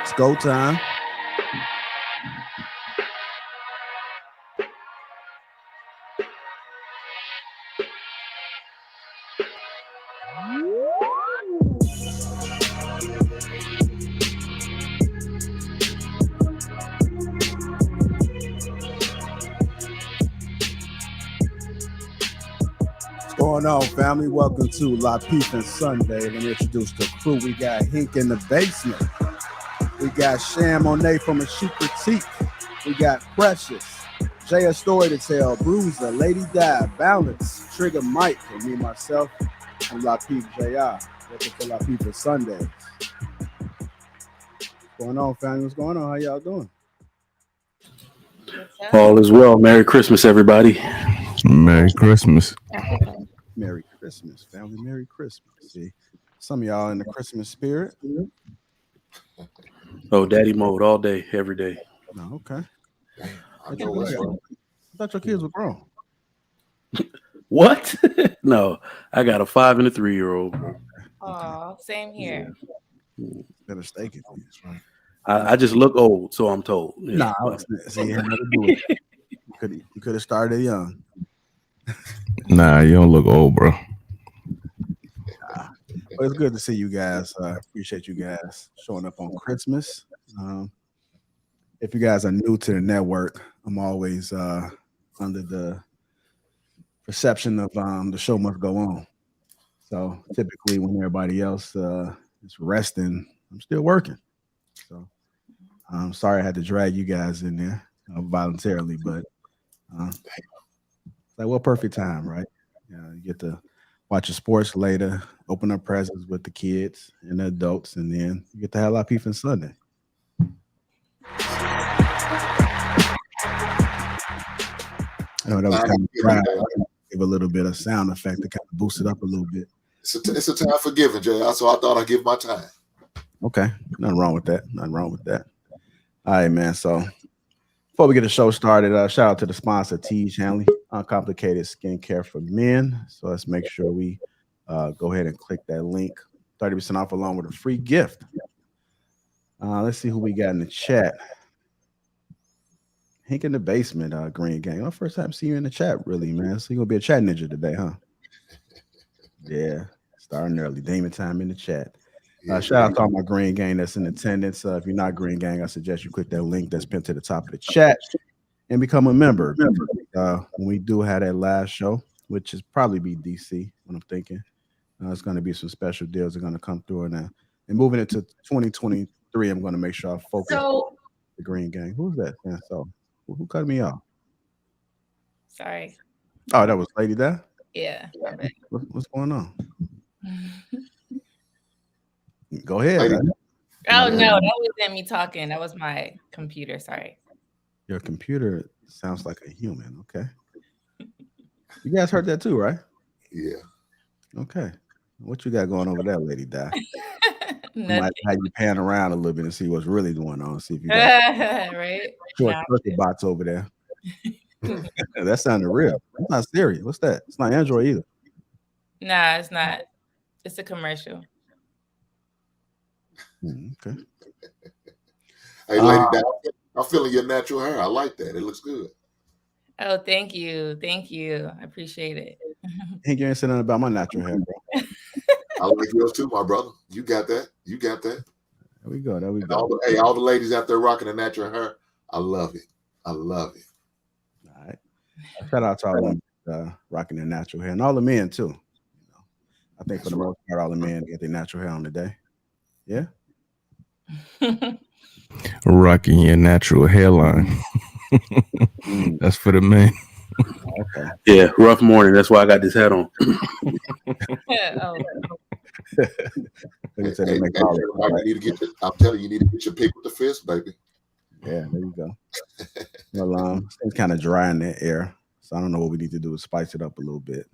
It's go time. What's going on, family? Welcome to LAPEEFING Sunday. Let me introduce the crew. We got Hink in the basement. We got Sham Monet from A Shoot Critique. We got Precious, Jay A Story to Tell, Bruiser, Lady Di, Balance, Trigger Mike, and me, myself, and Lapeef JR. Welcome to LAPEEFING Sundays. What's going on, family? What's going on? How y'all doing? All is well. Merry Christmas, everybody. Merry Christmas. Merry Christmas, family. Merry Christmas. See, some of y'all in the Christmas spirit. Oh, daddy mode all day, every day. No, okay. I know what's wrong. I thought your kids were grown. What? No, I got a 5 and a 3-year-old. Oh, same here. Better stake it. I just look old, so I'm told. Nah, see, you had nothing to do with that. You could have started young. Nah, you don't look old, bro. But it's good to see you guys. Appreciate you guys showing up on Christmas. If you guys are new to the network, I'm always under the perception of the show must go on. So typically when everybody else is resting, I'm still working. So I'm sorry I had to drag you guys in there voluntarily, but it's like, what perfect time, right? You get to watch your sports later, open up presents with the kids and the adults, and then you get to have LAPEEFING Sunday. I know that was kind of dry. Give a little bit of sound effect to kind of boost it up a little bit. It's a time for giving, Jay. So I thought I'd give my time. Okay, nothing wrong with that. Nothing wrong with that. All right, man. So before we get the show started, shout out to the sponsor, Teej Hanley, Uncomplicated Skincare for Men. So let's make sure we go ahead and click that link. 30% off along with a free gift. Let's see who we got in the chat. Hink in the basement, Green Gang. My first time seeing you in the chat, really, man. So you're gonna be a chat ninja today, huh? Yeah, starting early. Demon time in the chat. Shout out to all my Green Gang that's in attendance. If you're not Green Gang, I suggest you click that link that's pinned to the top of the chat and become a member. When we do have that last show, which is probably be DC, what I'm thinking, it's going to be some special deals that are going to come through. And moving into 2023, I'm going to make sure I focus on the Green Gang. Who's that? Yeah, so who cut me off? Sorry. Oh, that was Lady Di? Yeah. What's going on? Go ahead. Oh, no, that wasn't me talking. That was my computer. Sorry. Your computer sounds like a human. Okay. You guys heard that too, right? Yeah. Okay. What you got going over there, Lady Di? Might have you pan around a little bit and see what's really going on. See if you got right. short circuit bots over there. That sounded real. That's not serious. What's that? It's not Android either. Nah, it's not. It's a commercial. Okay. Hey, Lady Di, I'm feeling your natural hair. I like that. It looks good. Oh, thank you. Thank you. I appreciate it. Ain't saying nothing about my natural hair, bro. I like yours too, my brother. You got that. You got that. There we go. There we go. All the ladies out there rocking the natural hair, I love it. I love it. All right. Shout out to all them rocking their natural hair and all the men too. I think for the most part, all the men get their natural hair on today. Yeah. Rocking your natural hairline. That's for the men. Okay. Yeah, rough morning. That's why I got this hat on. I'm telling you, you need to get your pick with the fist, baby. Yeah, there you go. Well, it's kind of dry in the air, so I don't know what we need to do to spice it up a little bit.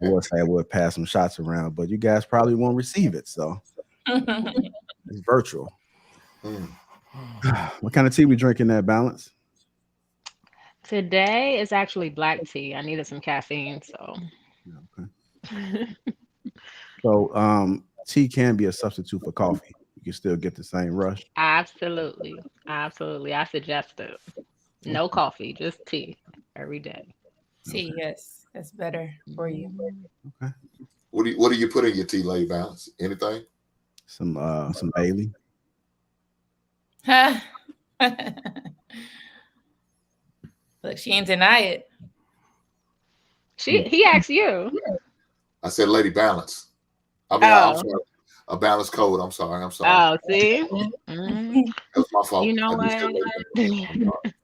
We'll pass some shots around, but you guys probably won't receive it, so it's virtual. What kind of tea we drinking there, Balance? Today is actually black tea. I needed some caffeine, so. Okay. So tea can be a substitute for coffee. You can still get the same rush. Absolutely. Absolutely. I suggest it. No coffee, just tea every day. Tea, yes, that's better for you. Okay. What do you put in your tea, Lady Balance? Anything? Some Bailey. Look, she ain't deny it. He asked you. I said Lady Balance. I mean, I'm sorry. A balanced code. I'm sorry. Oh, see? Mm. That was my fault. You know I just what? said Lady Balance.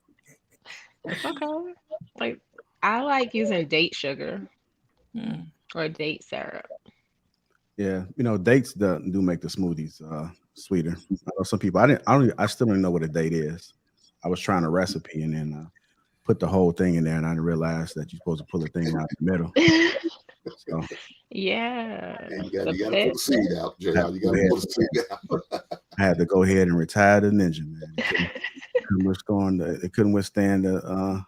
It's okay. Like, I like using date sugar Mm. or date syrup. Yeah, dates do make the smoothies sweeter. I know some people. I still don't know what a date is. I was trying a recipe and then put the whole thing in there, and I didn't realize that you're supposed to pull the thing out in the middle. So Yeah. You got to pull the seed out, JR. You got to pull the seed out. I had to go ahead and retire the Ninja, man. It couldn't withstand the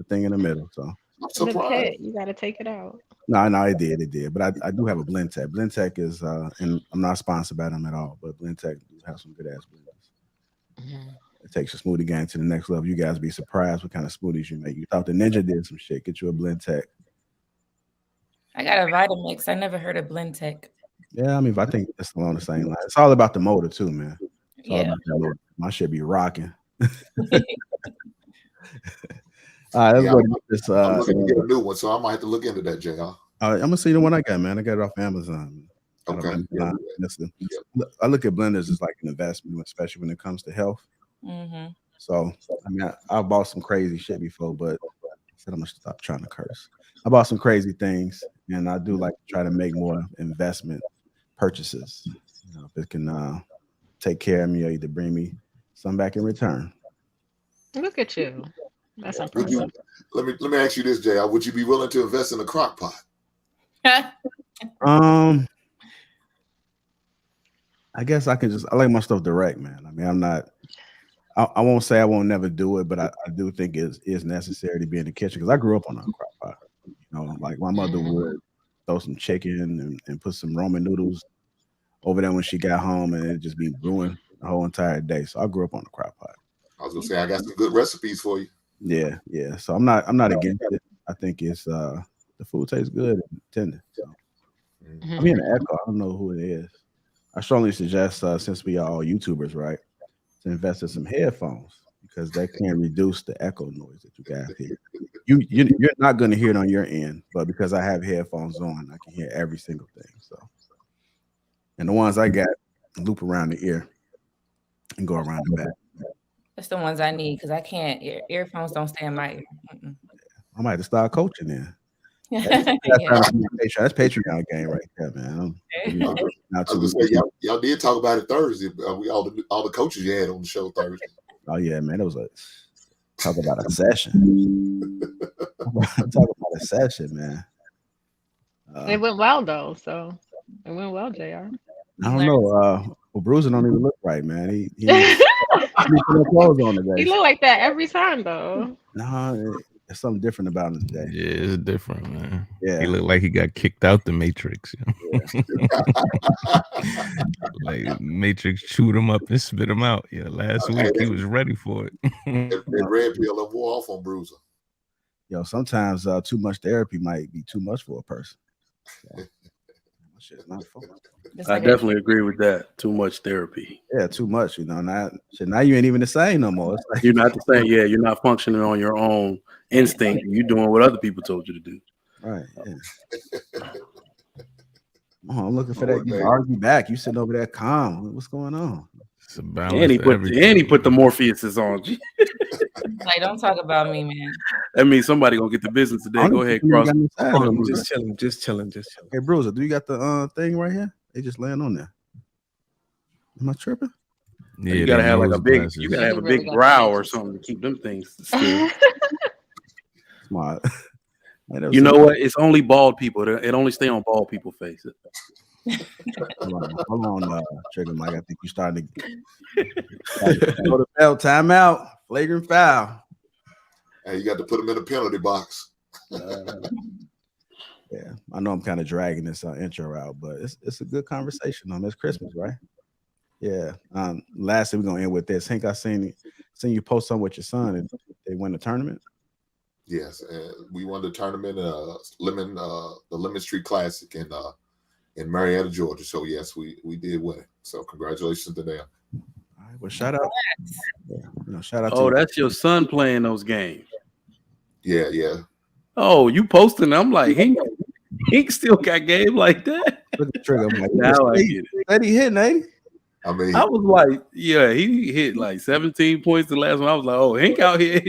thing in the middle. So I'm The surprised. pit, you got to take it out. no, it did. But I do have a blend tech. Blend tech is, and I'm not sponsored by them at all, but blend tech has some good ass blenders. It takes your smoothie game to the next level. You guys be surprised what kind of smoothies you make. You thought the Ninja did some shit. Get you a blend tech. I got a Vitamix. I never heard of blend tech. Yeah, I mean, I think it's along the same line. It's all about the motor too, man. It's all Yeah. about that motor. My shit be rocking. All right, let's Yeah, go to this. I'm looking to get a new one, so I might have to look into that, JR. I'm gonna see the one I got, man. I got it off Amazon. Okay. I look at blenders as like an investment, especially when it comes to health. Mm-hmm. So I mean, I bought some crazy shit before, but I said I'm gonna stop trying to curse. I bought some crazy things, and I do like to try to make more investment purchases. If it can take care of me or either bring me some back in return. Look at you. That's Would you, impressive. let me ask you this, JR. Would you be willing to invest in a crock pot? I guess I like my stuff direct, man. I mean, I won't say I won't never do it, but I do think it is necessary to be in the kitchen because I grew up on a crock pot. Like my mother would throw some chicken and put some Roman noodles over there when she got home, and it'd just be brewing the whole entire day. So I grew up on a crock pot. I was gonna say I got some good recipes for you. Yeah. So I'm not against it. I think it's the food tastes good and tender. So I'm hearing an echo. I don't know who it is. I strongly suggest, since we are all YouTubers, right, to invest in some headphones because they can reduce the echo noise that you guys hear. You're not going to hear it on your end, but because I have headphones on, I can hear every single thing. So, and the ones I got loop around the ear and go around the back. That's the ones I need because I can't. Earphones don't stay in my ear. Mm-mm. I might have to start coaching then. Yeah. That's Patreon game right there, man. I was gonna say, y'all did talk about it Thursday. All the coaches you had on the show Thursday. Oh yeah, man. It was talk about a session. Talk about a session, man. It went well though, so it went well, JR. I don't know. Bruiser don't even look right, man. He put no clothes on today. He look like that every time though. No, there's something different about him today. Yeah, it's different, man. Yeah. He looked like he got kicked out the Matrix. Like Matrix chewed him up and spit him out. Yeah, last week he was ready for it. That red pill wore off on Bruiser. Yo, sometimes too much therapy might be too much for a person. So, shit's not fun. I definitely agree with that. Too much therapy. Yeah, too much. Now you ain't even the same no more. It's like, You're not the same. Yeah, you're not functioning on your own instinct. You're doing what other people told you to do. Right. Yeah. Oh, I'm looking for that. You argue back. You sitting over there calm. What's going on? It's a balance And he to put everything. the Morpheuses on. Like, don't talk about me, man. That means somebody gonna get the business today. Go ahead, Cross. I'm just chilling. Hey, Bruiser, do you got the thing right here? They just laying on there. Am I tripping? Yeah, You gotta have like a big. glasses. You gotta have a Really big got brow the or something to keep them things still. Smart. Man, You know what? It's only bald people. It only stay on bald people faces. Hold on, Trigger Mike. I think you starting to go to foul. Timeout. Flagrant foul. Hey, you got to put them in the penalty box. Yeah, I know I'm kind of dragging this intro out, but it's a good conversation. It's Christmas, right? Yeah. Lastly, we're gonna end with this. Hank, I seen you post something with your son and they won the tournament. Yes, we won the tournament, the Lemon Street Classic in Marietta, Georgia. So yes, we did win it. So congratulations to them. All right, well, shout out. Yeah, shout out Oh, to that's your son playing those games. Yeah. Oh, you posting? I'm like, he still got game like that. Look at the trigger. I'm like, Now I get it. That he hitting, ain't he? I mean, I was like, yeah, he hit like 17 points the last one. I was like, oh, Hank out here.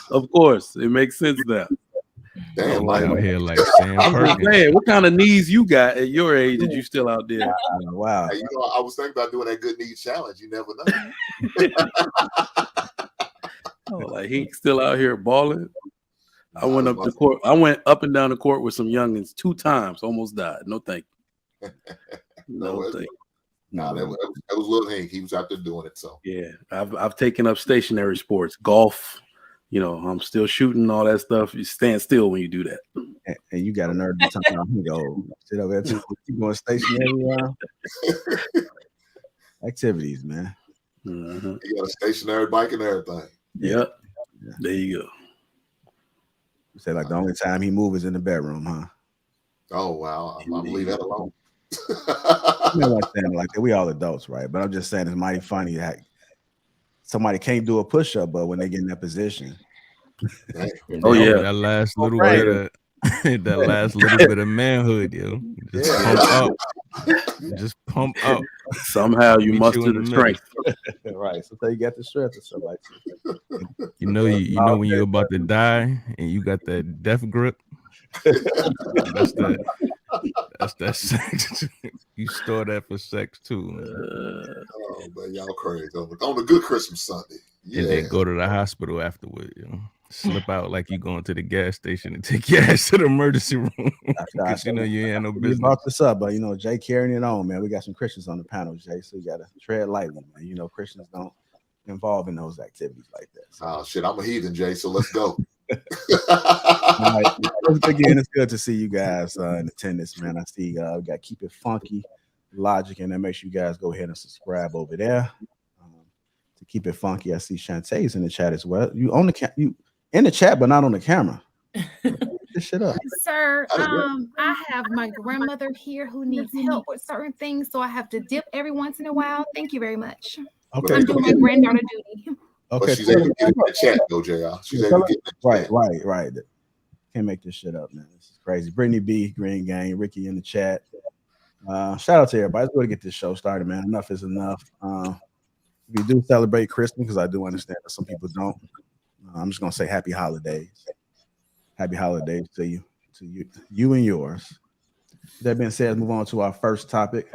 Of course, it makes sense now. damn, Out Mike. here like Sam I'm just Perkins. saying, what kind of knees you got at your age that you still out there? Wow. Hey, I was thinking about doing that good need challenge. You never know. Oh, like he still out here balling. I went up the court. I went up and down the court with some youngins 2 times. Almost died. No thank you. No thank you. No, that was little Hank. He was out there doing it. So yeah, I've taken up stationary sports, golf. You know, I'm still shooting all that stuff. You stand still when you do that. And you got a nerd to time out. You go sit over there, keep going stationary activities, man. Uh-huh. he got a stationary bike and everything. Yep. There you go. You say like the only time he moves is in the bedroom, huh? Oh wow, I'm gonna leave that alone. You know what I'm saying? Like that, we all adults, right? But I'm just saying it's mighty funny that somebody can't do a push-up, but when they get in that position. Oh yeah, that last little bit of that last little bit of manhood, yo. Just pump up. Just pump up. Somehow you Meet muster you in the the strength. Right. So you got the strength or something like that. You know when you're about to die and you got that death grip. That's that sex. You store that for sex too. Oh man, y'all crazy on a good Christmas Sunday. Yeah. And then go to the hospital afterward, you know. Slip out like you going to the gas station and take your ass to the emergency room because you know you ain't no business. You brought this up, but Jay carrying it on, man. We got some Christians on the panel, Jay, so you got to tread lightly, man. Christians don't involve in those activities like that. So. Oh shit, I'm a heathen, Jay. So let's go. All right. Again, it's good to see you guys in attendance, man. I see we got Keep It Funky, Logic, and then make sure you guys go ahead and subscribe over there to Keep It Funky. I see Shantae's in the chat as well. You in the chat, but not on the camera. This shit up. Sir, I have my grandmother here who needs help with certain things, so I have to dip every once in a while. Thank you very much. Okay. I'm doing my granddaughter duty. Okay. Okay. She's able to get in the chat, though, JR. She's able to get in the chat. Right. Can't make this shit up, man. This is crazy. Brittany B, Green Gang, Ricky in the chat. Shout out to everybody. Let's go to get this show started, man. Enough is enough. We do celebrate Christmas because I do understand that some people don't. I'm just gonna say happy holidays. Happy holidays to you and yours. That being said, let's move on to our first topic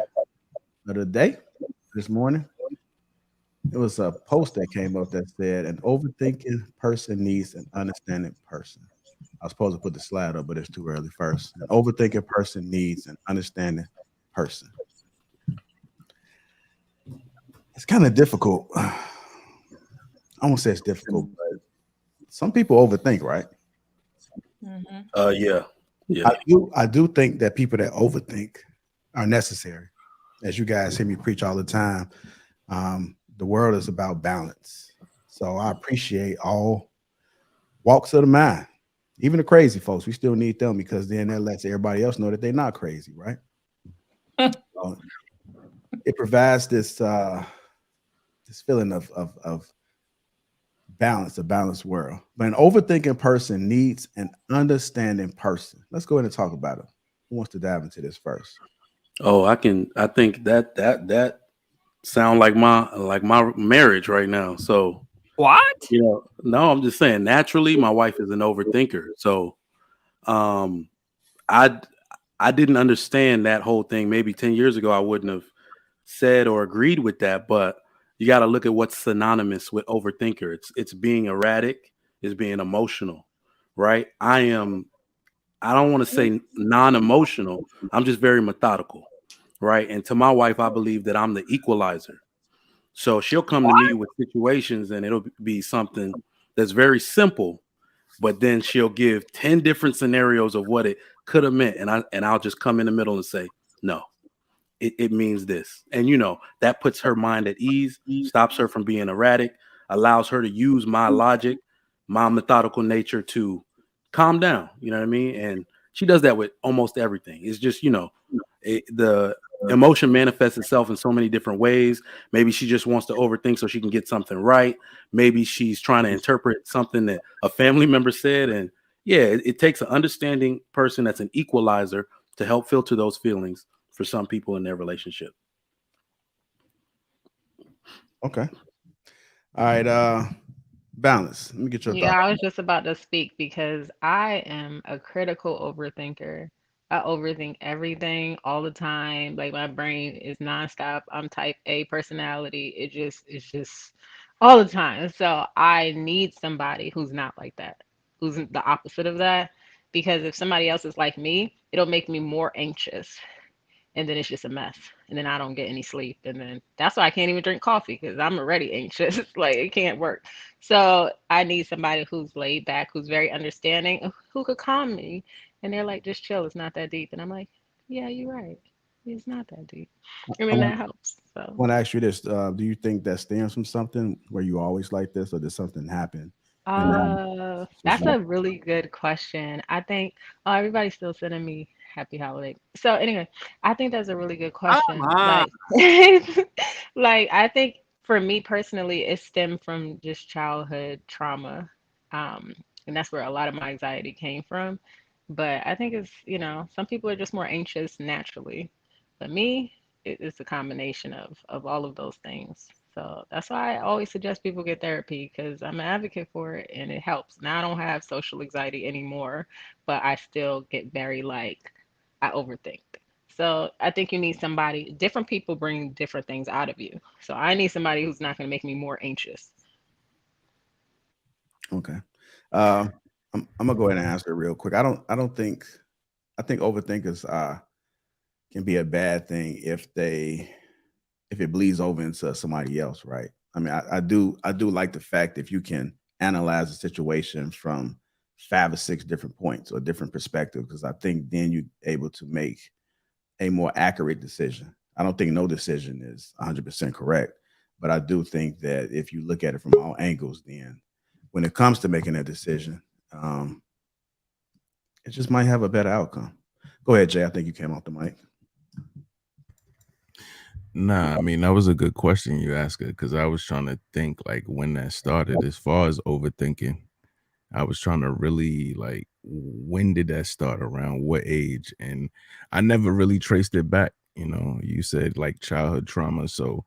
of the day this morning. It was a post that came up that said an overthinking person needs an understanding person. I was supposed to put the slide up, but it's too early first. An overthinking person needs an understanding person. It's kind of difficult. I won't say it's difficult, but some people overthink, right? Yeah. I do think that people that overthink are necessary. As you guys hear me preach all the time, the world is about balance. So I appreciate all walks of the mind. Even the crazy folks, we still need them because then that lets everybody else know that they're not crazy, right? It provides this feeling of balance, a balanced world. But an overthinking person needs an understanding person. Let's go ahead and talk about it. Who wants to dive into this first? Oh, I think that sound like my marriage right now. So what? No, I'm just saying naturally my wife is an overthinker. So I didn't understand that whole thing. Maybe 10 years ago I wouldn't have said or agreed with that, but you got to look at what's synonymous with overthinker. It's being erratic, it's being emotional, right? I don't want to say non-emotional. I'm just very methodical, right? And to my wife, I believe that I'm the equalizer. So she'll come to me with situations and it'll be something that's very simple, but then she'll give 10 different scenarios of what it could have meant. And I'll just come in the middle and say, no, it means this. And, that puts her mind at ease, stops her from being erratic, allows her to use my logic, my methodical nature to calm down. You know what I mean? And she does that with almost everything. It's just, the emotion manifests itself in so many different ways. Maybe she just wants to overthink so she can get something right. Maybe she's trying to interpret something that a family member said. And yeah, it takes an understanding person that's an equalizer to help filter those feelings for some people in their relationship. Okay. All right. Balance. Let me get your Yeah, thought. I was just about to speak because I am a critical overthinker. I overthink everything all the time. Like my brain is nonstop. I'm type A personality. It's just all the time. So I need somebody who's not like that, who's the opposite of that. Because if somebody else is like me, it'll make me more anxious, and then it's just a mess, and then I don't get any sleep, and then that's why I can't even drink coffee because I'm already anxious. Like it can't work. So I need somebody who's laid back, who's very understanding, who could calm me. And they're like, just chill, it's not that deep. And I'm like, yeah, you're right, it's not that deep. I I mean, want, that helps. So want to ask you this. Do you think that stems from something where you always like this, or did something happen? And just that's a really good question. I think, oh, everybody's still sending me happy holiday. So anyway, I think that's a really good question. Like, like I think for me personally, it stemmed from just childhood trauma, um, and that's where a lot of my anxiety came from. But I think it's, some people are just more anxious naturally, but me, it's a combination of all of those things. So that's why I always suggest people get therapy because I'm an advocate for it and it helps. Now I don't have social anxiety anymore, but I still get very like I overthink. So I think you need somebody, different people bring different things out of you. So I need somebody who's not going to make me more anxious. okay. Uh, I'm gonna go ahead and answer it real quick. I think overthinkers can be a bad thing if it bleeds over into somebody else, right? I mean, I do like the fact if you can analyze the situation from 5 or 6 different points or different perspectives, because I think then you're able to make a more accurate decision. I don't think no decision is 100% correct, but I do think that if you look at it from all angles, then when it comes to making a decision, um, it just might have a better outcome. Go ahead, Jay. I think you came off the mic. Nah, I mean that was a good question you asked it because I was trying to think like when that started. As far as overthinking, I was trying to really like when did that start, around what age, and I never really traced it back. You said like childhood trauma, so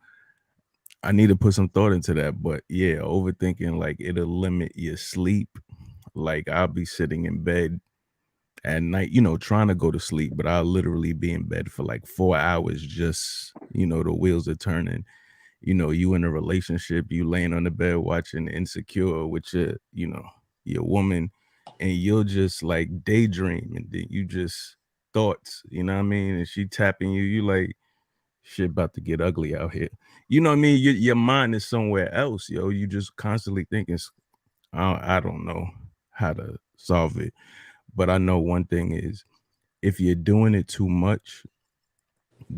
I need to put some thought into that. But yeah, overthinking like it'll limit your sleep. Like I'll be sitting in bed at night, trying to go to sleep, but I'll literally be in bed for like 4 hours, just, the wheels are turning. You in a relationship, you laying on the bed watching Insecure with your woman, and you'll just like daydream, and then you just thoughts, you know what I mean? And she tapping you, you like, shit about to get ugly out here. You know what I mean? Your mind is somewhere else, yo. You just constantly thinking, I don't know how to solve it. But I know one thing is, if you're doing it too much,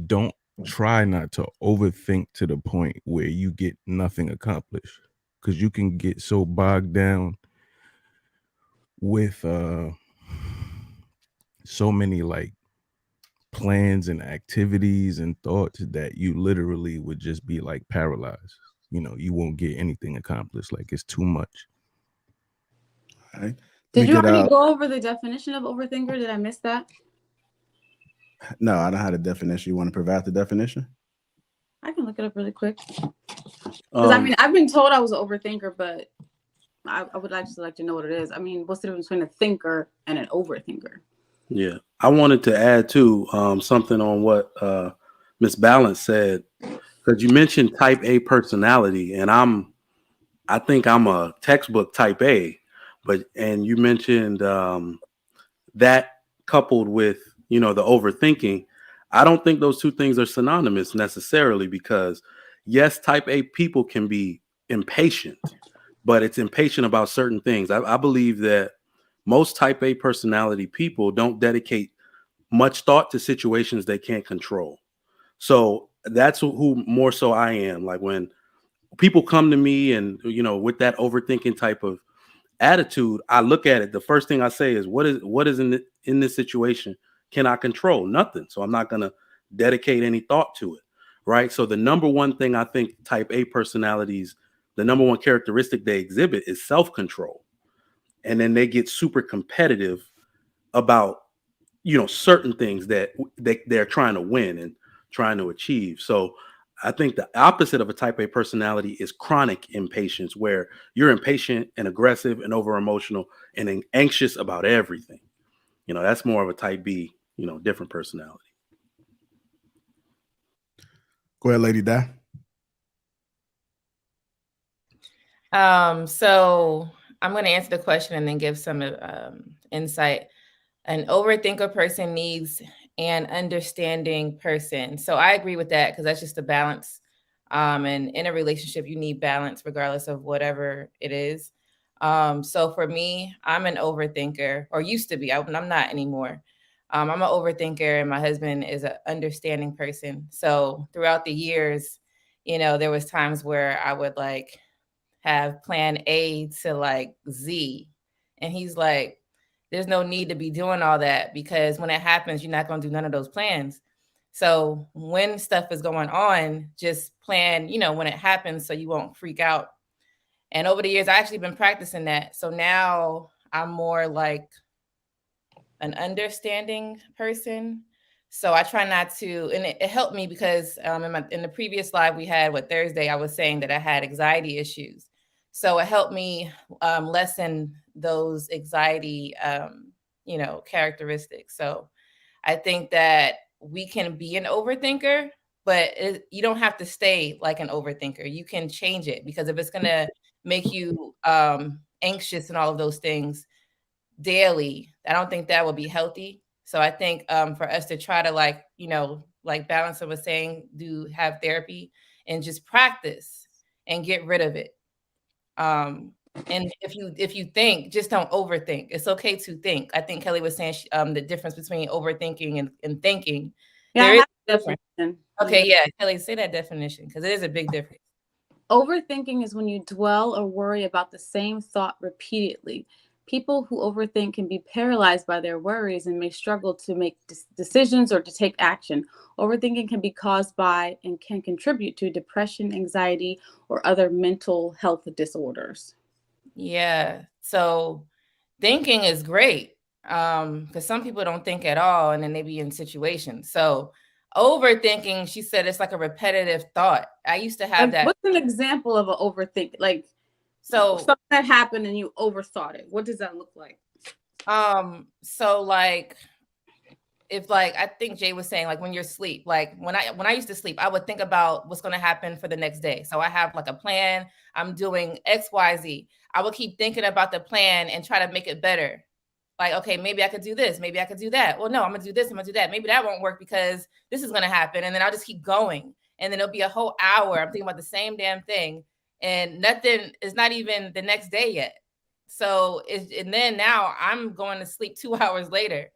don't try not to overthink to the point where you get nothing accomplished, because you can get so bogged down with so many like plans and activities and thoughts that you literally would just be like paralyzed. You won't get anything accomplished. Like it's too much. All right. Did you already go over the definition of overthinker? Did I miss that? No, I don't have the definition. You want to provide the definition? I can look it up really quick. Because I mean, I've been told I was an overthinker, but I would like to know what it is. I mean, what's the difference between a thinker and an overthinker? Yeah, I wanted to add too something on what Miss Balance said, because you mentioned type A personality, and I think I'm a textbook type A, and you mentioned that coupled with the overthinking. I don't think those two things are synonymous necessarily, because yes, type A people can be impatient, but it's impatient about certain things. I believe that most type A personality people don't dedicate much thought to situations they can't control. So that's who more so I am. Like when people come to me and, you know, with that overthinking type of attitude, I look at it. The first thing I say is, what is in this situation can I control? Nothing. So I'm not going to dedicate any thought to it. Right. So the number one thing I think type A personalities, the number one characteristic they exhibit is self-control. And then they get super competitive about, you know, certain things that they're trying to win and trying to achieve. So I think the opposite of a type A personality is chronic impatience, where you're impatient and aggressive and over emotional and anxious about everything. You know, that's more of a type B, you know, different personality. Go ahead, Lady Di. So I'm going to answer the question and then give some insight. An overthinker person needs an understanding person. So I agree with that, because that's just a balance. And in a relationship, you need balance regardless of whatever it is. So for me, I'm an overthinker, or used to be. I'm not anymore. I'm an overthinker, and my husband is an understanding person. So throughout the years, you know, there was times where I would like have plan A to like Z. And he's like, there's no need to be doing all that, because when it happens, you're not going to do none of those plans. So when stuff is going on, just plan, you know, when it happens so you won't freak out. And over the years, I actually been practicing that. So now I'm more like an understanding person. So I try not to, and it helped me because in the previous live we had, Thursday, I was saying that I had anxiety issues. So it helped me lessen those anxiety, you know, characteristics. So I think that we can be an overthinker, but you don't have to stay like an overthinker. You can change it, because if it's going to make you anxious and all of those things daily, I don't think that would be healthy. So I think for us to try to, like, you know, like Balancer was saying, have therapy and just practice and get rid of it. And if you think, just don't overthink. It's okay to think. I think Kelly was saying the difference between overthinking and thinking. Yeah, There I is have a a difference. definition. Okay, yeah, Kelly, say that definition, because it is a big difference. Overthinking is when you dwell or worry about the same thought repeatedly. People who overthink can be paralyzed by their worries and may struggle to make decisions or to take action. Overthinking can be caused by and can contribute to depression, anxiety, or other mental health disorders. Yeah. So thinking is great, because some people don't think at all, and then they be in situations. So overthinking, she said, it's like a repetitive thought. I used to have that. What's an example of an overthink? Like, so something that happened and you overthought it. What does that look like? So like, if like, I think Jay was saying, like when you're asleep, like when I used to sleep, I would think about what's going to happen for the next day. So I have like a plan. I'm doing X, Y, Z. I would keep thinking about the plan and try to make it better. Like, okay, maybe I could do this. Maybe I could do that. Well, no, I'm gonna do this. I'm gonna do that. Maybe that won't work because this is gonna happen. And then I'll just keep going. And then it'll be a whole hour. I'm thinking about the same damn thing. And nothing is not even the next day yet. So, and then now I'm going to sleep 2 hours later.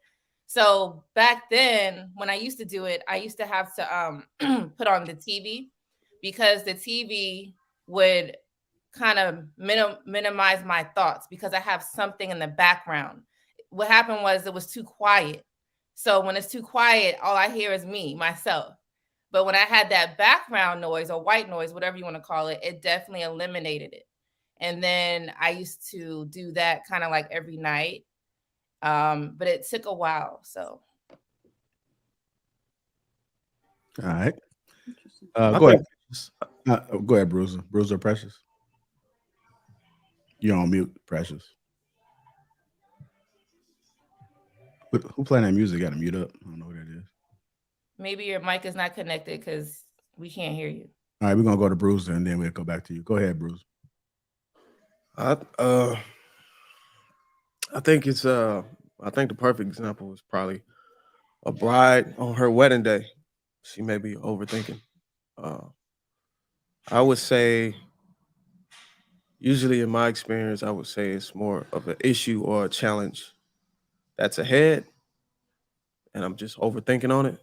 So back then, when I used to do it, I used to have to put on the TV, because the TV would kind of minimize my thoughts, because I have something in the background. What happened was it was too quiet. So when it's too quiet, all I hear is me, myself. But when I had that background noise or white noise, whatever you want to call it, it definitely eliminated it. And then I used to do that kind of like every night. But it took a while. So. All right. Go ahead. Go ahead, Bruiser. Bruiser Precious. You're on mute, Precious. Who playing that music? Got to mute up. I don't know who that is. Maybe your mic is not connected because we can't hear you. All right, we're gonna go to Bruiser and then we'll go back to you. Go ahead, Bruiser. I think it's I think the perfect example is probably a bride on her wedding day. She may be overthinking. I would say, usually in my experience, I would say it's more of an issue or a challenge that's ahead, and I'm just overthinking on it.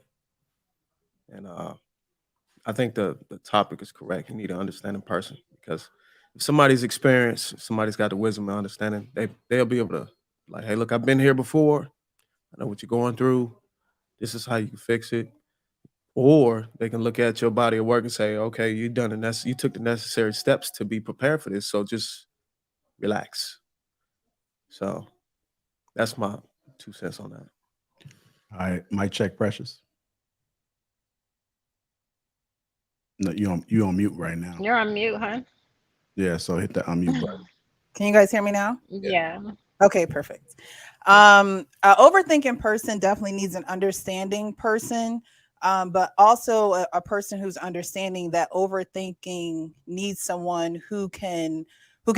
And I think the topic is correct. You need an understanding person, because if somebody's experienced, somebody's got the wisdom and understanding, they'll be able to, like, hey, look, I've been here before. I know what you're going through. This is how you can fix it. Or they can look at your body of work and say, okay, you took the necessary steps to be prepared for this, so just relax. So that's my 2 cents on that. All right, mic check, Precious. No, you on mute right now. You're on mute, huh? Yeah, so hit the unmute button. Can you guys hear me now? Yeah. Okay, perfect. An overthinking person definitely needs an understanding person, but also a person who's understanding that overthinking needs someone who can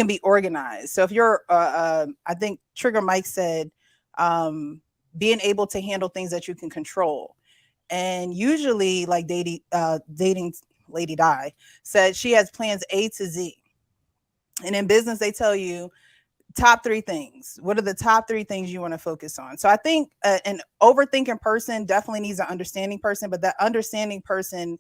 be organized. So if you're, I think Trigger Mike said, being able to handle things that you can control. And usually, like dating Lady Di said, she has plans A to Z. And in business, they tell you top 3 things. What are the top 3 things you want to focus on? So I think an overthinking person definitely needs an understanding person, but that understanding person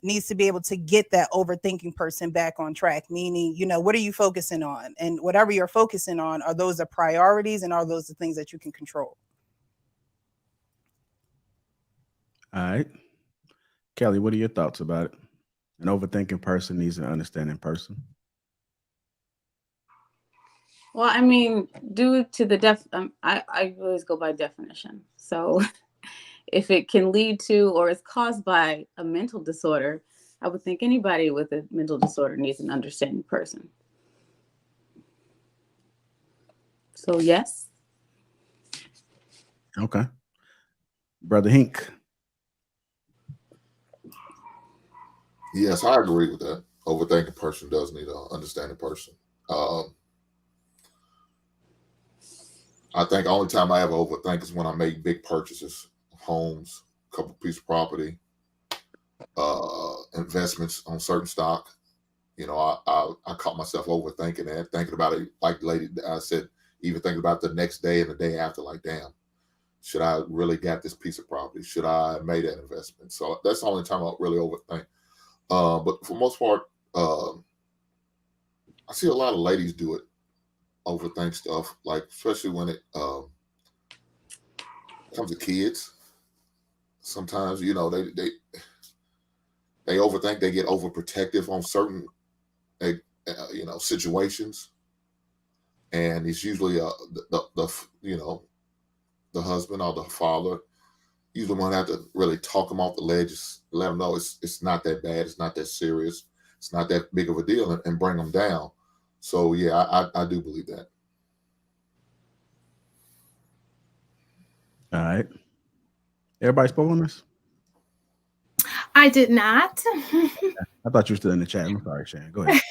needs to be able to get that overthinking person back on track. Meaning, what are you focusing on? And whatever you're focusing on, are those the priorities, and are those the things that you can control? All right. Kelly, what are your thoughts about it? An overthinking person needs an understanding person. Well, I mean, due to the I always go by definition. So if it can lead to or is caused by a mental disorder, I would think anybody with a mental disorder needs an understanding person. So yes. Okay. Brother Hink. Yes, I agree with that. Overthinking person does need an understanding person. I think the only time I ever overthink is when I make big purchases, homes, a couple pieces of property, investments on certain stock. I caught myself overthinking that, thinking about it, like Lady I said, even thinking about the next day and the day after, like, damn, should I really got this piece of property? Should I have made that investment? So that's the only time I really overthink. But for the most part, I see a lot of ladies do it, overthink stuff, like especially when it comes to kids. Sometimes, they overthink, they get overprotective on certain situations, and it's usually the husband or the father usually want to have to really talk them off the ledge, let them know it's not that bad, it's not that serious, it's not that big of a deal, and bring them down. So yeah, I do believe that. All right. Everybody spoke on this? I did not. I thought you were still in the chat. I'm sorry, Shannon. Go ahead.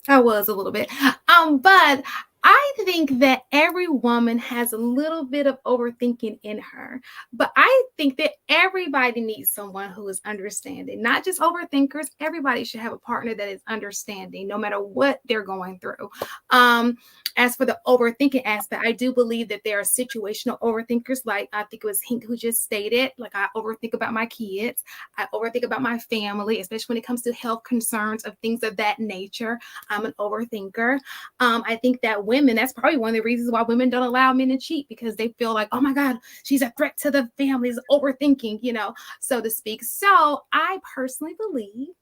I was a little bit. But I think that every woman has a little bit of overthinking in her. But I think that everybody needs someone who is understanding, not just overthinkers. Everybody should have a partner that is understanding, no matter what they're going through. As for the overthinking aspect, I do believe that there are situational overthinkers, like I think it was Hink who just stated, like I overthink about my kids. I overthink about my family, especially when it comes to health concerns of things of that nature. I'm an overthinker. I think that women, that's probably one of the reasons why women don't allow men to cheat, because they feel like, oh my God, she's a threat to the family, is overthinking, so to speak. So I personally believe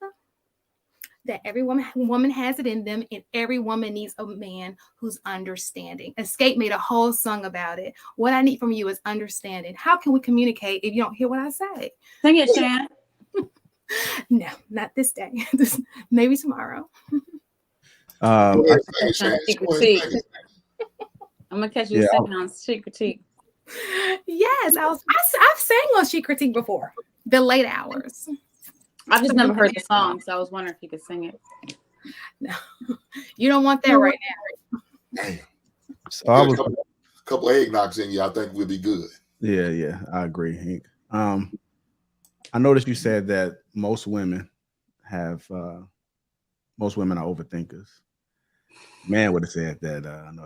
that every woman has it in them, and every woman needs a man who's understanding. Escape made a whole song about it. What I need from you is understanding. How can we communicate if you don't hear what I say? Sing it, Shan. No, not this day. Maybe tomorrow. I'm gonna catch you singing on Street Critique. Yes, I've sang on Street Critique before. The late hours. I've just never heard the song, so I was wondering if you could sing it. No, you don't want that right now. Damn. So I was a couple of eggnocks in you, I think we'll be good. Yeah, I agree, Hank. I noticed you said that most women are overthinkers. Man would have said that. I know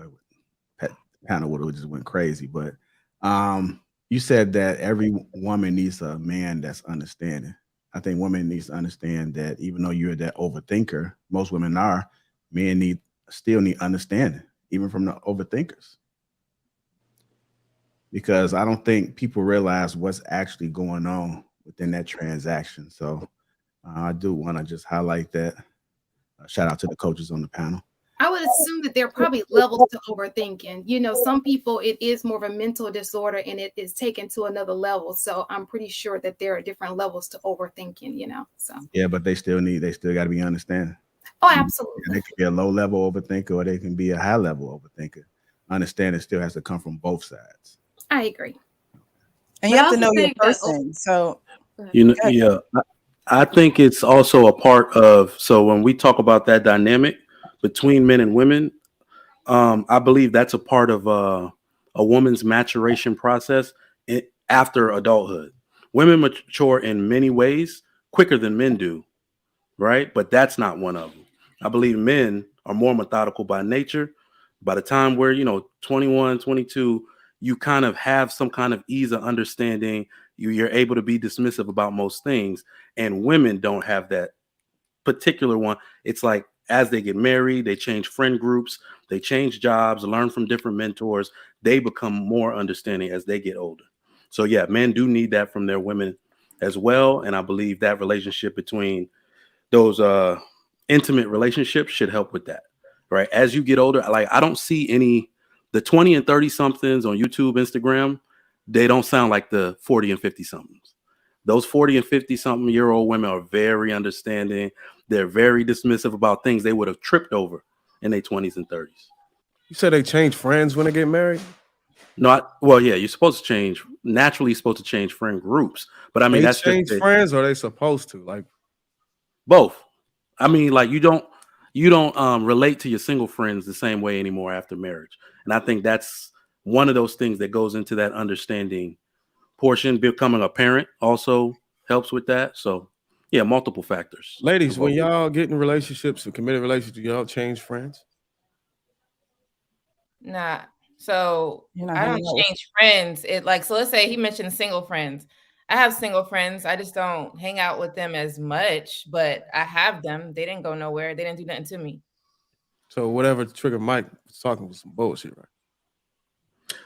it panel would have just went crazy, but you said that every woman needs a man that's understanding. I think women needs to understand that even though you're that overthinker, most women are, men still need understanding, even from the overthinkers. Because I don't think people realize what's actually going on within that transaction. So I do want to just highlight that. Shout out to the coaches on the panel. I would assume that there are probably levels to overthinking. You know, some people, it is more of a mental disorder and it is taken to another level. So I'm pretty sure that there are different levels to overthinking, you know. So yeah, but they still got to be understanding. Oh, absolutely. And they can be a low level overthinker or they can be a high level overthinker. Understanding still has to come from both sides. I agree. And you have to know your person. So you know, yeah. I think it's also a part of, so when we talk about that dynamic between men and women, I believe that's a part of a woman's maturation process after adulthood. Women mature in many ways quicker than men do, right? But that's not one of them. I believe men are more methodical by nature. By the time we're, 21, 22, you kind of have some kind of ease of understanding. You're able to be dismissive about most things. And women don't have that particular one. It's like as they get married, they change friend groups, they change jobs, learn from different mentors. They become more understanding as they get older. So yeah, men do need that from their women as well. And I believe that relationship between those intimate relationships should help with that. Right. As you get older, like I don't see the 20 and 30 somethings on YouTube, Instagram, they don't sound like the 40 and 50 somethings. Those 40 and 50 something year old women are very understanding. They're very dismissive about things they would have tripped over in their 20s and 30s. You said they change friends when they get married? Well, yeah, you're supposed to change. Naturally, you're supposed to change friend groups. But I mean, they that's change just friends, or are they supposed to? Like both. I mean, like you don't relate to your single friends the same way anymore after marriage. And I think that's one of those things that goes into that understanding portion. Becoming a parent also helps with that. So yeah, multiple factors. Ladies, when y'all get in relationships and committed relationships, do y'all change friends? Nah. So I don't change friends. So let's say he mentioned single friends. I have single friends. I just don't hang out with them as much, but I have them. They didn't go nowhere. They didn't do nothing to me. So whatever Trigger Mike was talking was some bullshit, right?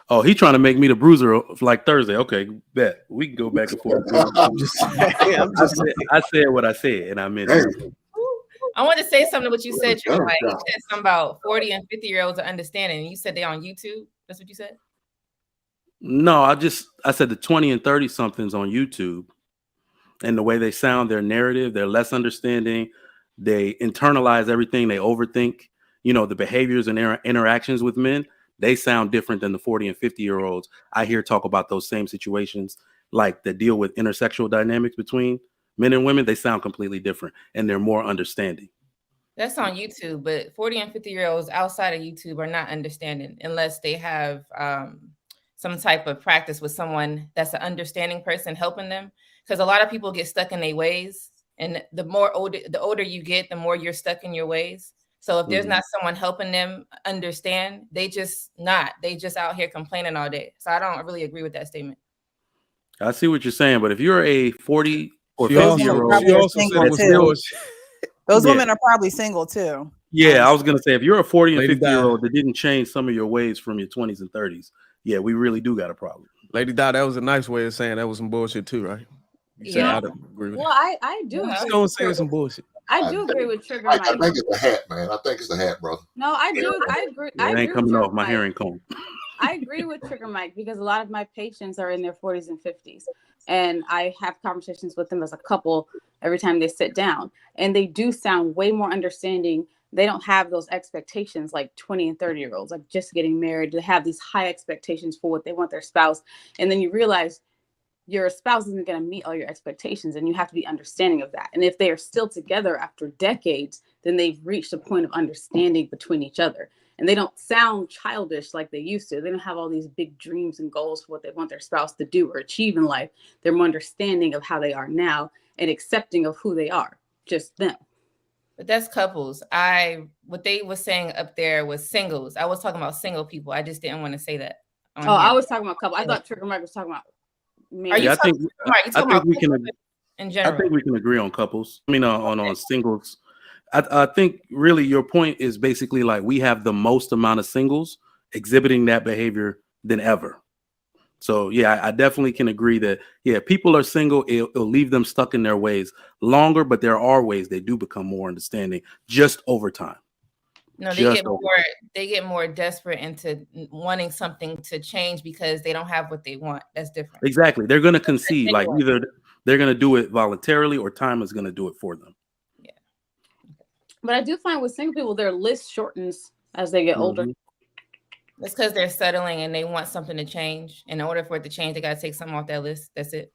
Oh, he trying to make me the bruiser of like Thursday. Okay, bet we can go back and forth. I said what I said, and I meant it. I want to say something to what you said, Trigger Mike. You said something about 40 and 50-year-olds are understanding. You said they on YouTube. That's what you said? No, I said the 20 and 30 somethings on YouTube, and the way they sound, their narrative, they're less understanding. They internalize everything. They overthink, the behaviors and interactions with men. They sound different than the 40 and 50-year-olds I hear talk about those same situations, like that deal with intersexual dynamics between men and women. They sound completely different, and they're more understanding. That's on YouTube, but 40 and 50-year-olds outside of YouTube are not understanding unless they have some type of practice with someone that's an understanding person helping them. Because a lot of people get stuck in their ways, and the older you get, the more you're stuck in your ways. So if there's not someone helping them understand, they just out here complaining all day. So I don't really agree with that statement. I see what you're saying, but if you're a 40 or 50-year-old, those women are probably single too. Yeah, I was gonna say if you're a 40 and 50-year-old that didn't change some of your ways from your 20s and 30s, yeah, we really do got a problem. Lady Di, that was a nice way of saying that was some bullshit too, right? Yeah. I don't agree with well, I do. Just don't say some bullshit. I do agree with Trigger Mike. I think it's the hat, man. I think it's the hat, brother. No, I do. I agree. It ain't coming off my hearing comb. I agree with Trigger Mike because a lot of my patients are in their 40s and 50s. And I have conversations with them as a couple every time they sit down. And they do sound way more understanding. They don't have those expectations like 20 and 30-year-olds, like just getting married. They have these high expectations for what they want their spouse. And then you realize your spouse isn't going to meet all your expectations, and you have to be understanding of that. And if they are still together after decades, then they've reached a point of understanding between each other. And they don't sound childish like they used to. They don't have all these big dreams and goals for what they want their spouse to do or achieve in life. They're more understanding of how they are now and accepting of who they are, just them. But that's couples. What they were saying up there was singles. I was talking about single people. I just didn't want to say that. I was talking about couple. I thought Trigger Mike was talking about. Are you talking about in I general? think we can agree on couples. I mean, on singles. I think really your point is basically like we have the most amount of singles exhibiting that behavior than ever. So yeah, I definitely can agree that people are single. It'll leave them stuck in their ways longer, but there are ways they do become more understanding just over time. No, they get more desperate into wanting something to change because they don't have what they want. That's different. Exactly. They're going to concede, like either they're going to do it voluntarily or time is going to do it for them. Yeah. But I do find with single people, their list shortens as they get older. It's because they're settling and they want something to change. In order for it to change, they got to take something off that list. That's it.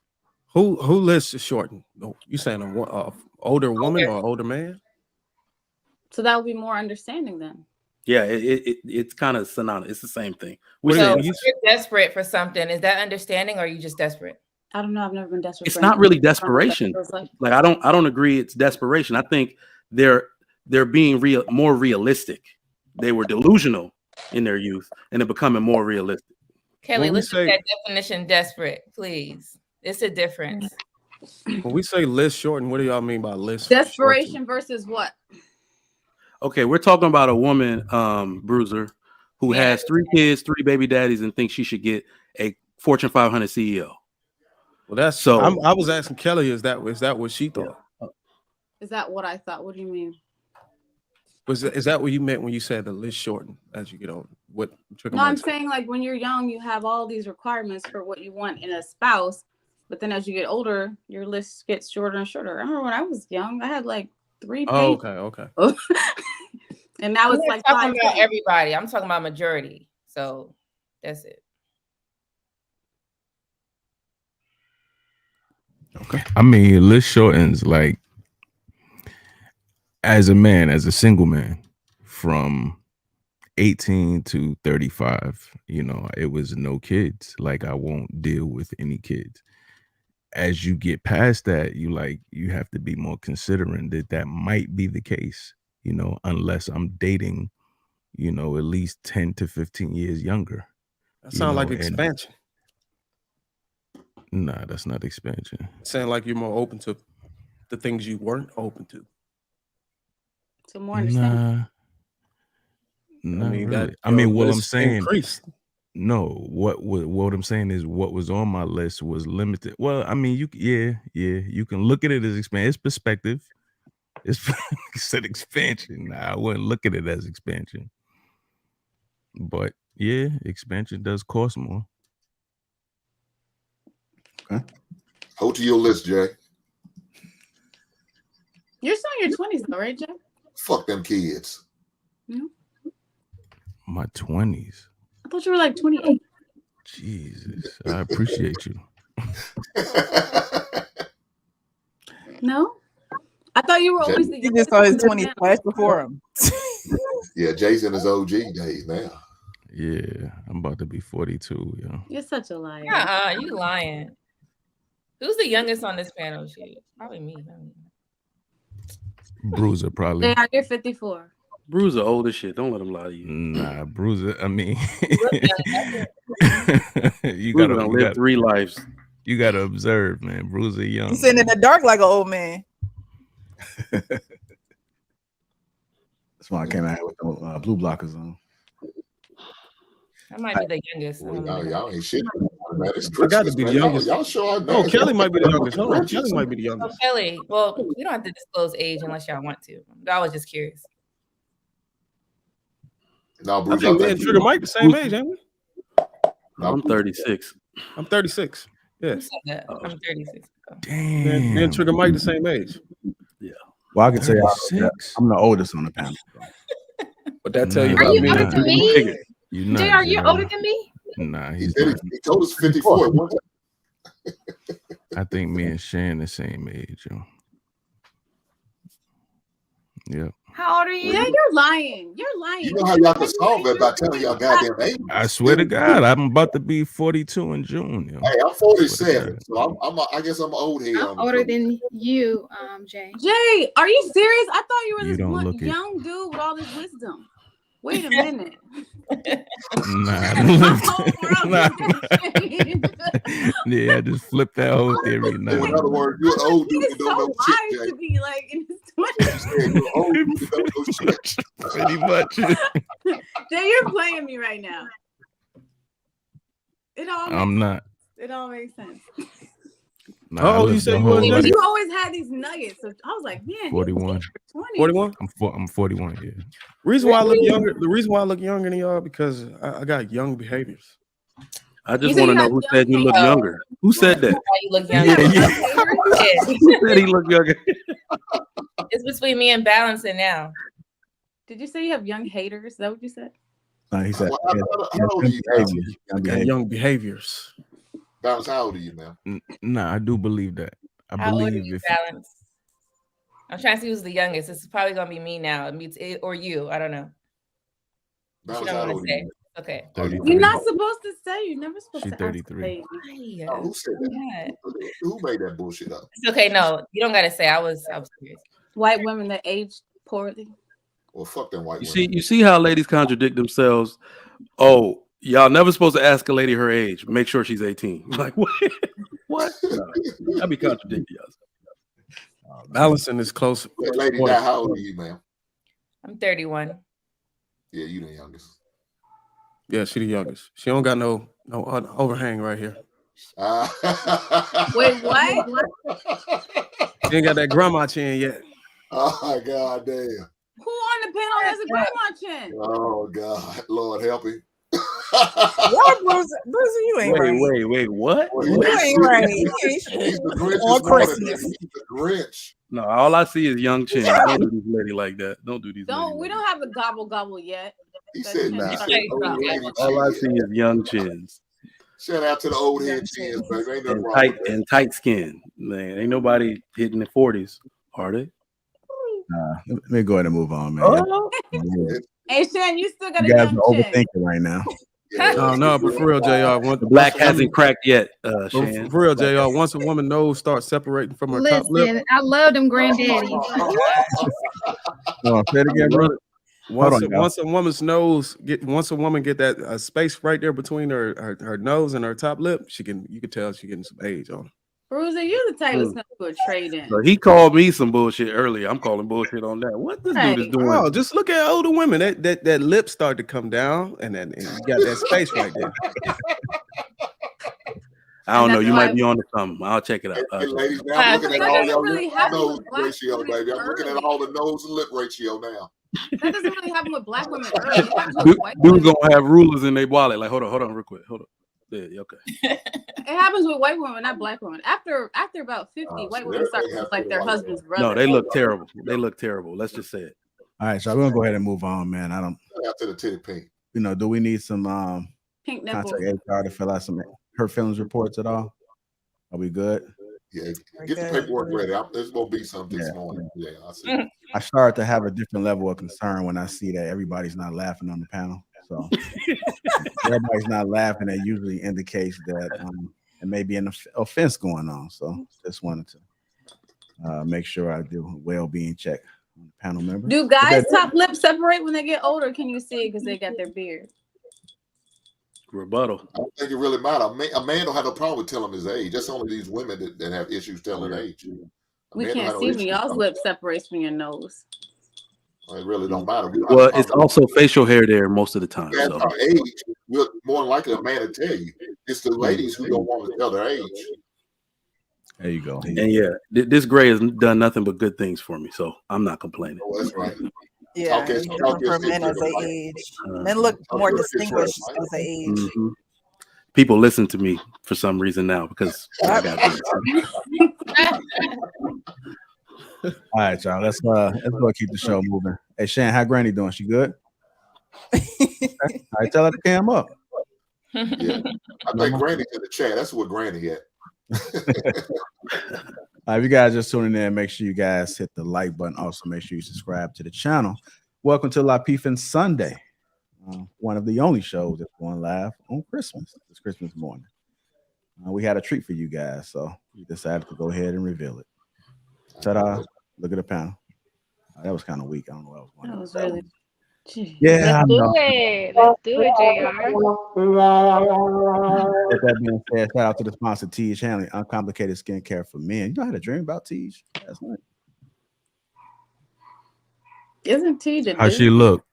Who list is shortened? You saying a older woman or older man? So that would be more understanding then. Yeah, it's kind of synonymous. It's the same thing. So if you're desperate for something, is that understanding or are you just desperate? I don't know. I've never been desperate. It's not really desperation. Like I don't agree it's desperation. I think they're being more realistic. They were delusional in their youth and they're becoming more realistic. Kelly, let's get that definition desperate, please. It's a difference. When we say list shortened, what do y'all mean by list? Desperation versus what? Okay, we're talking about a woman, Bruiser, who has 3 kids, 3 baby daddies, and thinks she should get a Fortune 500 CEO. Well, that's so. I was asking Kelly, is that what she thought? Is that what I thought? What do you mean? Is that what you meant when you said the list shortened as you get older? No, I'm saying like when you're young, you have all these requirements for what you want in a spouse, but then as you get older, your list gets shorter and shorter. I remember when I was young, I had like 3 pages. Okay. And now it's like talking about everybody. I'm talking about majority. So that's it. Okay. I mean, list shortens like as a single man from 18 to 35, it was no kids. Like I won't deal with any kids. As you get past that, you have to be more considering that might be the case, unless I'm dating, at least 10 to 15 years younger. That sounds like expansion. Nah, that's not expansion. Sound like you're more open to the things you weren't open to. So more understanding. Nah, really. What I'm saying increased. No, what I'm saying is what was on my list was limited. Well, I mean, you can look at it as expansion. It's perspective. It's expansion. Nah, I wouldn't look at it as expansion. But yeah, expansion does cost more. Okay. Hold to your list, Jay. You're still in your 20s though, right, Jay? Fuck them kids. Yeah. My 20s. I thought you were like 28. Jesus, I appreciate you. No? I thought you were always the He just saw his 20s flash before him. Yeah, Jay's in his OG days now. Yeah, I'm about to be 42. You're such a liar. You lying. Who's the youngest on this panel? Shit, probably me. Bruiser, probably. Yeah, you're 54. Bruiser old as shit. Don't let him lie to you. Nah, Bruiser. I mean, you gotta live 3 lives. You gotta observe, man. Bruiser young. He's sitting in the dark like an old man. That's why I came out with the blue blockers on. I might be the youngest. Y'all ain't shit. I got to be the youngest. Y'all sure? Oh, Kelly might be the youngest. Hold on, Kelly might be the youngest. Oh, Kelly. Well, we don't have to disclose age unless y'all want to. I was just curious. No, Bruce, I think me and Trigger Mike the same age, ain't we? I'm 36. I'm 36. Yeah. I'm 36. Damn. Me and Trigger Mike the same age. Yeah. Well, I can say I'm the oldest on the panel. But that tell you Are about you me. older than me? Jay, are you older than me? Nah, he told us 54. I think me and Shan the same age, yo. Yeah. How old are you? Yeah, you're lying. You're lying. You know how y'all can solve it by telling y'all goddamn age. I swear to God, I'm about to be 42 in June. Yo. Hey, I'm 47, so I guess I'm old here. I'm older than you, Jay. Jay, are you serious? I thought you were You this don't one look it. young dude with all this wisdom. Wait a minute. Nah, Whole yeah, just flip that whole theory. In Nah, other words, you're an old dude He's that don't so know shit, wise Jay. to be like in his You 20s. said you're an old dude that don't know shit. pretty much. Jay, you're playing me right now. I'm not. It all makes sense. Nah, I Oh, you lived said the you whole was life. You always had these nuggets. So I was like, man, 41. 41. I'm 41. Yeah. Reason why I look younger. The reason why I look younger than y'all because I got young behaviors. I just said want to you know have who young said you look haters. younger. Who said that? Why you look younger? Who said he looked younger? It's between me and Balancing now. Did you say you have young haters? Is that what you said? He said, How old are you, Balance? I got young behaviors. Balance, how old are you, man? Nah, I do believe that. I How old are believe you, if Balance? I'm trying to see who's the youngest. It's probably gonna be me now, or you. I don't know. She Balance, don't how want old to are say. you? Okay. 33. You're not supposed to say. You're never supposed She to 33. ask. Hey, Oh, who said that? Who made that bullshit up? it's okay. No, you don't gotta say. I was serious. White women that age poorly. Well, fuck them white You women. see how ladies contradict themselves. Oh, y'all never supposed to ask a lady her age. Make sure she's 18. Like what? What? No, I be contradicting y'all. Balancing is close. Lady, now how old are you, ma'am? I'm 31. Yeah, you the youngest. Yeah, she the youngest. She don't got no overhang right here. Wait, what? She ain't got that grandma chin yet. Oh my God, damn. Who on the panel has a grandma chin? Oh God, Lord help me. What, Bruiser? Bruiser, you ain't right. Wait, what? Well, You ain't right. You he's the Grinch on this morning, Christmas. baby. He's the Grinch. No, all I see is young chin. Don't do these lady like that. Don't do these. We don't have the gobble yet. He That said, chin nah. started to drop. All I see is young chins. Shout out to the old head chins, baby. Ain't nothing And wrong tight with that. and tight skin. Man, ain't nobody hitting the 40s, are they? Let me go ahead and move on, man. Oh. Hey, Shan, you still got You a guys young are chin. overthinking right now. No, but for real, JR. The black hasn't cracked yet, Shan. For real, JR. Once a woman nose starts separating from her top lip. Listen, I love them granddaddies. Say it again, brother. Once a woman get that space right there between her nose and her top lip, you can tell she getting some age on her. Bruiser, you're the type that's gonna do a trade in. So he called me some bullshit earlier. I'm calling bullshit on that. What this dude is doing? Oh, just look at older women. That lip start to come down, and then you got that space right there. I don't know. You might be on to something. I'll check it out. Hey, ladies, now I'm looking at all your really nose ratio, baby. I'm looking at all the nose and lip ratio now. That doesn't really happen with black women early. It happens with Dude, white dude's women. gonna have rulers in their wallet. Like, hold on, real quick. Hold on. Yeah, okay. It happens with white women, not black women. After about 50, white women start to look like their husband's brother. No, they look terrible. They look terrible. Let's just say it. All right, so we're gonna go ahead and move on, man. I don't. Shout out to the titty pink. Do we need some Pink nipples. contact HR to fill out some hurt feelings reports at all? Are we good? Yeah, get the paperwork ready. There's gonna be something this morning. Yeah, I see. I start to have a different level of concern when I see that everybody's not laughing on the panel. So everybody's not laughing. That usually indicates that there may be an offense going on. So just wanted to make sure I do a well-being check on the panel member. Do guys' top lips separate when they get older? Can you see it because they got their beard? Rebuttal. I don't think it really matters. A man don't have no problem with telling his age. That's only these women that have issues telling age. We can't see when y'all's lip separates from your nose. It really don't matter. Well, it's also facial hair there most of the time. That's So. our age. More than likely, a man will tell you. It's the ladies who don't want to tell their age. There you go. And yeah, this gray has done nothing but good things for me, so I'm not complaining. Oh, that's right. Yeah, for men as they age. Men look more distinguished as they age. Mm-hmm. People listen to me for some reason now because I got this. All right, y'all. Let's go keep the show moving. Hey, Shan, how Granny doing? She good? All right, tell her to cam up. Yeah, I think Granny's in the chat. That's what Granny at. If you guys just tuning in, make sure you guys hit the like button. Also, make sure you subscribe to the channel. Welcome to LAPEEFING Sunday, one of the only shows that's going live on Christmas. It's Christmas morning. We had a treat for you guys, so we decided to go ahead and reveal it. Ta-da! Look at the panel. That was kind of weak. I don't know what was going on. That was really. Yeah, Let's do it. Let's do it, JR. With that being said, shout out to the sponsor, Teej Hanley, uncomplicated skincare for men. You know, I had a dream about Teej last night. Isn't Tej a How she dude? look?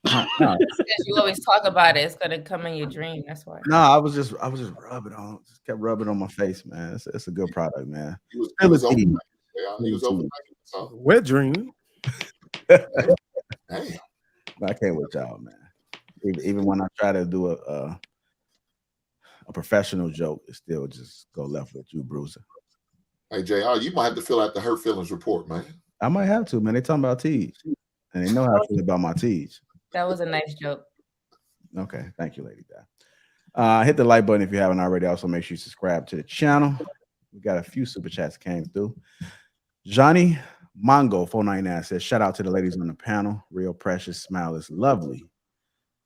No, Because you always talk about it, it's gonna come in your dream. That's why. I was just rubbing on, just kept rubbing on my face, man. It's a good product, man. He was Still a overthinking. Teej. Yeah, he was overthinking. So, Wet dream. damn. I can't with y'all, man. Even when I try to do a professional joke, it still just go left with you, Bruiser. Hey, JR, you might have to fill out the hurt feelings report, man. I might have to, man. They talking about Teej, and they know how I feel about my Teej. That was a nice joke. Okay, thank you, Lady Di. Hit the like button if you haven't already. Also, make sure you subscribe to the channel. We got a few super chats came through. Johnny Mongo 499 says, "Shout out to the ladies on the panel. Real precious smile is lovely.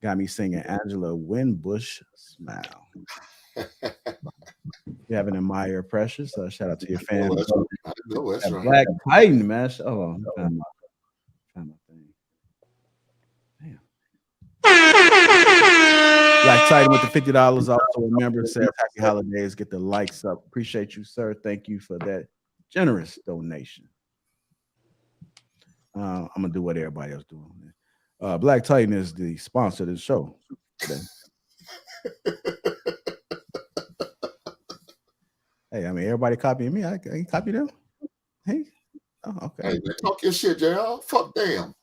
Got me singing Angela Winbush Smile." You have an admire Precious. Shout out to your fans. Oh, that's right. Black Titan, man. Oh, found my thing. Damn. Black Titan with the $50. Also a member, says happy holidays. Get the likes up. Appreciate you, sir. Thank you for that generous donation. I'm gonna do what everybody else doing. Black Titan is the sponsor of the show today. Hey, I mean, everybody copying me. I can copy them. Hey, oh, okay. Hey, man, talk your shit, JR. Fuck damn.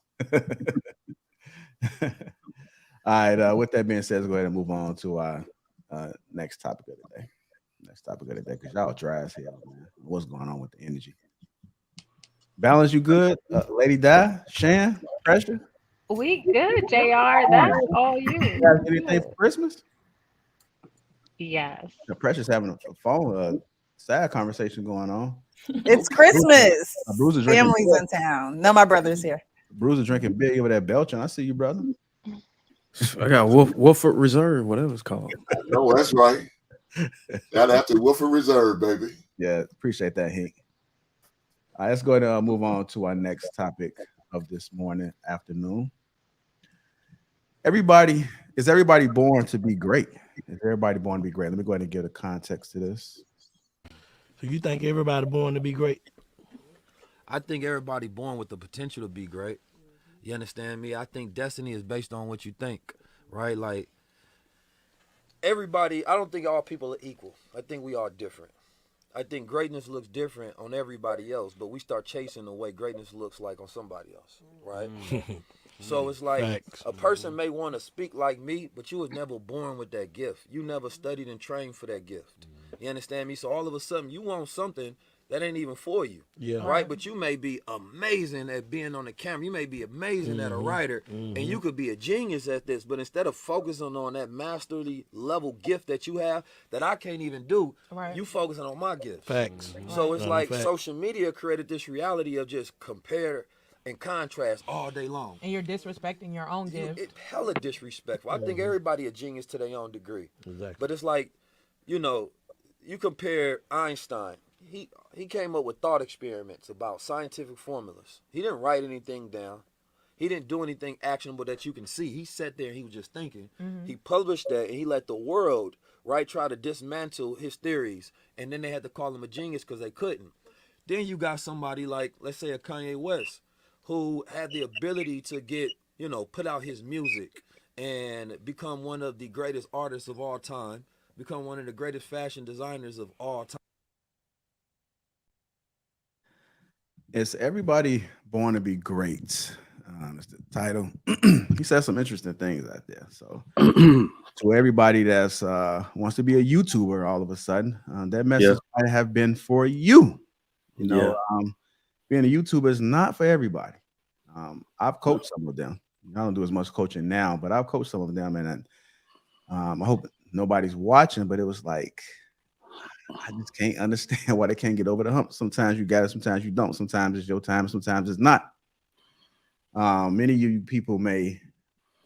All right. With that being said, let's go ahead and move on to our next topic of the day. Because y'all dry as hell, man. What's going on with the energy? Balance, you good? Lady Di, Shan, Pressure? We good, JR. That's all you. You guys get anything for Christmas? Yes. The Pressure's having a phone sad conversation going on. It's Christmas. Bruiser drinking Family's in town. No, my brother's here. Bruiser drinking big over that Belgian. I see you, brother. I got Wolford Reserve, whatever it's called. No, that's right. Shout out to Wolford Reserve, baby. Yeah, appreciate that, Hank. All right, let's go ahead and move on to our next topic of this afternoon. Is everybody born to be great? Is everybody born to be great? Let me go ahead and give a context to this. So you think everybody born to be great? I think everybody born with the potential to be great. You understand me? I think destiny is based on what you think, right? Like everybody, I don't think all people are equal. I think we are different. I think greatness looks different on everybody else, but we start chasing the way greatness looks like on somebody else, right? So it's like Facts. a person may want to speak like me, but you was never born with that gift. You never studied and trained for that gift. You understand me? So all of a sudden you want something that ain't even for you. Yeah. Right? But you may be amazing at being on the camera. You may be amazing at a writer. And you could be a genius at this. But instead of focusing on that mastery level gift that you have that I can't even do, you focusing on my gift. Facts. So it's like Facts. social media created this reality of just compare and contrast all day long. And you're disrespecting your own gift. It's hella disrespectful. I think everybody a genius to their own degree. Exactly. But it's like, you compare Einstein. He came up with thought experiments about scientific formulas. He didn't write anything down. He didn't do anything actionable that you can see. He sat there and he was just thinking. He published that and he let the world, try to dismantle his theories. And then they had to call him a genius because they couldn't. Then you got somebody like, let's say, a Kanye West, who had the ability to get, put out his music and become one of the greatest artists of all time, become one of the greatest fashion designers of all time. Is everybody born to be great? It's the title. He said some interesting things out there. So to everybody that's wants to be a YouTuber all of a sudden, that message might have been for you. Being a YouTuber is not for everybody. I've coached some of them. I don't do as much coaching now, but I've coached some of them, and I hope nobody's watching, but it was like, I just can't understand why they can't get over the hump. Sometimes you got it, sometimes you don't. Sometimes it's your time, sometimes it's not. Many of you people I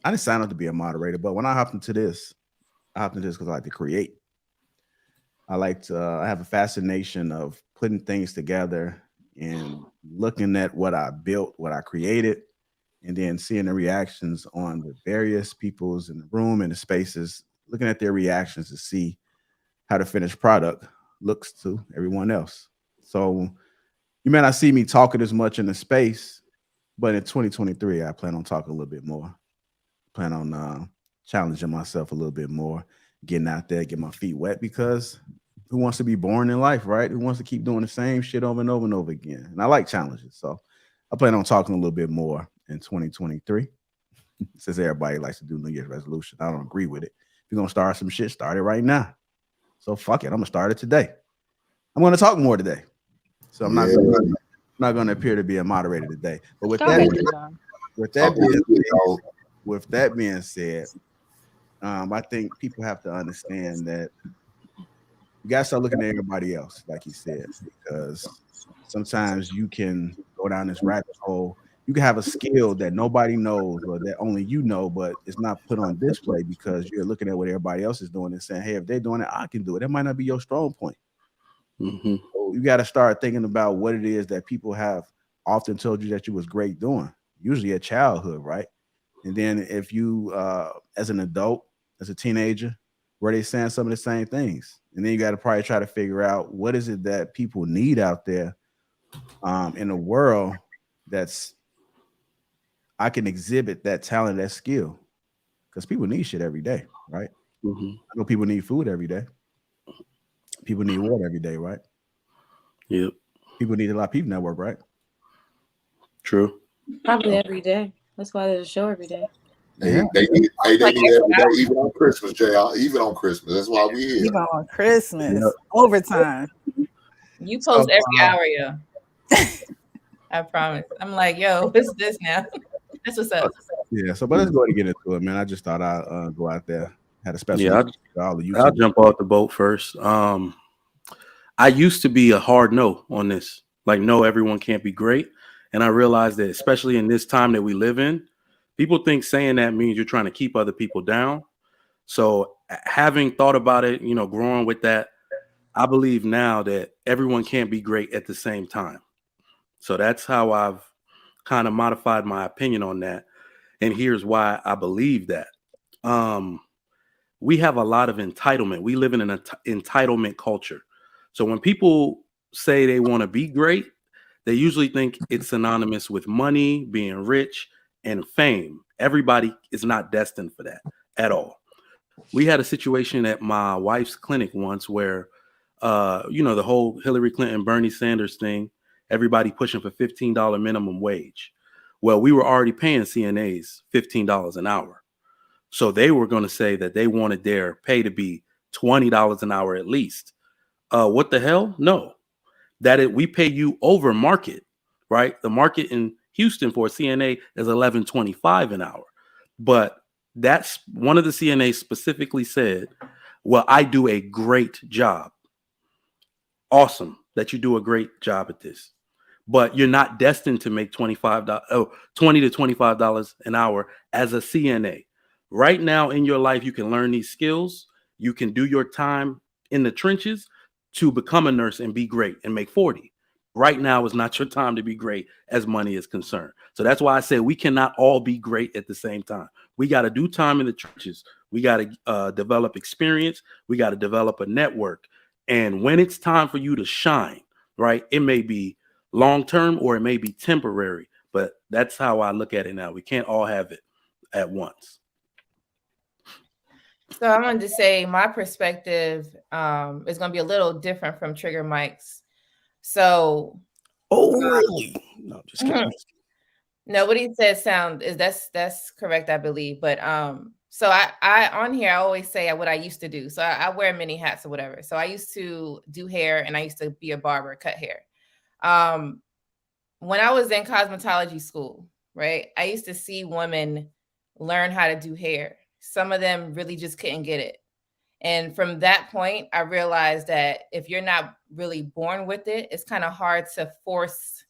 didn't sign up to be a moderator, but when I hopped into this because I like to create. I have a fascination of putting things together and looking at what I built, what I created, and then seeing the reactions on the various peoples in the room and the spaces, looking at their reactions to see how the finished product looks to everyone else. So you may not see me talking as much in the space, but in 2023, I plan on talking a little bit more. Plan on challenging myself a little bit more, getting out there, get my feet wet, because who wants to be boring in life, right? Who wants to keep doing the same shit over and over and over again? And I like challenges. So I plan on talking a little bit more in 2023. Since everybody likes to do New Year's resolution, I don't agree with it. If you're going to start some shit, start it right now. So fuck it. I'm going to start it today. I'm going to talk more today. So I'm not going to appear to be a moderator today. But with that being said, I think people have to understand that you got to start looking at everybody else, like he said, because sometimes you can go down this rabbit hole. You can have a skill that nobody knows or that only you know, but it's not put on display because you're looking at what everybody else is doing and saying, hey, if they're doing it, I can do it. That might not be your strong point. Mm-hmm. So you got to start thinking about what it is that people have often told you that you was great doing, usually at childhood, right? And then if you, as an adult, as a teenager, were they saying some of the same things? And then you got to probably try to figure out what is it that people need out there in the world that's I can exhibit that talent, that skill, because people need shit every day, right? Mm-hmm. I know people need food every day. People need water every day, right? Yep. People need a Lapeef Network, right? True. Probably every day. That's why there's a show every day. They need every day, even on Christmas, JR. Even on Christmas. That's why we here. Even on Christmas. Overtime. You post every hour, yo. I promise. I'm like, yo, what's this now? That's what's up. Yeah, so but let's go ahead and get into it, man. I just thought I'd go out there. Had a special I'll jump off the boat first. I used to be a hard no on this. Like, no, everyone can't be great. And I realized that, especially in this time that we live in, people think saying that means you're trying to keep other people down. So having thought about it, growing with that, I believe now that everyone can't be great at the same time. So that's how I've kind of modified my opinion on that. And here's why I believe that. We have a lot of entitlement. We live in an entitlement culture. So when people say they want to be great, they usually think it's synonymous with money, being rich, and fame. Everybody is not destined for that at all. We had a situation at my wife's clinic once where, the whole Hillary Clinton, Bernie Sanders thing, everybody pushing for $15 minimum wage. Well, we were already paying CNAs $15 an hour. So they were going to say that they wanted their pay to be $20 an hour at least. What the hell? No. We pay you over market, right? The market in Houston for a CNA is $11.25 an hour. But that's one of the CNAs specifically said, well, I do a great job. Awesome that you do a great job at this. But you're not destined to make $20 to $25 an hour as a CNA. Right now in your life, you can learn these skills. You can do your time in the trenches to become a nurse and be great and make 40. Right now is not your time to be great as money is concerned. So that's why I say we cannot all be great at the same time. We got to do time in the trenches. We got to develop experience. We got to develop a network. And when it's time for you to shine, right, it may be long-term or it may be temporary, but that's how I look at it now. We can't all have it at once. So I wanted to say my perspective is going to be a little different from Trigger Mike's. So, really? No, just kidding. No, what he said that's correct, I believe. But so I on here I always say what I used to do. So I wear many hats or whatever. So I used to do hair and I used to be a barber, cut hair. When I was in cosmetology school, right, I used to see women learn how to do hair. Some of them really just couldn't get it. And from that point, I realized that if you're not really born with it, it's kind of hard to force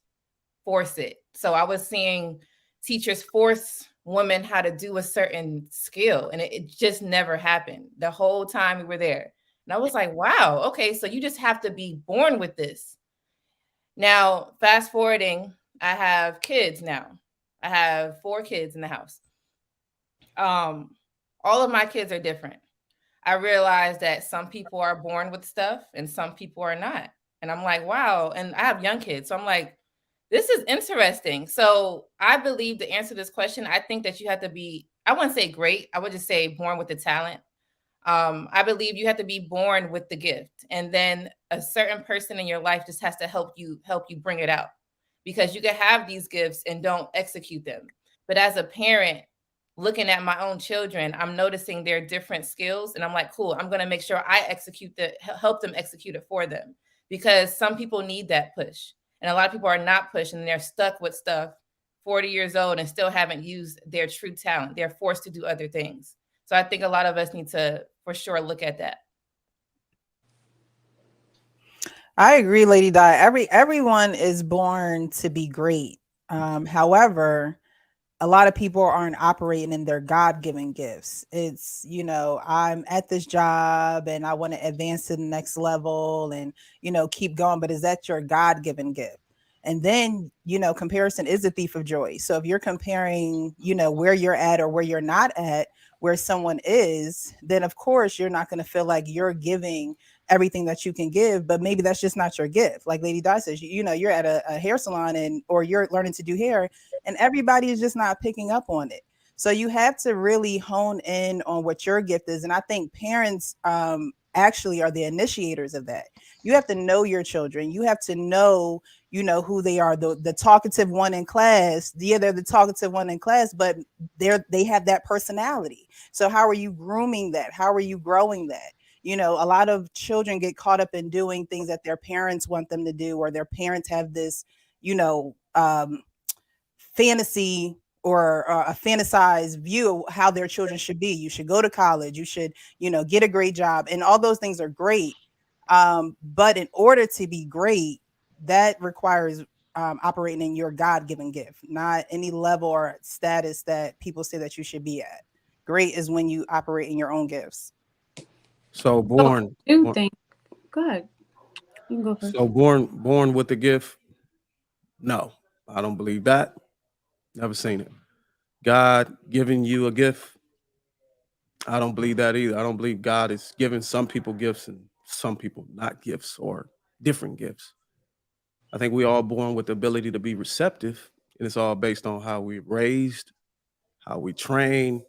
it. So I was seeing teachers force women how to do a certain skill, and it just never happened the whole time we were there. And I was like, wow, okay, so you just have to be born with this. Now, fast forwarding, I have kids now. I have 4 kids in the house. All of my kids are different. I realized that some people are born with stuff and some people are not. And I'm like, wow. And I have young kids. So I'm like, this is interesting. So I believe to answer this question, I think that you have to be, I wouldn't say great. I would just say born with the talent. I believe you have to be born with the gift. And then a certain person in your life just has to help you bring it out. Because you can have these gifts and don't execute them. But as a parent, looking at my own children, I'm noticing their different skills. And I'm like, cool, I'm going to make sure I help them execute it for them. Because some people need that push. And a lot of people are not pushed and they're stuck with stuff 40 years old and still haven't used their true talent. They're forced to do other things. So I think a lot of us need to, for sure, look at that. I agree, Lady Di. Everyone is born to be great. However, a lot of people aren't operating in their God-given gifts. It's, you know, I'm at this job and I want to advance to the next level and, you know, keep going. But is that your God-given gift? And then, you know, comparison is a thief of joy. So if you're comparing, you know, where you're at or where you're not at, where someone is, then of course you're not going to feel like you're giving everything that you can give, but maybe that's just not your gift. Like Lady Di says, you know, you're at a hair salon or you're learning to do hair and everybody is just not picking up on it. So you have to really hone in on what your gift is. And I think parents actually are the initiators of that. You have to know your children. You have to know, you know, who they are. The talkative one in class. Yeah, they're the talkative one in class, but they have that personality. So how are you grooming that? How are you growing that? You know, a lot of children get caught up in doing things that their parents want them to do, or their parents have this, you know, fantasy or a fantasized view of how their children should be. You should go to college. You should, you know, get a great job. And all those things are great. But in order to be great, that requires operating in your God-given gift, not any level or status that people say that you should be at. Great is when you operate in your own gifts. So born. I do think. Go ahead. You can go first. So born with the gift. No, I don't believe that. Never seen it. God giving you a gift. I don't believe that either. I don't believe God is giving some people gifts and some people not gifts or different gifts. I think we all born with the ability to be receptive, and it's all based on how we're raised, how we train,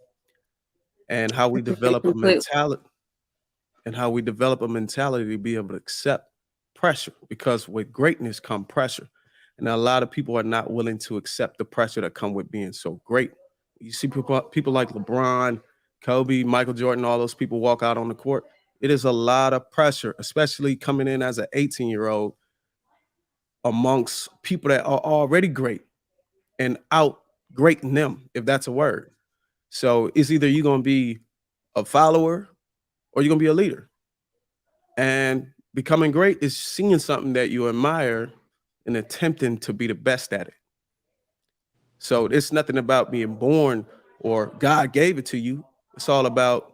and how we develop a mentality. And how we develop a mentality to be able to accept pressure, because with greatness come pressure. And a lot of people are not willing to accept the pressure that come with being so great. You see people like LeBron, Kobe, Michael Jordan, all those people walk out on the court. It is a lot of pressure, especially coming in as an 18-year-old amongst people that are already great and out greating them, if that's a word. So it's either you're going to be a follower or you're going to be a leader. And becoming great is seeing something that you admire and attempting to be the best at it. So it's nothing about being born or God gave it to you. It's all about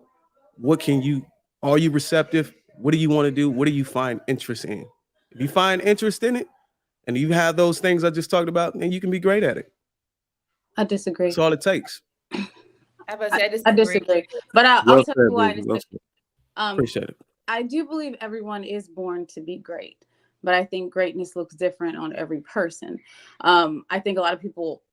are you receptive? What do you want to do? What do you find interest in? If you find interest in it and you have those things I just talked about, then you can be great at it. I disagree. That's all it takes. I disagree. But I'll tell you why in a second. Appreciate it. I do believe everyone is born to be great, but I think greatness looks different on every person. I think a lot of people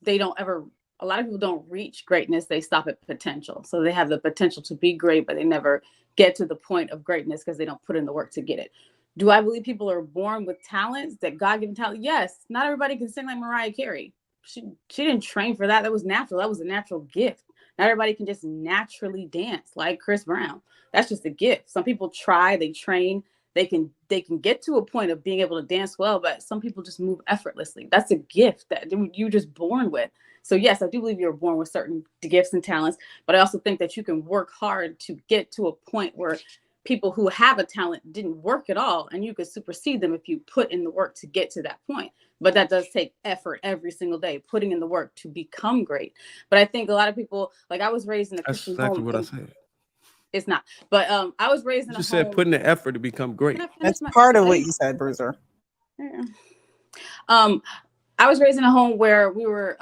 don't reach greatness. They stop at potential. So they have the potential to be great, but they never get to the point of greatness because they don't put in the work to get it. Do I believe people are born with talents, that God-given talent? Yes. Not everybody can sing like Mariah Carey. She didn't train for that. That was natural. That was a natural gift. Not everybody can just naturally dance like Chris Brown. That's just a gift. Some people try, they train, they can get to a point of being able to dance well, but some people just move effortlessly. That's a gift that you're just born with. So yes, I do believe you're born with certain gifts and talents, but I also think that you can work hard to get to a point where people who have a talent didn't work at all, and you could supersede them if you put in the work to get to that point. But that does take effort every single day, putting in the work to become great. But I think a lot of people, like I was raised in a Christian home. That's exactly what I said. It's not. But I was raised in a home. You said putting the effort to become great. That's part of what you said, Bruiser. Yeah. I was raised in a home where we were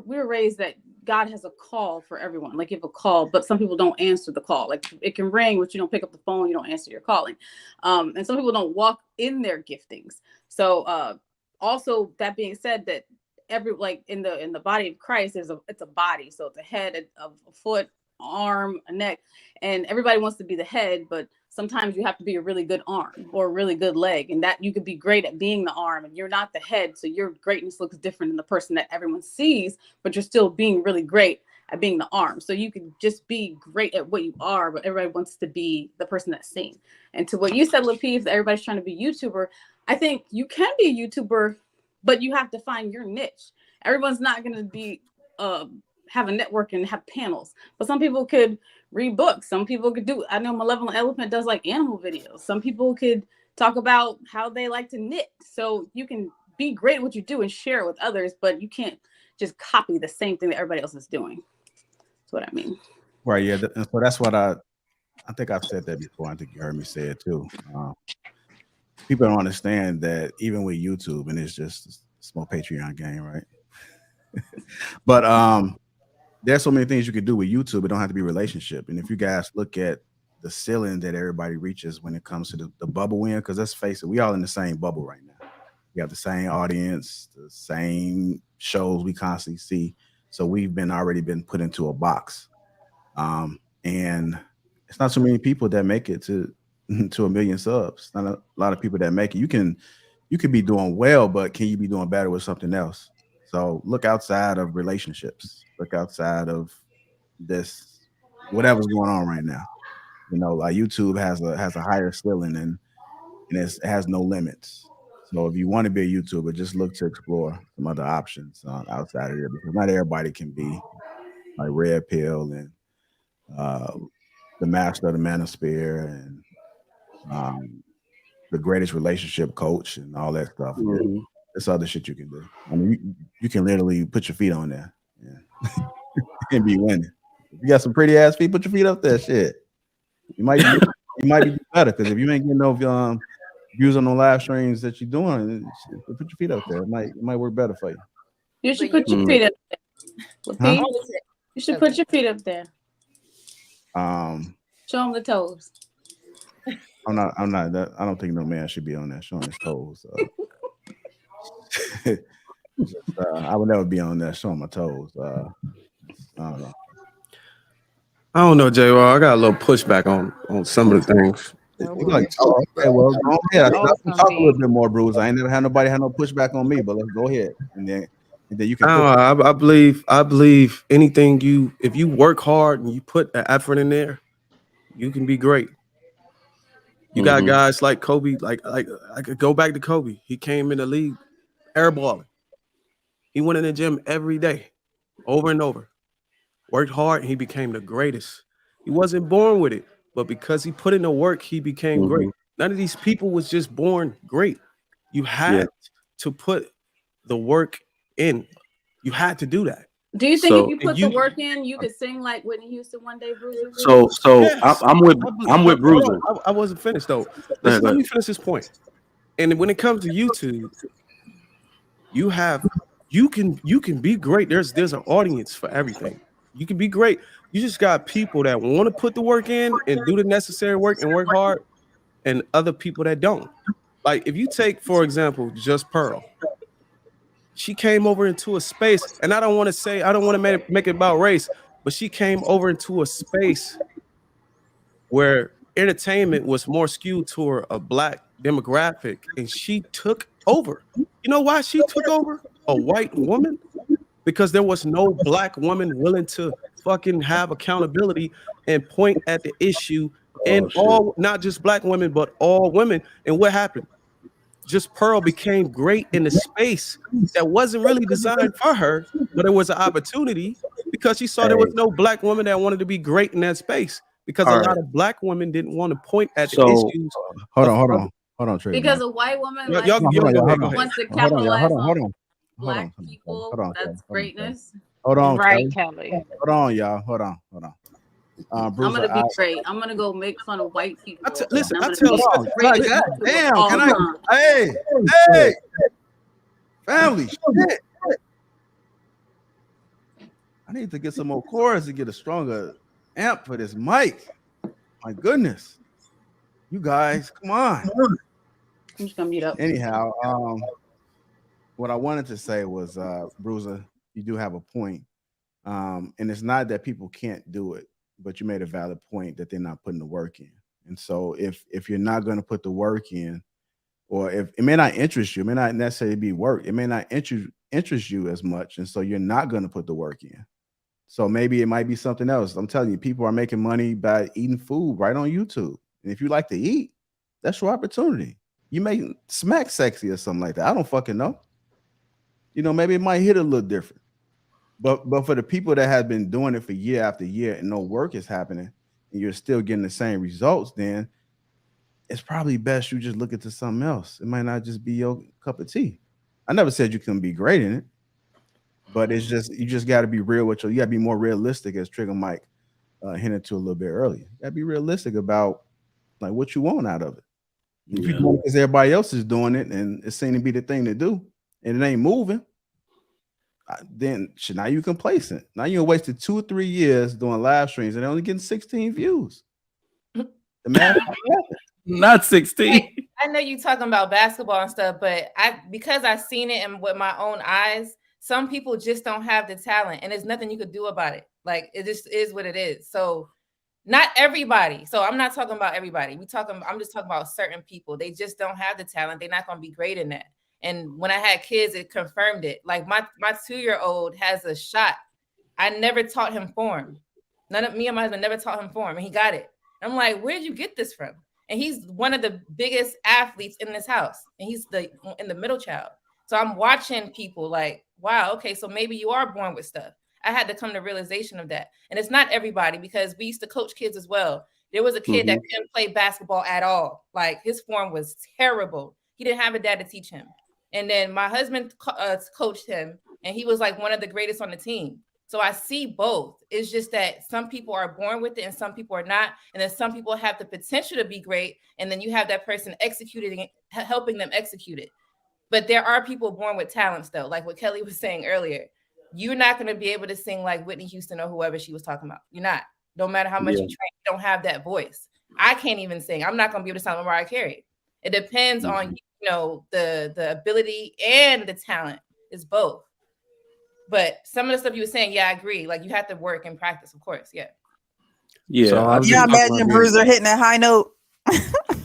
raised that God has a call for everyone. Like, you have a call, but some people don't answer the call. Like, it can ring, but you don't pick up the phone, you don't answer your calling. And some people don't walk in their giftings. So also, that being said, that in the body of Christ, it's a body. So it's a head, a foot, arm, a neck, and everybody wants to be the head, but sometimes you have to be a really good arm or a really good leg, and that you could be great at being the arm and you're not the head, so your greatness looks different than the person that everyone sees, but you're still being really great at being the arm. So you can just be great at what you are, but everybody wants to be the person that's seen. And to what you said, Lapeef, that everybody's trying to be a YouTuber, I think you can be a YouTuber, but you have to find your niche. Everyone's not going to be have a network and have panels, but some people could read books. Some people could do, I know Malevolent Elephant does like animal videos. Some people could talk about how they like to knit. So you can be great at what you do and share it with others, but you can't just copy the same thing that everybody else is doing. That's what I mean. Right. Yeah. And so that's what I think I've said that before. I think you heard me say it too. People don't understand that even with YouTube, and it's just a small Patreon game, right? But there's so many things you can do with YouTube. It don't have to be relationship. And if you guys look at the ceiling that everybody reaches when it comes to the bubble win, because let's face it, we all in the same bubble right now. We have the same audience, the same shows we constantly see. So we've already been put into a box. And it's not so many people that make it to 1 million subs. Not a lot of people that make it. You can be doing well, but can you be doing better with something else? So look outside of relationships. Look outside of this, whatever's going on right now. You know, like YouTube has a higher ceiling and it has no limits. So if you want to be a YouTuber, just look to explore some other options outside of there, because not everybody can be like Red Pill and the Master of the Manosphere and the Greatest Relationship Coach and all that stuff. Mm-hmm. There's other shit you can do. I mean, you can literally put your feet on there, and be winning. If you got some pretty ass feet, put your feet up there. Shit, you might be better, because if you ain't getting no views on the live streams that you're doing, put your feet up there. It might work better for you. You should put your feet up there. Lapeef, you should put your feet up there. Show them the toes. I'm not. I don't think no man should be on there showing his toes. I would never be on there showing my toes. I don't know, J. I got a little pushback on some of the things. Okay, well, go ahead. Talk a little bit more, Bruce. I ain't never had nobody have no pushback on me, but let's go ahead, and then you can. I believe anything if you work hard and you put the effort in there, you can be great. You got guys like Kobe, like I could go back to Kobe. He came in the league airballing. He went in the gym every day, over and over. Worked hard, and he became the greatest. He wasn't born with it, but because he put in the work, he became great. None of these people was just born great. You had to put the work in. You had to do that. Do you think if you put the work in, you could sing like Whitney Houston one day, Bruiser? Yes. I'm with Bruiser. I wasn't finished though. Let me finish this point. And when it comes to YouTube, you can be great. There's an audience for everything. You can be great. You just got people that want to put the work in and do the necessary work and work hard, and other people that don't. Like if you take, for example, Just Pearl. She came over into a space, and I don't want to make it about race, but she came over into a space where entertainment was more skewed toward a black demographic, and she took over. You know why she took over? A white woman? Because there was no black woman willing to fucking have accountability and point at the issue, and not just black women, but all women. And what happened? Just Pearl became great in the space that wasn't really designed for her, but it was an opportunity because she saw there was no black woman that wanted to be great in that space, because a lot of black women didn't want to point at the issues. Hold on, Trey. Because a white woman wants to capitalize on black people. That's greatness. Hold on, right, Kelly. Hold on, y'all. Hold on. Bruce, I'm gonna be great. I'm gonna go make fun of white people. Listen, I tell damn, can I? Hey, Family shit. I need to get some more chorus to get a stronger amp for this mic. My goodness. You guys, come on. I'm just gonna mute up. Anyhow, what I wanted to say was, Bruiser, you do have a point. And it's not that people can't do it, but you made a valid point that they're not putting the work in. And so if you're not going to put the work in, or if it may not interest you, it may not necessarily be work, it may not interest you as much. And so you're not going to put the work in. So maybe it might be something else. I'm telling you, people are making money by eating food right on YouTube. And if you like to eat, that's your opportunity. You may smack sexy or something like that. I don't fucking know. You know, maybe it might hit a little different. But for the people that have been doing it for year after year and no work is happening and you're still getting the same results, then it's probably best you just look into something else. It might not just be your cup of tea. I never said you couldn't be great in it, but it's just you just got to be real with you got to be more realistic, as Trigger Mike hinted to a little bit earlier. You got to be realistic about like what you want out of it. If you do it because everybody else is doing it and it seems to be the thing to do and it ain't moving, then now you complacent. Now you wasted 2 or 3 years doing live streams and they're only getting 16 views. The math not 16. I know you talking about basketball and stuff, but because I've seen it and with my own eyes, some people just don't have the talent, and there's nothing you could do about it. Like it just is what it is. So not everybody. So I'm not talking about everybody. I'm just talking about certain people. They just don't have the talent. They're not going to be great in that. And when I had kids, it confirmed it. Like my 2-year-old has a shot. I never taught him form. None of me and my husband never taught him form, and he got it. I'm like, where did you get this from? And he's one of the biggest athletes in this house, and he's in the middle child. So I'm watching people like, wow, okay, so maybe you are born with stuff. I had to come to realization of that. And it's not everybody, because we used to coach kids as well. There was a kid that couldn't play basketball at all. Like his form was terrible. He didn't have a dad to teach him. And then my husband coached him, and he was like one of the greatest on the team. So I see both. It's just that some people are born with it and some people are not. And then some people have the potential to be great. And then you have that person executing it, helping them execute it. But there are people born with talents, though, like what Kelly was saying earlier. You're not going to be able to sing like Whitney Houston or whoever she was talking about. You're not. No matter how much you train, you don't have that voice. I can't even sing. I'm not going to be able to sound like Mariah Carey. It depends on, the ability and the talent. Is both. But some of the stuff you were saying, yeah, I agree. Like you have to work and practice, of course. Yeah. Yeah. So yeah, imagine Bruiser hitting that high note.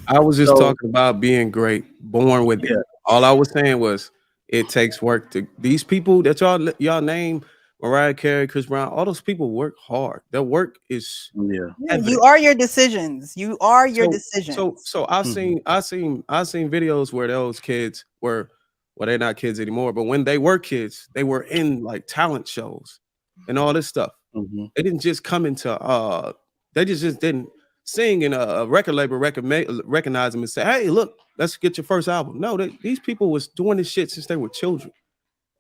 I was just talking about being great, born with it. All I was saying was it takes work to these people that y'all name, Mariah Carey, Chris Brown, all those people work hard. Their work is you are your decisions. You are your decisions. So I've seen videos where those kids were, well, they're not kids anymore, but when they were kids, they were in like talent shows and all this stuff. They didn't just come into they just didn't sing and a record label recognize them and say, hey, look, let's get your first album. No, these people was doing this shit since they were children,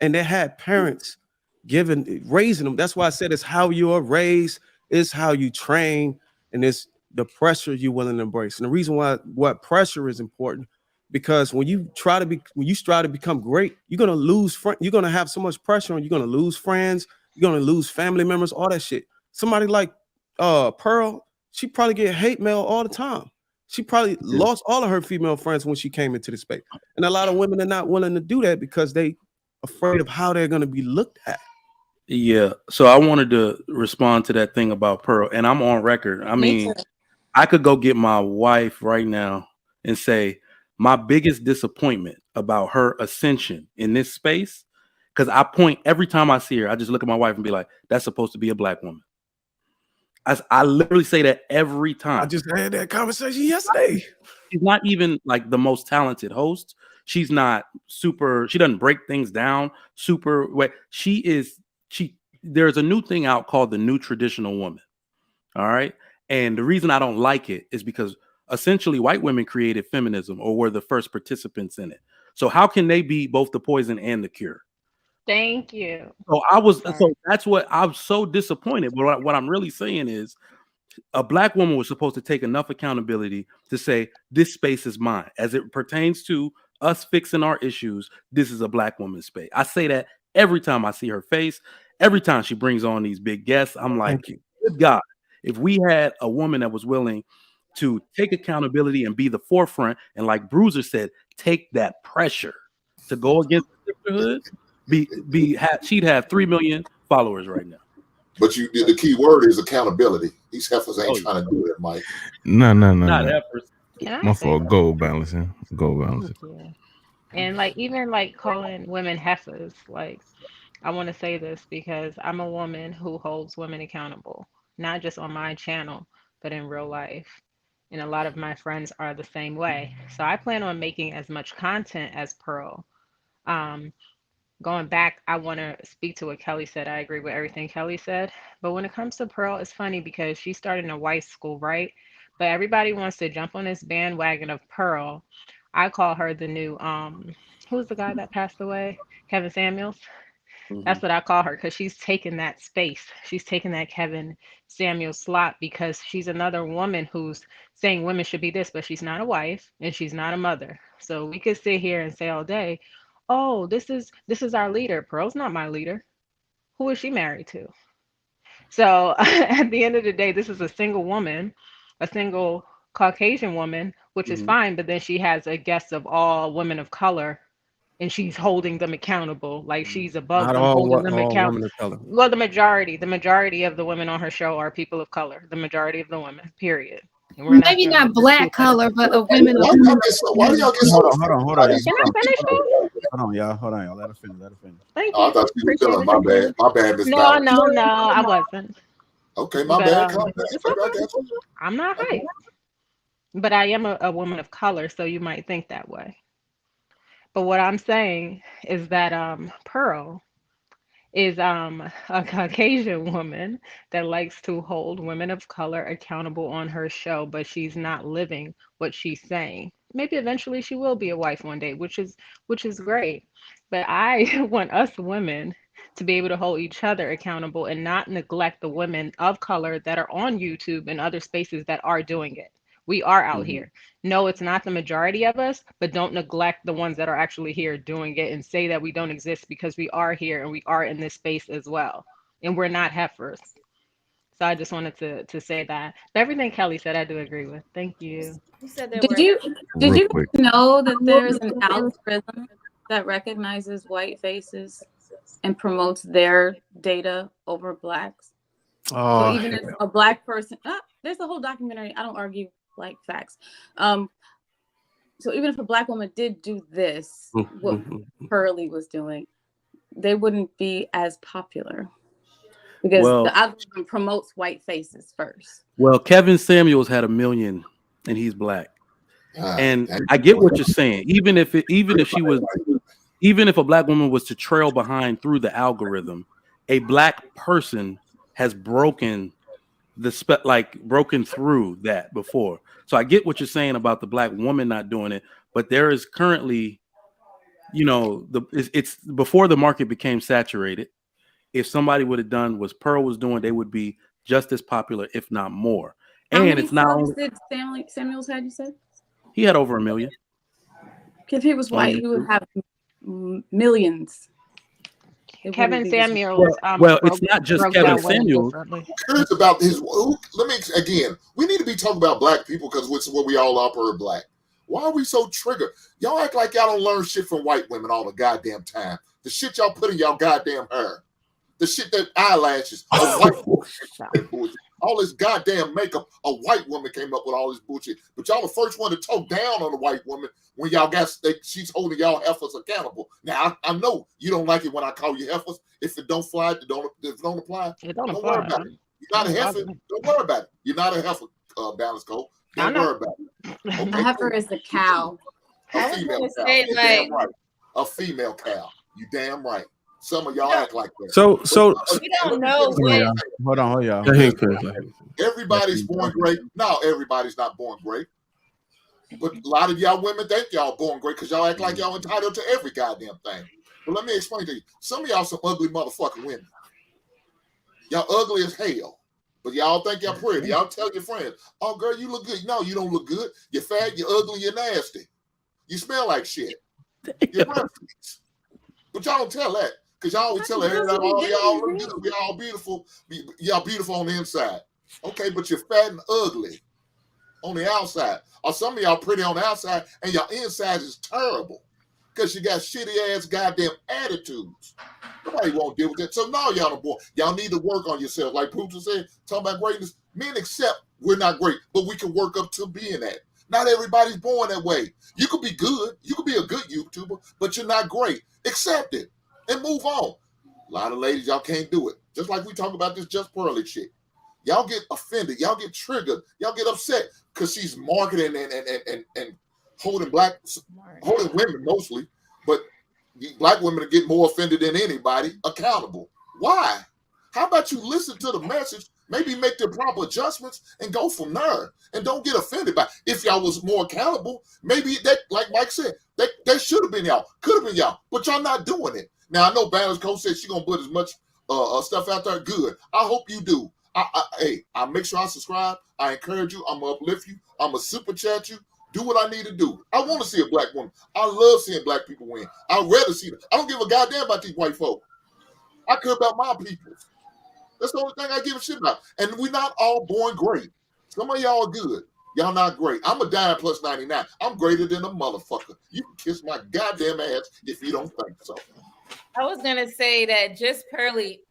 and they had parents raising them. That's why I said it's how you are raised, it's how you train, and it's the pressure you're willing to embrace. And the reason why what pressure is important, because when you strive to become great, you're gonna lose you're gonna have so much pressure on, you're gonna lose friends, you're gonna lose family members, all that shit. Somebody like Pearl, she probably get hate mail all the time. She probably lost all of her female friends when she came into the space. And a lot of women are not willing to do that because they afraid of how they're going to be looked at. Yeah. So I wanted to respond to that thing about Pearl, and I'm on record. I mean, I could go get my wife right now and say my biggest disappointment about her ascension in this space, because I point every time I see her, I just look at my wife and be like, that's supposed to be a black woman. I literally say that every time. I just had that conversation yesterday. She's not even like the most talented host. She's not super. She doesn't break things down super. There's a new thing out called the new traditional woman. All right. And the reason I don't like it is because essentially white women created feminism or were the first participants in it. So how can they be both the poison and the cure? Thank you. So that's what I'm so disappointed. But what I'm really saying is a black woman was supposed to take enough accountability to say, this space is mine as it pertains to us fixing our issues, this is a black woman's space. I say that every time I see her face, every time she brings on these big guests. I'm like, good God, if we had a woman that was willing to take accountability and be the forefront, and like Bruiser said, take that pressure to go against the sisterhood, she'd have 3 million followers right now. But the key word is accountability. These heifers ain't trying to do that, Mike. No. Not heifers. Can I My say fault. something? Goal balancing. Yeah. And like even like calling women heifers, like I want to say this because I'm a woman who holds women accountable, not just on my channel, but in real life. And a lot of my friends are the same way. So I plan on making as much content as Pearl. Going back, I want to speak to what Kelly said. I agree with everything Kelly said. But when it comes to Pearl, it's funny because she started in a white school, right? But everybody wants to jump on this bandwagon of Pearl. I call her the new, who's the guy that passed away? Kevin Samuels. That's what I call her because she's taken that space. She's taken that Kevin Samuel slot because she's another woman who's saying women should be this, but she's not a wife and she's not a mother. So we could sit here and say all day, oh, this is our leader. Pearl's not my leader. Who is she married to? So at the end of the day, this is a single woman, a single Caucasian woman, which is fine, but then she has a guest of all women of color and she's holding them accountable, like she's above Not them, all holding them women accountable. of color. Well, the majority of the women on her show are people of color. The majority of the women, period. And we're Maybe not black color, but of women of Why color. do y'all get so? Hold on. Can I finish? Hold on, y'all. Let her finish. Thank Oh, I you. thought you were feeling my bad. My bad, Miss No, Valerie. I wasn't. Okay, my But bad. Calm down. it's I okay. got you. I'm not hyped. But I am a woman of color, so you might think that way. But what I'm saying is that Pearl is a Caucasian woman that likes to hold women of color accountable on her show, but she's not living what she's saying. Maybe eventually she will be a wife one day, which is great. But I want us women to be able to hold each other accountable and not neglect the women of color that are on YouTube and other spaces that are doing it. We are out here. No, it's not the majority of us, but don't neglect the ones that are actually here doing it and say that we don't exist because we are here and we are in this space as well. And we're not heifers. So I just wanted to say that. But everything Kelly said, I do agree with. Thank you. Who said there Did were? you Real quick. know that there's an algorithm that recognizes white faces and promotes their data over blacks? Oh, So even if a black person, there's a whole documentary. I don't argue like facts. So even if a black woman did do this, what Pearlie was doing, they wouldn't be as popular because the algorithm promotes white faces first. Well, Kevin Samuels had 1 million and he's black. And I get what you're saying. Even if a black woman was to trail behind through the algorithm, a black person has broken broken through that before. So I get what you're saying about the black woman not doing it, but there is currently, it's before the market became saturated. If somebody would have done what Pearl was doing, they would be just as popular, if not more. How And many it's not followers only did Samuels had, you said? he had over 1 million. If he was white, he would have millions. Kevin Samuels. Well, it's not just Kevin Samuels. Curious about his. We need to be talking about black people because it's what we all are black. Why are we so triggered? Y'all act like y'all don't learn shit from white women all the goddamn time. The shit y'all put in y'all goddamn hair. The shit that eyelashes. All this goddamn makeup. A white woman came up with all this bullshit. But y'all the first one to talk down on the white woman when y'all she's holding y'all heifers accountable. Now, I know you don't like it when I call you heifers. If it don't fly, if it don't apply, don't worry about it. You're not a heifer. Don't worry about it. You're not a heifer, Balance Cole. Don't worry about it. Okay, a heifer is a cow. A female cow. You're damn right. A female cow. You damn right. Some of y'all act like that. So we don't know. Hold on, y'all. Everybody's born great. No, everybody's not born great. But a lot of y'all women think y'all born great because y'all act like y'all entitled to every goddamn thing. But let me explain to you. Some of y'all some ugly motherfucking women. Y'all ugly as hell. But y'all think y'all pretty. Y'all tell your friends, oh, girl, you look good. No, you don't look good. You're fat, you're ugly, you're nasty. You smell like shit. Your breastfeeds. But y'all don't tell that because y'all always tell everybody, oh, y'all look good, we all beautiful, y'all beautiful on the inside. Okay, but you're fat and ugly on the outside. Or some of y'all pretty on the outside and your inside is terrible because you got shitty ass goddamn attitudes. Nobody won't deal with that. So now y'all are born. Y'all need to work on yourself. Like Pooja said, talking about greatness. Men accept we're not great, but we can work up to being that. Not everybody's born that way. You could be good. You could be a good YouTuber, but you're not great. Accept it and move on. A lot of ladies, y'all can't do it. Just like we talk about this Just Pearly shit. Y'all get offended. Y'all get triggered. Y'all get upset because she's marketing and holding holding women mostly, but black women get more offended than anybody accountable. Why? How about you listen to the message, maybe make the proper adjustments and go from there and don't get offended by it. If y'all was more accountable, maybe that, like Mike said, they should have been y'all, could have been y'all, but y'all not doing it. Now, I know Banner's coach said she's going to put as much stuff out there. Good. I hope you do. I make sure I subscribe. I encourage you. I'm going to uplift you. I'm going to super chat you. Do what I need to do. I want to see a black woman. I love seeing black people win. I'd rather see them. I don't give a goddamn about these white folk. I care about my people. That's the only thing I give a shit about. And we're not all born great. Some of y'all are good. Y'all not great. I'm a dime plus 99. I'm greater than a motherfucker. You can kiss my goddamn ass if you don't think so. I was gonna say that Just Pearly,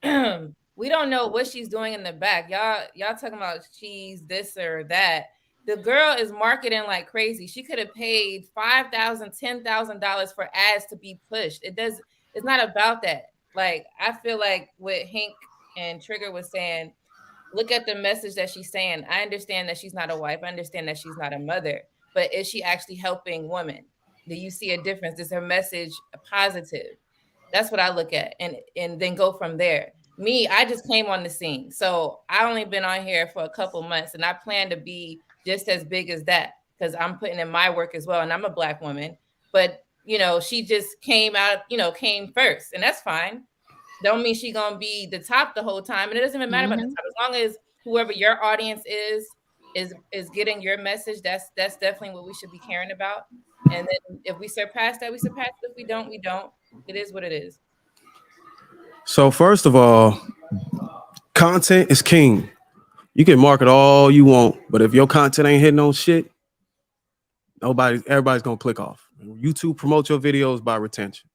we don't know what she's doing in the back. Y'all talking about she's this or that. The girl is marketing like crazy. She could have paid $5,000, $10,000 for ads to be pushed. It's not about that. Like, I feel like what Hank and Trigger was saying, look at the message that she's saying. I understand that she's not a wife. I understand that she's not a mother, but is she actually helping women? Do you see a difference? Is her message positive? That's what I look at, and then go from there. Me, I just came on the scene, so I only been on here for a couple months, and I plan to be just as big as that because I'm putting in my work as well, and I'm a black woman. But she just came out, came first, and that's fine. Don't mean she gonna be the top the whole time, and it doesn't even matter about the top as long as whoever your audience is getting your message. That's definitely what we should be caring about. And then if we surpass that, we surpass it. If we don't, we don't. It is what it is. So first of all, content is king. You can market all you want, but if your content ain't hitting on shit, everybody's gonna click off. YouTube promote your videos by retention.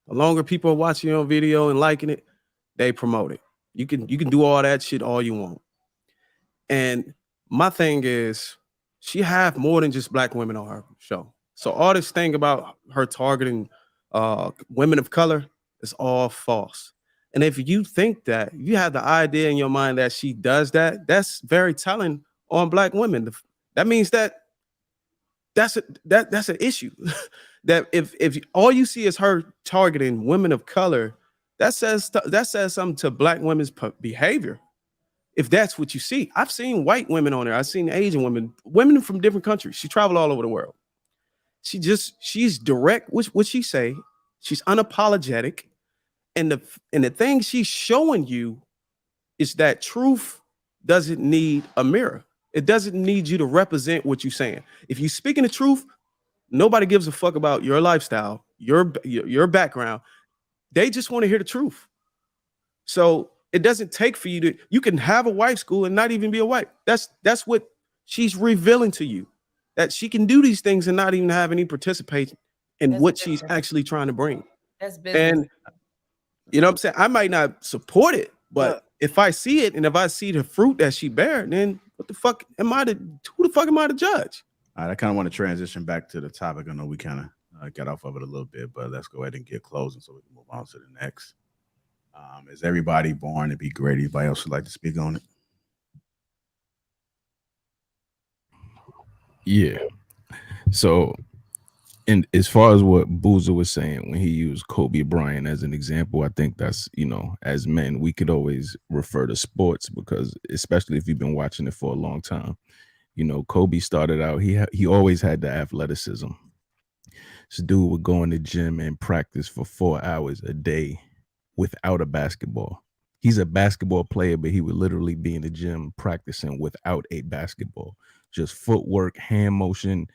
The longer people are watching your video and liking it, they promote it. You can do all that shit all you want. And my thing is, she have more than just black women on her show. So all this thing about her targeting women of color is all false. And if you think that, you have the idea in your mind that she does that, that's very telling on black women. That means that's an issue. That if all you see is her targeting women of color, that says something to black women's behavior. If that's what you see, I've seen white women on there. I've seen Asian women from different countries. She traveled all over the world. She's direct. What she say? She's unapologetic, and the thing she's showing you is that truth doesn't need a mirror. It doesn't need you to represent what you're saying. If you're speaking the truth, nobody gives a fuck about your lifestyle, your background. They just want to hear the truth. So it doesn't take for you can have a wife school and not even be a wife. That's what she's revealing to you, that she can do these things and not even have any participation in what she's actually trying to bring. That's business. And you know what I'm saying? I might not support it, but if I see it and if I see the fruit that she bear, then who the fuck am I to judge? All right, I kind of want to transition back to the topic. I know we kind of got off of it a little bit, but let's go ahead and get closing so we can move on to the next. Is everybody born to be great? Anybody else would like to speak on it? Yeah. So, and as far as what Boozer was saying when he used Kobe Bryant as an example, I think that's, as men, we could always refer to sports because, especially if you've been watching it for a long time, Kobe started out, he always had the athleticism. This dude would go in the gym and practice for 4 hours a day without a basketball. He's a basketball player, but he would literally be in the gym practicing without a basketball, just footwork, hand motion.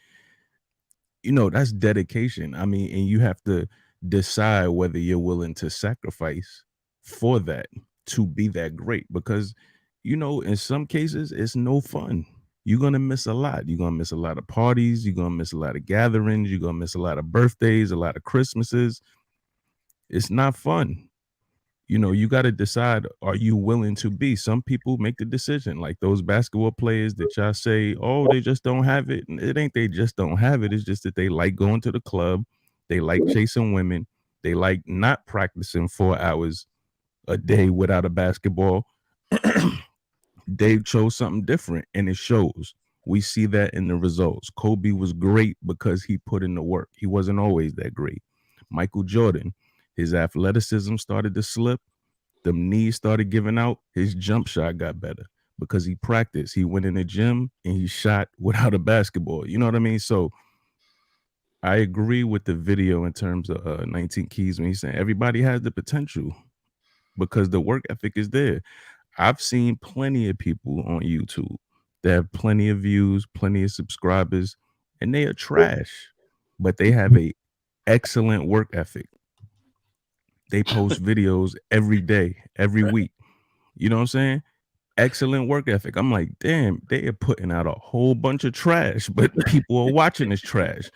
you know, that's dedication. I mean, and you have to decide whether you're willing to sacrifice for that to be that great, because you know, in some cases it's no fun. You're gonna miss a lot. You're gonna miss a lot of parties, you're gonna miss a lot of gatherings, you're gonna miss a lot of birthdays, a lot of Christmases. It's not fun. You know, you got to decide, are you willing to be? Some people make the decision, like those basketball players that y'all say, oh, they just don't have it. And it ain't they just don't have it. It's just that they like going to the club, they like chasing women, they like not practicing 4 hours a day without a basketball. Dave chose something different, and it shows. We see that in the results. Kobe was great because he put in the work. He wasn't always that great. Michael Jordan, his athleticism started to slip. The knees started giving out. His jump shot got better because he practiced. He went in the gym and he shot without a basketball. You know what I mean? So I agree with the video in terms of 19 Keys when he's saying everybody has the potential because the work ethic is there. I've seen plenty of people on YouTube that have plenty of views, plenty of subscribers, and they are trash, but they have a excellent work ethic. They post videos every day, every week. You know what I'm saying? Excellent work ethic. I'm like, damn, they are putting out a whole bunch of trash, but people are watching this trash.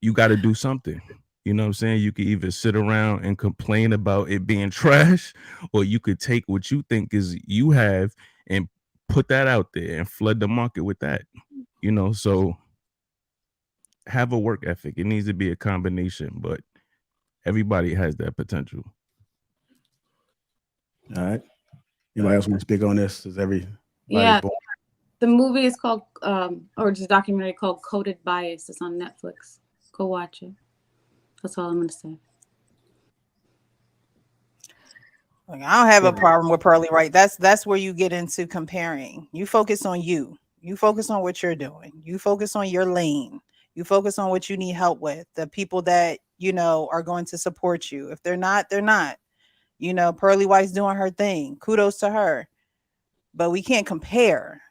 You got to do something. You know what I'm saying? You could either sit around and complain about it being trash, or you could take what you think is you have and put that out there and flood the market with that. You know, so have a work ethic. It needs to be a combination, but everybody has that potential. All right. Anybody else want to speak on this? Is everybody Yeah. born? The movie is called, or just a documentary called Coded Bias. It's on Netflix. Go watch it. That's all I'm going to say. Like, I don't have a problem with Pearly, right? That's where you get into comparing. You focus on you. You focus on what you're doing. You focus on your lane. You focus on what you need help with. The people that, you know, are going to support you. If they're not, they're not. You know, Pearly White's doing her thing. Kudos to her. But we can't compare.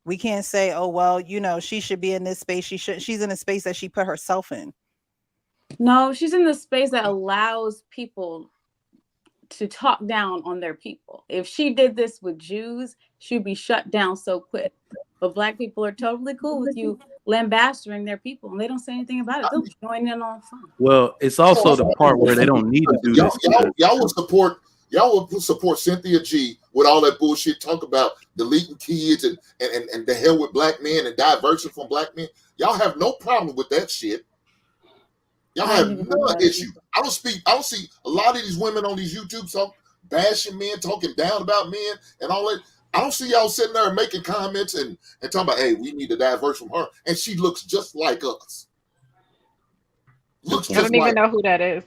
We can't say, oh, well, you know, she should be in this space. She's in a space that she put herself in. No, she's in the space that allows people to talk down on their people. If she did this with Jews, she'd be shut down so quick. But Black people are totally cool with you lambasting their people, and they don't say anything about it. They'll join in on fun. Well, it's also the part where they don't need to do this. Y'all would support Cynthia G with all that bullshit talk about deleting kids and the hell with black men and diversion from black men. Y'all have no problem with that shit. Y'all have no issue. I don't see a lot of these women on these YouTube bashing men, talking down about men and all that. I don't see y'all sitting there making comments and talking about, hey, we need to diverse from her. And she looks just like us. I don't even know who that is.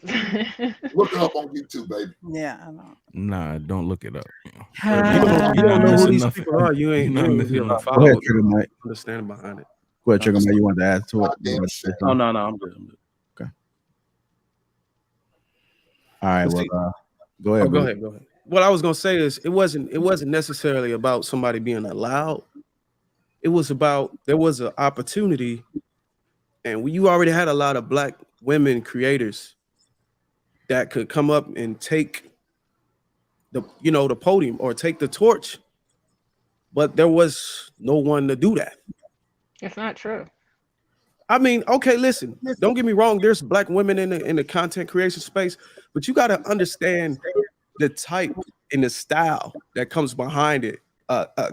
Look it up on YouTube, baby. Yeah, I know. Nah, don't look it up. You don't know who these people are. You ain't Go ahead, Trigger Mike. understanding behind it. Go ahead, Trigger Mike. You want to add to it? Oh, no, I'm good. Okay. All right. Well, go ahead. Go ahead. What I was gonna say is it wasn't necessarily about somebody being allowed. It was about there was an opportunity, and you already had a lot of Black women creators that could come up and take the podium or take the torch, but there was no one to do that. It's not true. I mean, okay, listen, don't get me wrong. There's Black women in the content creation space, but you got to understand the type and the style that comes behind it.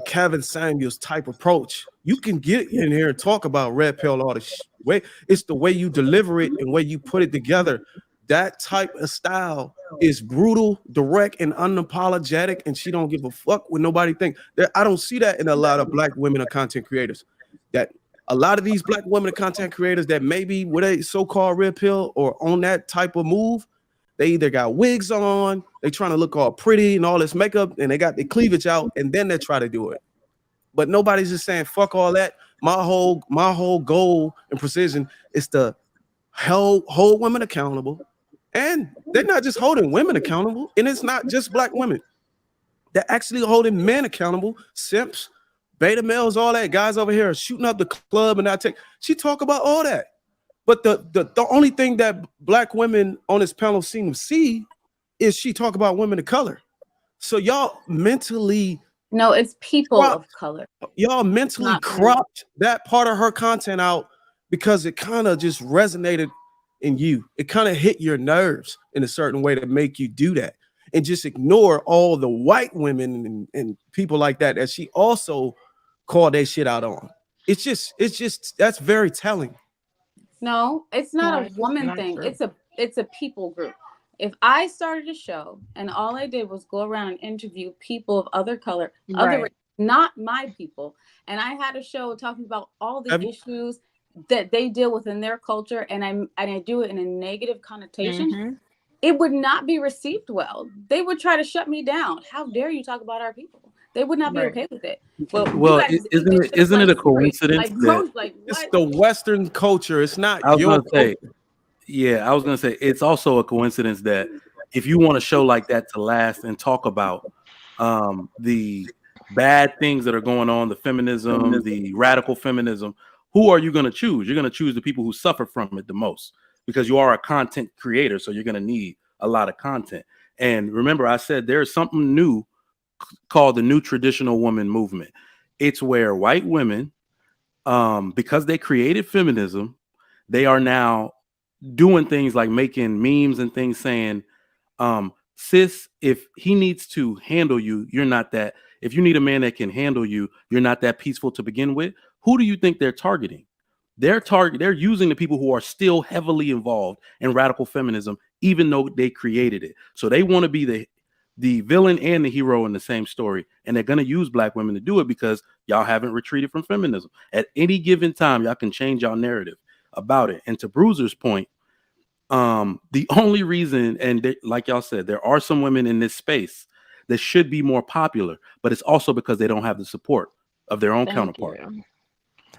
Kevin Samuels type approach. You can get in here and talk about red pill all the way. It's the way you deliver it and way you put it together. That type of style is brutal, direct, and unapologetic, and she don't give a fuck what nobody think. I don't see that in a lot of Black women or content creators. That a lot of these Black women and content creators that maybe with a so-called red pill or on that type of move, they either got wigs on, they trying to look all pretty and all this makeup, and they got their cleavage out, and then they try to do it. But nobody's just saying fuck all that. My whole goal and precision is to hold women accountable, and they're not just holding women accountable, and it's not just Black women. They're actually holding men accountable, simps, beta males, all that, guys over here shooting up the club and that. She talk about all that. But the only thing that black women on this panel seem to see is she talk about women of color. So y'all mentally No, it's people of color. Y'all mentally cropped that part of her content out because it kind of just resonated in you. It kind of hit your nerves in a certain way to make you do that and just ignore all the white women and people like that she also called that shit out on. It's just that's very telling. No, it's not a woman thing. True. It's a people group. If I started a show and all I did was go around and interview people of other color, other race, not my people, and I had a show talking about all the issues that they deal with in their culture, and I do it in a negative connotation, it would not be received well. They would try to shut me down. How dare you talk about our people? They would not be okay with it. Well, isn't it a coincidence that it's the Western culture? It's not your culture. Yeah, I was gonna say it's also a coincidence that if you want a show like that to last and talk about the bad things that are going on, the feminism, the radical feminism, who are you going to choose? You're going to choose the people who suffer from it the most because you are a content creator, so you're going to need a lot of content. And remember, I said there's something new called the New Traditional Woman Movement. It's where white women, because they created feminism, they are now doing things like making memes and things saying, sis, if he needs to handle you, you're not that. If you need a man that can handle you, you're not that peaceful to begin with. Who do you think they're targeting? They're using the people who are still heavily involved in radical feminism, even though they created it. So they want to be the villain and the hero in the same story. And they're going to use black women to do it because y'all haven't retreated from feminism. At any given time, y'all can change y'all narrative about it. And to Bruiser's point, the only reason, and like y'all said, there are some women in this space that should be more popular, but it's also because they don't have the support of their own counterpart.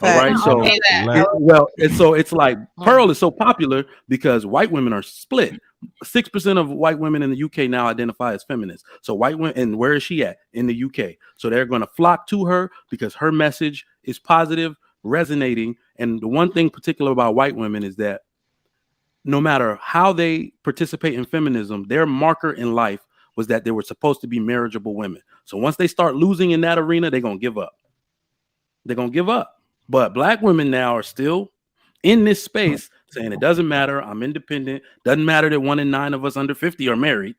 All right, so it's like Pearl is so popular because white women are split. 6% of white women in the UK now identify as feminists. So white women, and where is she at? In the UK. So they're going to flock to her because her message is positive, resonating. And the one thing particular about white women is that no matter how they participate in feminism, their marker in life was that they were supposed to be marriageable women. So once they start losing in that arena, they're going to give up. They're going to give up. But black women now are still in this space saying it doesn't matter. I'm independent. Doesn't matter that 1 in 9 of us under 50 are married.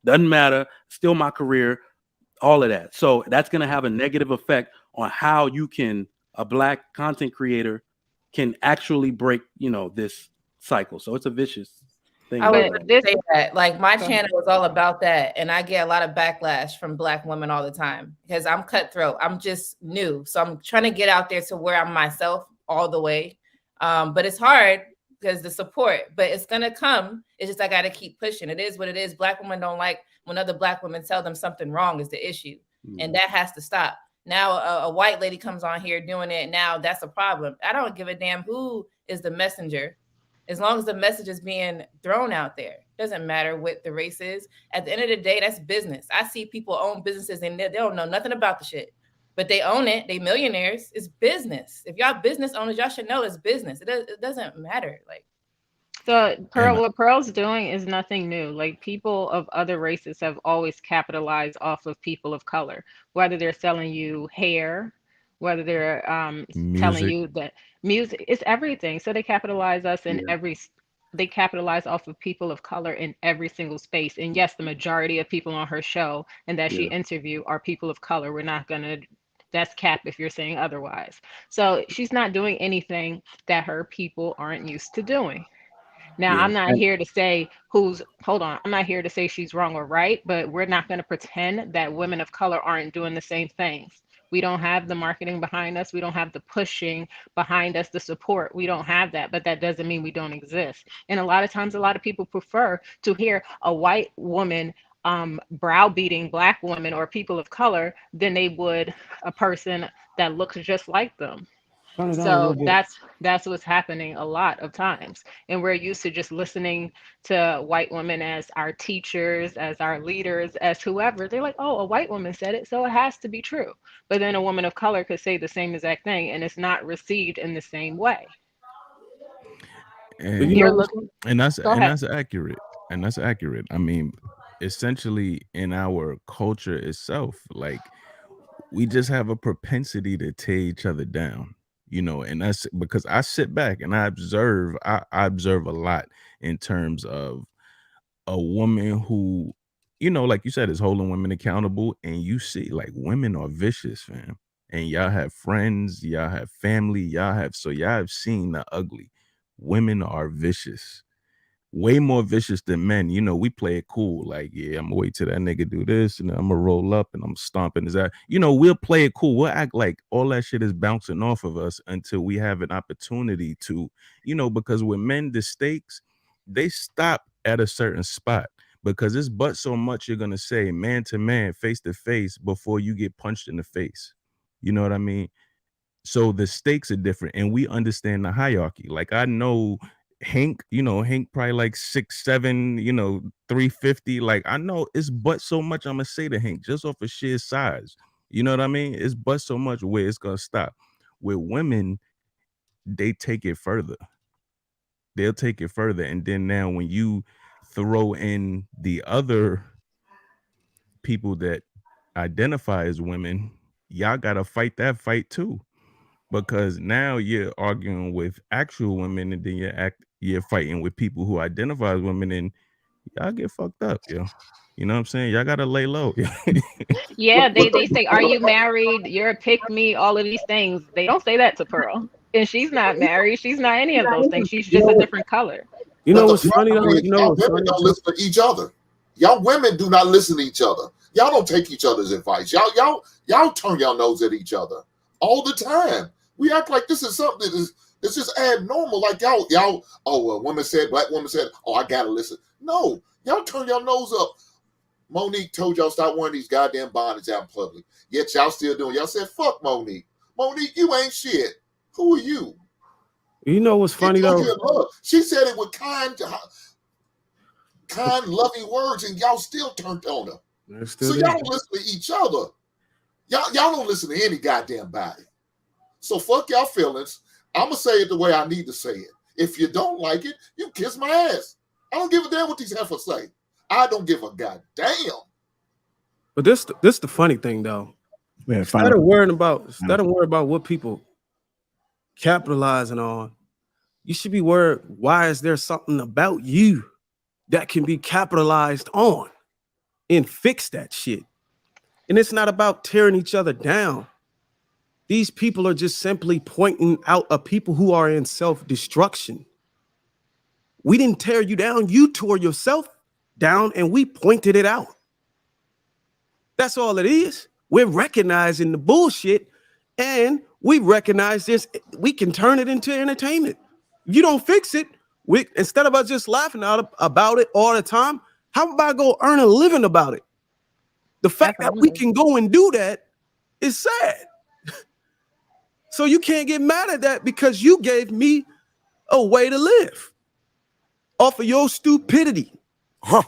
Doesn't matter. Still my career. All of that. So that's going to have a negative effect on how a black content creator can actually break, this cycle. So it's a vicious thing. I would say that, like, my channel is all about that, and I get a lot of backlash from black women all the time because I'm cutthroat. I'm just new, so I'm trying to get out there to where I'm myself all the way. But it's hard because the support, but it's gonna come. It's just I got to keep pushing. It is what it is. Black women don't like when other black women tell them something wrong is the issue, and that has to stop. Now a white lady comes on here doing it. Now that's a problem. I don't give a damn who is the messenger. As long as the message is being thrown out there, doesn't matter what the race is. At the end of the day, that's business. I see people own businesses and they don't know nothing about the shit, but they own it. They millionaires. It's business. If y'all business owners, y'all should know it's business. It doesn't matter. Like, so what Pearl's doing is nothing new. Like, people of other races have always capitalized off of people of color, whether they're selling you hair, whether they're telling you that music is everything. So they capitalize they capitalize off of people of color in every single space. And yes, the majority of people on her show and that she interviewed are people of color. We're not gonna, that's cap if you're saying otherwise. So she's not doing anything that her people aren't used to doing. Now, I'm not here to say I'm not here to say she's wrong or right, but we're not going to pretend that women of color aren't doing the same things. We don't have the marketing behind us. We don't have the pushing behind us, the support. We don't have that, but that doesn't mean we don't exist. And a lot of times, a lot of people prefer to hear a white woman browbeating black women or people of color than they would a person that looks just like them. Turn it down a So little bit. that's what's happening a lot of times. And we're used to just listening to white women as our teachers, as our leaders, as whoever. They're like, oh, a white woman said it, so it has to be true. But then a woman of color could say the same exact thing and it's not received in the same way. But you And You're know, looking, that's go ahead. accurate. And that's accurate. I mean, essentially in our culture itself, like we just have a propensity to tear each other down, and that's because I sit back and I observe a lot in terms of a woman who, like you said, is holding women accountable, and you see like women are vicious, fam. And y'all have friends, y'all have family, y'all have seen the ugly. Women are vicious, way more vicious than men. We play it cool. Like, yeah, I'm gonna wait till that nigga do this, and then I'm gonna roll up and I'm stomping his ass. We'll play it cool. We'll act like all that shit is bouncing off of us until we have an opportunity to, because with men, the stakes, they stop at a certain spot because it's but so much you're gonna say man to man, face to face before you get punched in the face. You know what I mean? So the stakes are different, and we understand the hierarchy. Like I know Hank, Hank probably like 6'7", 350. Like I know it's but so much I'm gonna say to Hank just off of sheer size. You know what I mean? It's but so much where it's gonna stop. With women, they take it further. They'll take it further. And then now when you throw in the other people that identify as women, y'all gotta fight that fight too. Because now you're arguing with actual women, and then you're fighting with people who identify as women, and y'all get fucked up, yo. You know what I'm saying? Y'all gotta lay low. Yeah, they say, are you married? You're a pick me, all of these things. They don't say that to Pearl. And she's not married. She's not any of those things. She's just a different color. you know But the what's funny problem though? is, You know y'all what's women funny? don't listen to each other. Y'all women do not listen to each other. Y'all don't take each other's advice. Y'all turn your nose at each other all the time. We act like this is something that is it's just abnormal. Like y'all, a woman said, black woman said, oh, I gotta listen. No, y'all turn your nose up. Monique told y'all stop wearing these goddamn bonnets out in public. Yet y'all still doing. Y'all said, fuck Monique. Monique, you ain't shit. Who are you? You know what's funny though? Love. She said it with kind, loving words, and y'all still turned on her. So y'all don't listen to each other. Y'all don't listen to any goddamn body. So fuck y'all feelings. I'm going to say it the way I need to say it. If you don't like it, you kiss my ass. I don't give a damn what these heifers say. I don't give a goddamn. But this the funny thing though. Instead of worrying about what people capitalizing on, you should be worried, why is there something about you that can be capitalized on, and fix that shit? And it's not about tearing each other down. These people are just simply pointing out a people who are in self-destruction. We didn't tear you down. You tore yourself down, and we pointed it out. That's all it is. We're recognizing the bullshit, and we recognize this. We can turn it into entertainment. If you don't fix it, instead of us just laughing about it all the time, how about go earn a living about it? The fact that we can go and do that is sad. So you can't get mad at that because you gave me a way to live off of your stupidity. Huh.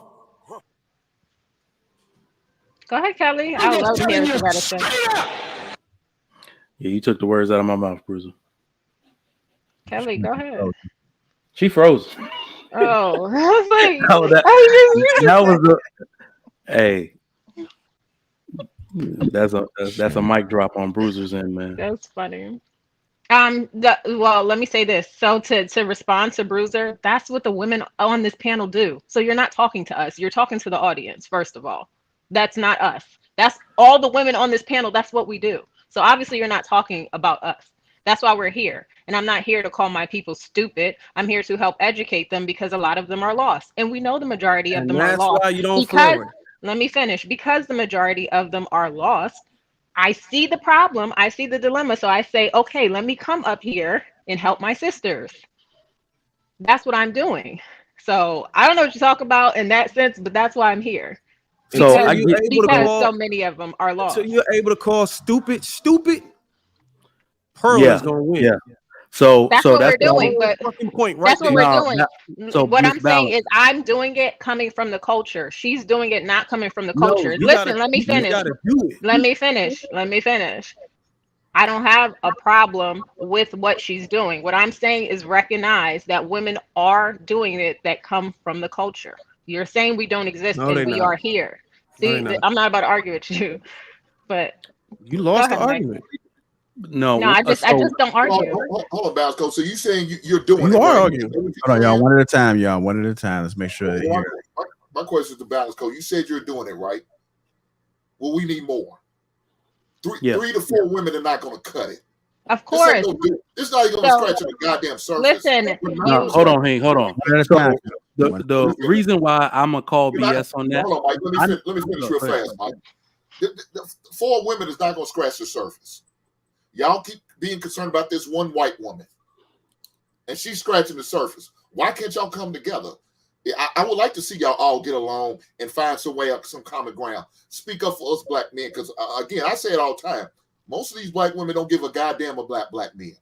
Go ahead, Kelly. I would love to hear what you got to say. Yeah, you took the words out of my mouth, Bruiser. Kelly, go ahead. She froze. Oh, I was like, that was the hey. That's a mic drop on Bruiser's end, man. That's funny. Well, let me say this. So to respond to Bruiser, that's what the women on this panel do. So you're not talking to us. You're talking to the audience, first of all. That's not us. That's all the women on this panel. That's what we do. So obviously you're not talking about us. That's why we're here. And I'm not here to call my people stupid. I'm here to help educate them because a lot of them are lost. And we know the majority of them are lost. That's why you don't because, let me finish. Because the majority of them are lost, I see the problem. I see the dilemma. So I say, okay, let me come up here and help my sisters. That's what I'm doing. So I don't know what you talk about in that sense, but that's why I'm here. Because so many of them are lost. So you're able to call stupid? Pearl Yeah, is gonna win. yeah. So That's so what that's we're what I doing, but Fucking point right that's what there. we're no, doing. so What Miss I'm saying Balance. is I'm doing it coming from the culture. She's doing it not coming from the No, culture. You gotta, Listen, let me you finish. gotta do it. Let me finish. Let me finish. I don't have a problem with what she's doing. What I'm saying is recognize that women are doing it that come from the culture. You're saying we don't exist No, they and we not. are here. No, they See, not. I'm not about to argue with you, but You go lost the ahead, Mike. argument. No, No, I so just don't argue. Hold on, Bounce Coach. So you saying you're doing You it, are right? arguing. Hold on, y'all. One at a time, y'all. One at a time. Let's make sure they Well, hear. my question is to Balance Coach. You said you're doing it, right? Well, we need more. yeah. 3 to 4 women are not going to cut it. Of This ain't course. gonna do. This is not even going to So scratch on the goddamn surface. listen, We're not No, gonna hold scratch- on, Hank, hold on. One at a So time. the reason why I'm gonna call We're not- BS on that. Hold on, Mike. Let me finish Go real ahead. fast, Mike. The 4 women is not going to scratch the surface. Y'all keep being concerned about this one white woman, and she's scratching the surface. Why can't y'all come together? I would like to see y'all all get along and find some way up, some common ground. Speak up for us black men, because again, I say it all the time. Most of these black women don't give a goddamn about black men.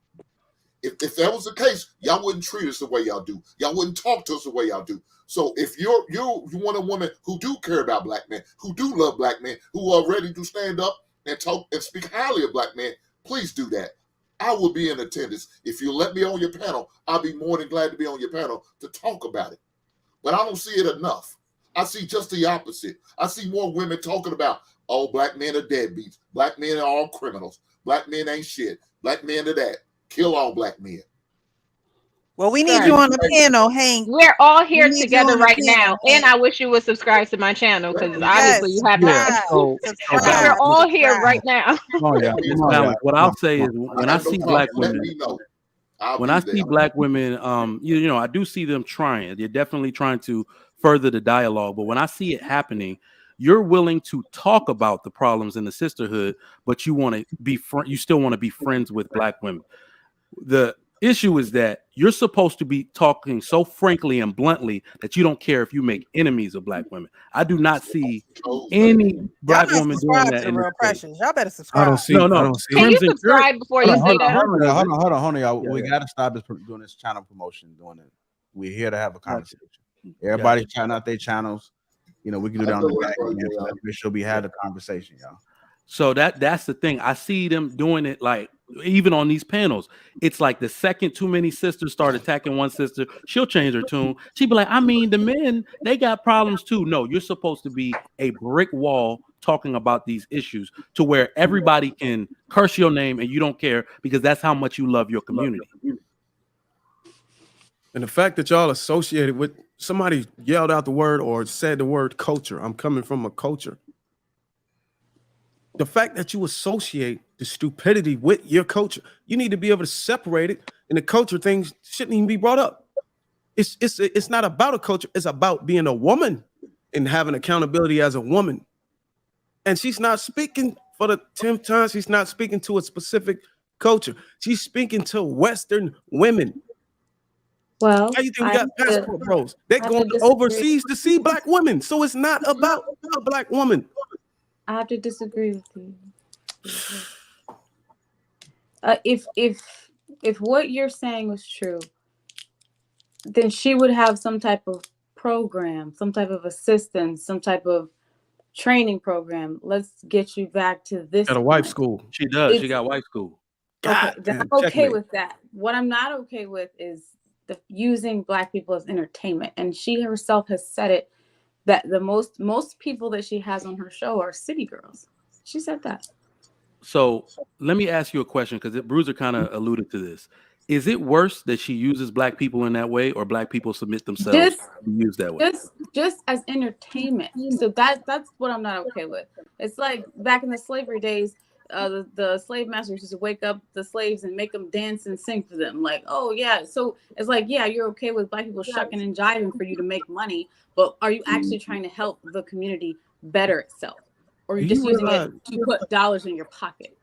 If that was the case, y'all wouldn't treat us the way y'all do. Y'all wouldn't talk to us the way y'all do. So if you want a woman who do care about black men, who do love black men, who are ready to stand up and talk and speak highly of black men, please do that. I will be in attendance. If you let me on your panel, I'll be more than glad to be on your panel to talk about it. But I don't see it enough. I see just the opposite. I see more women talking about, oh, black men are deadbeats. Black men are all criminals. Black men ain't shit. Black men are that. Kill all black men. Well, we need Sir, you on the panel, Hank. we're all here We need you together on the right now, panel, and Hank. I wish you would subscribe to my channel because obviously you Yes, have Yeah. not. So But we're Balance, all here right now. Come on, y'all. Miss Come on, y'all. Balance. What Come I'll on, say come is on. when I I have no see problem. black Let women, me know. I'll when be I there. see black women, you know, I do see them trying. They're definitely trying to further the dialogue. But when I see it happening, you're willing to talk about the problems in the sisterhood, but you want to be you still want to be friends with black women. The issue is that you're supposed to be talking so frankly and bluntly that you don't care if you make enemies of black women. I do not see any Y'all black not woman doing subscribed that to the in this Real space. Precious. Y'all better I subscribe. don't see. No, I no. don't see. Can you Crimson subscribe before you say that? Hold on, y'all. Yeah, We yeah. got to stop this doing this channel promotion. Doing it. We're here to have a Gotcha. conversation. Everybody shout out their channels. You know, we can do that on the back end. So let's make sure we have the conversation, y'all. So that's the thing. I see them doing it like even on these panels. It's like the second too many sisters start attacking one sister, she'll change her tune. She'd be like, I mean, the men, they got problems too. No, you're supposed to be a brick wall talking about these issues to where everybody can curse your name and you don't care because that's how much you love your community. And the fact that y'all associated with somebody yelled out the word or said the word culture. I'm coming from a culture. The fact that you associate the stupidity with your culture, you need to be able to separate it. And the culture things shouldn't even be brought up. It's not about a culture. It's about being a woman and having accountability as a woman. And she's not speaking for the 10th time. She's not speaking to a specific culture. She's speaking to Western women. Well, How you think we I got have to- passport bros? They're I have to going disagree. overseas to see black women. So it's not about a black woman. I have to disagree with you. If what you're saying was true, then she would have some type of program, some type of assistance, some type of training program. Let's get you back to this. At a wife point. school. She does. She It's- got wife school. Okay, then damn, I'm okay checkmate. with that. What I'm not okay with is using black people as entertainment. And she herself has said it that the most people that she has on her show are city girls. She said that. So let me ask you a question because Bruiser kind of alluded to this. Is it worse that she uses black people in that way or black people submit themselves Just to be used that way? just as entertainment. So that's what I'm not okay with. It's like back in the slavery days, the slave masters used to wake up the slaves and make them dance and sing for them. Like, oh yeah. So it's like, yeah, you're okay with black people shucking and jiving for you to make money, but are you actually trying to help the community better itself? Or are you Do just you using realize- it to put dollars in your pocket?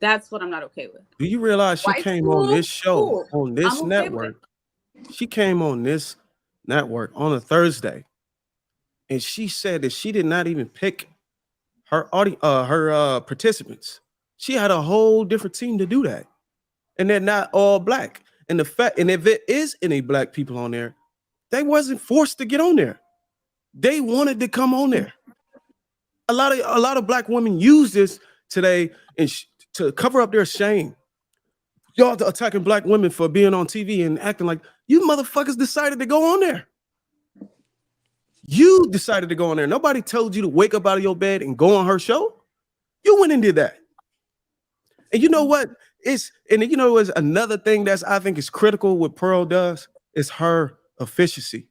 That's what I'm not okay with. Do you realize she White came school? on this show, Cool. on this I'm okay with network? She came on this network on a Thursday, and she said that she did not even pick her participants. She had a whole different team to do that. and they're not all black. And if it is any black people on there, they wasn't forced to get on there. They wanted to come on there. A lot of black women use this today to cover up their shame. Y'all attacking black women for being on TV and acting like you motherfuckers decided to go on there. You decided to go on there. Nobody told you to wake up out of your bed and go on her show. You went and did that. And you know what? It's another thing that's I think is critical what Pearl does is her efficiency.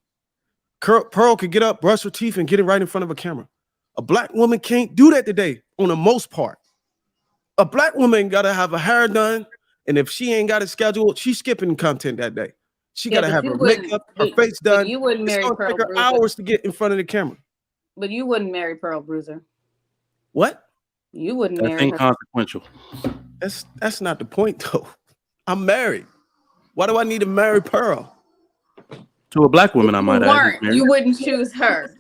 Pearl could get up, brush her teeth, and get it right in front of a camera. A black woman can't do that today on the most part. A black woman got to have her hair done, and if she ain't got it scheduled, she's skipping content that day. She got to have her makeup, her face done. You wouldn't marry It's Pearl gonna take her Bruiser. hours to get in front of the camera. But you wouldn't marry Pearl Bruiser. What? You wouldn't That's marry her. inconsequential. That's not the point, though. I'm married. Why do I need to marry Pearl? To a black woman, I might add. You wouldn't choose her.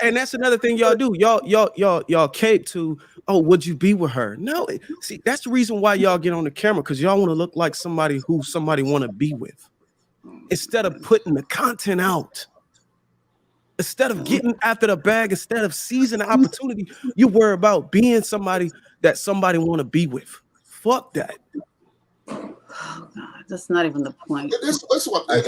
And that's another thing y'all do. Y'all cape to, oh, would you be with her? No, see, that's the reason why y'all get on the camera, because y'all want to look like somebody who somebody want to be with. Instead of putting the content out, instead of getting after the bag, instead of seizing the opportunity, you worry about being somebody that somebody want to be with. Fuck that. Oh God, that's not even the point. This what we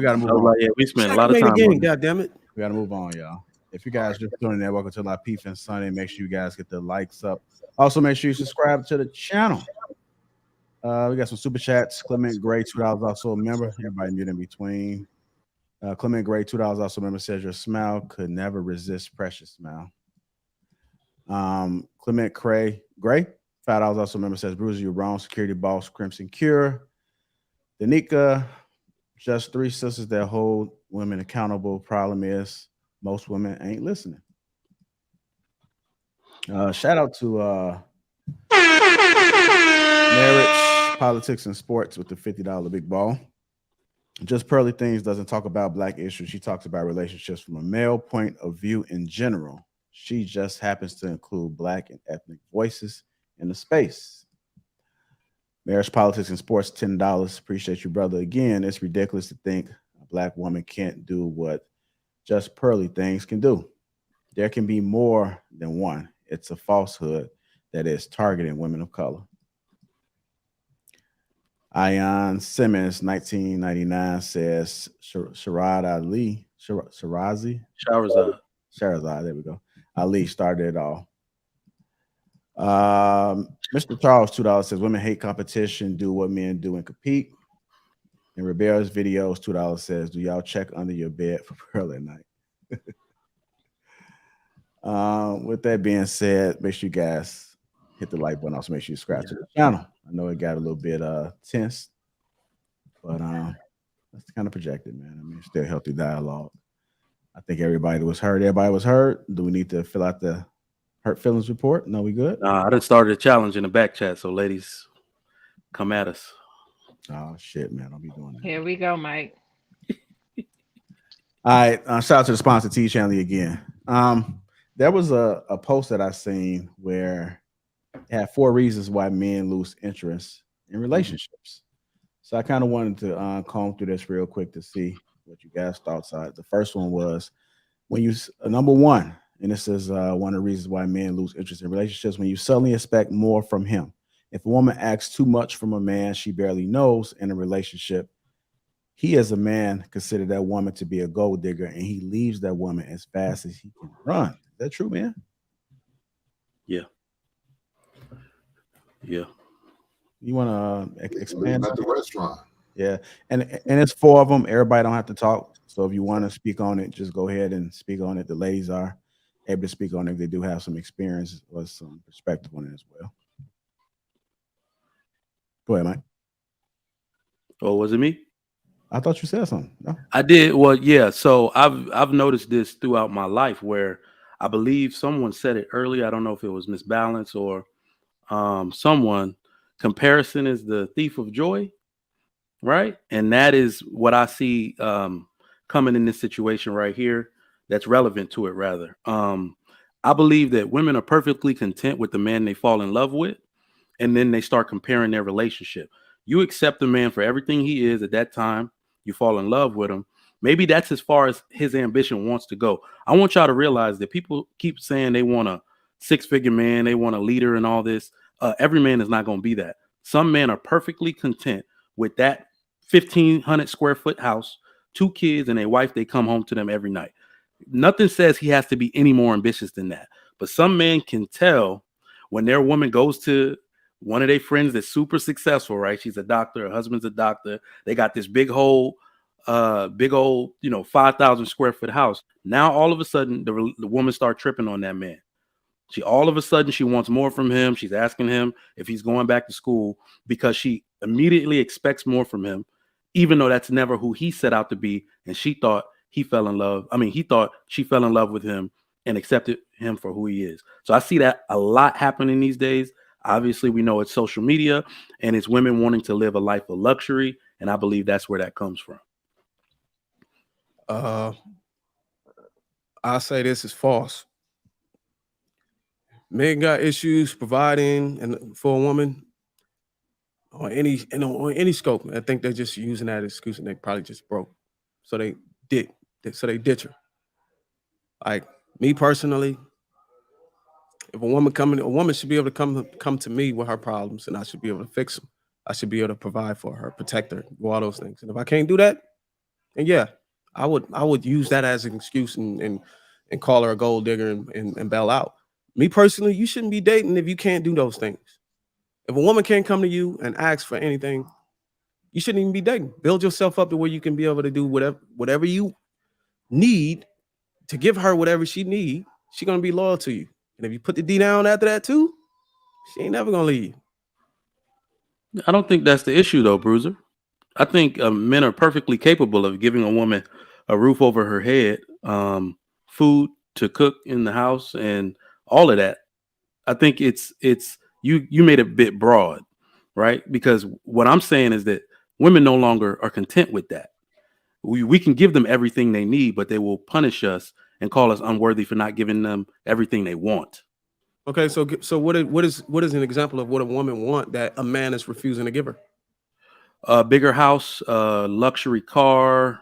got to move on. Yeah, we spent a lot of time. God damn it. We got to move on, y'all. If you guys just tuning in, welcome to Lapeef and Sunday. Make sure you guys get the likes up. Also, make sure you subscribe to the channel. We got some super chats. Clement Gray, $2 also a member. Everybody mute in between. Clement Gray, $2 also a member, says your smile could never resist precious smile. Clement Gray, $5 also a member, says Bruiser, you're wrong. Security boss, Crimson Cure. Danica, just 3 sisters that hold women accountable. Problem is, most women ain't listening. Shout out to Marriage, Politics, and Sports with the $50 big ball. Just Pearly Things doesn't talk about black issues. She talks about relationships from a male point of view in general. She just happens to include black and ethnic voices in the space. Marriage, Politics, and Sports, $10. Appreciate you, brother. Again, it's ridiculous to think a black woman can't do what Just Pearly Things can do. There can be more than one. It's a falsehood that is targeting women of color. Ayan Simmons, 1999, says Shahrazad, there we go. Ali started it all. Mr. Charles, $2 says women hate competition, do what men do and compete. And Rebel's videos, $2 says, do y'all check under your bed for Pearl at night? With that being said, make sure you guys hit the like button. Also, make sure you subscribe to the channel. I know it got a little bit tense, but that's kind of projected, man. I mean, still healthy dialogue. I think everybody was heard. Everybody was heard. Do we need to fill out the hurt feelings report? No, we good? I done started a challenge in the back chat, so ladies, come at us. Oh shit, man! Don't be doing that. Here we go, Mike. All right, shout out to the sponsor T Channel again. There was a post that I seen where it had 4 reasons why men lose interest in relationships. So I kind of wanted to comb through this real quick to see what you guys' thoughts are. The first one was when you number 1, and this is one of the reasons why men lose interest in relationships, when you suddenly expect more from him. If a woman asks too much from a man she barely knows in a relationship, he as a man consider that woman to be a gold digger, and he leaves that woman as fast as he can run. Is that true, man? Yeah. Yeah. You want to expand at the restaurant? Yeah, and it's 4 of them. Everybody don't have to talk. So if you want to speak on it, just go ahead and speak on it. The ladies are able to speak on it. They do have some experience or some perspective on it as well. Go ahead, Mike. Oh, was it me? I thought you said something. No? I did. Well, yeah. So I've noticed this throughout my life where I believe someone said it earlier. I don't know if it was Miss Balance or someone. Comparison is the thief of joy, right? And that is what I see coming in this situation right here. That's relevant to it, rather. I believe that women are perfectly content with the man they fall in love with, and then they start comparing their relationship. You accept the man for everything he is at that time. You fall in love with him. Maybe that's as far as his ambition wants to go. I want y'all to realize that people keep saying they want a six-figure man, they want a leader and all this. Every man is not going to be that. Some men are perfectly content with that 1,500 square foot house, 2 kids, and a wife. They come home to them every night. Nothing says he has to be any more ambitious than that. But some men can tell when their woman goes to one of their friends that's super successful, right? She's a doctor, her husband's a doctor. They got this big old, 5,000 square foot house. Now, all of a sudden, the woman start tripping on that man. All of a sudden, she wants more from him. She's asking him if he's going back to school because she immediately expects more from him, even though that's never who he set out to be. And she thought he fell in love. He thought she fell in love with him and accepted him for who he is. So I see that a lot happening these days. Obviously, we know it's social media and it's women wanting to live a life of luxury. And I believe that's where that comes from. I say this is false. Men got issues providing and for a woman on any scope. I think they're just using that excuse and they probably just broke. So they ditch her. Like me personally, if a woman should be able to come to me with her problems and I should be able to fix them. I should be able to provide for her, protect her, do all those things. And if I can't do that, then yeah, I would use that as an excuse and call her a gold digger and bail out. Me personally, you shouldn't be dating if you can't do those things. If a woman can't come to you and ask for anything, you shouldn't even be dating. Build yourself up to where you can be able to do whatever you need to give her whatever she needs. She's gonna be loyal to you. And if you put the D down after that too, she ain't never gonna leave. I don't think that's the issue though, Bruiser. I think men are perfectly capable of giving a woman a roof over her head, food to cook in the house, and all of that. I think it's you made it a bit broad, right? Because what I'm saying is that women no longer are content with that. We can give them everything they need, but they will punish us and call us unworthy for not giving them everything they want. Okay, so what is an example of what a woman want that a man is refusing to give her? A bigger house, luxury car,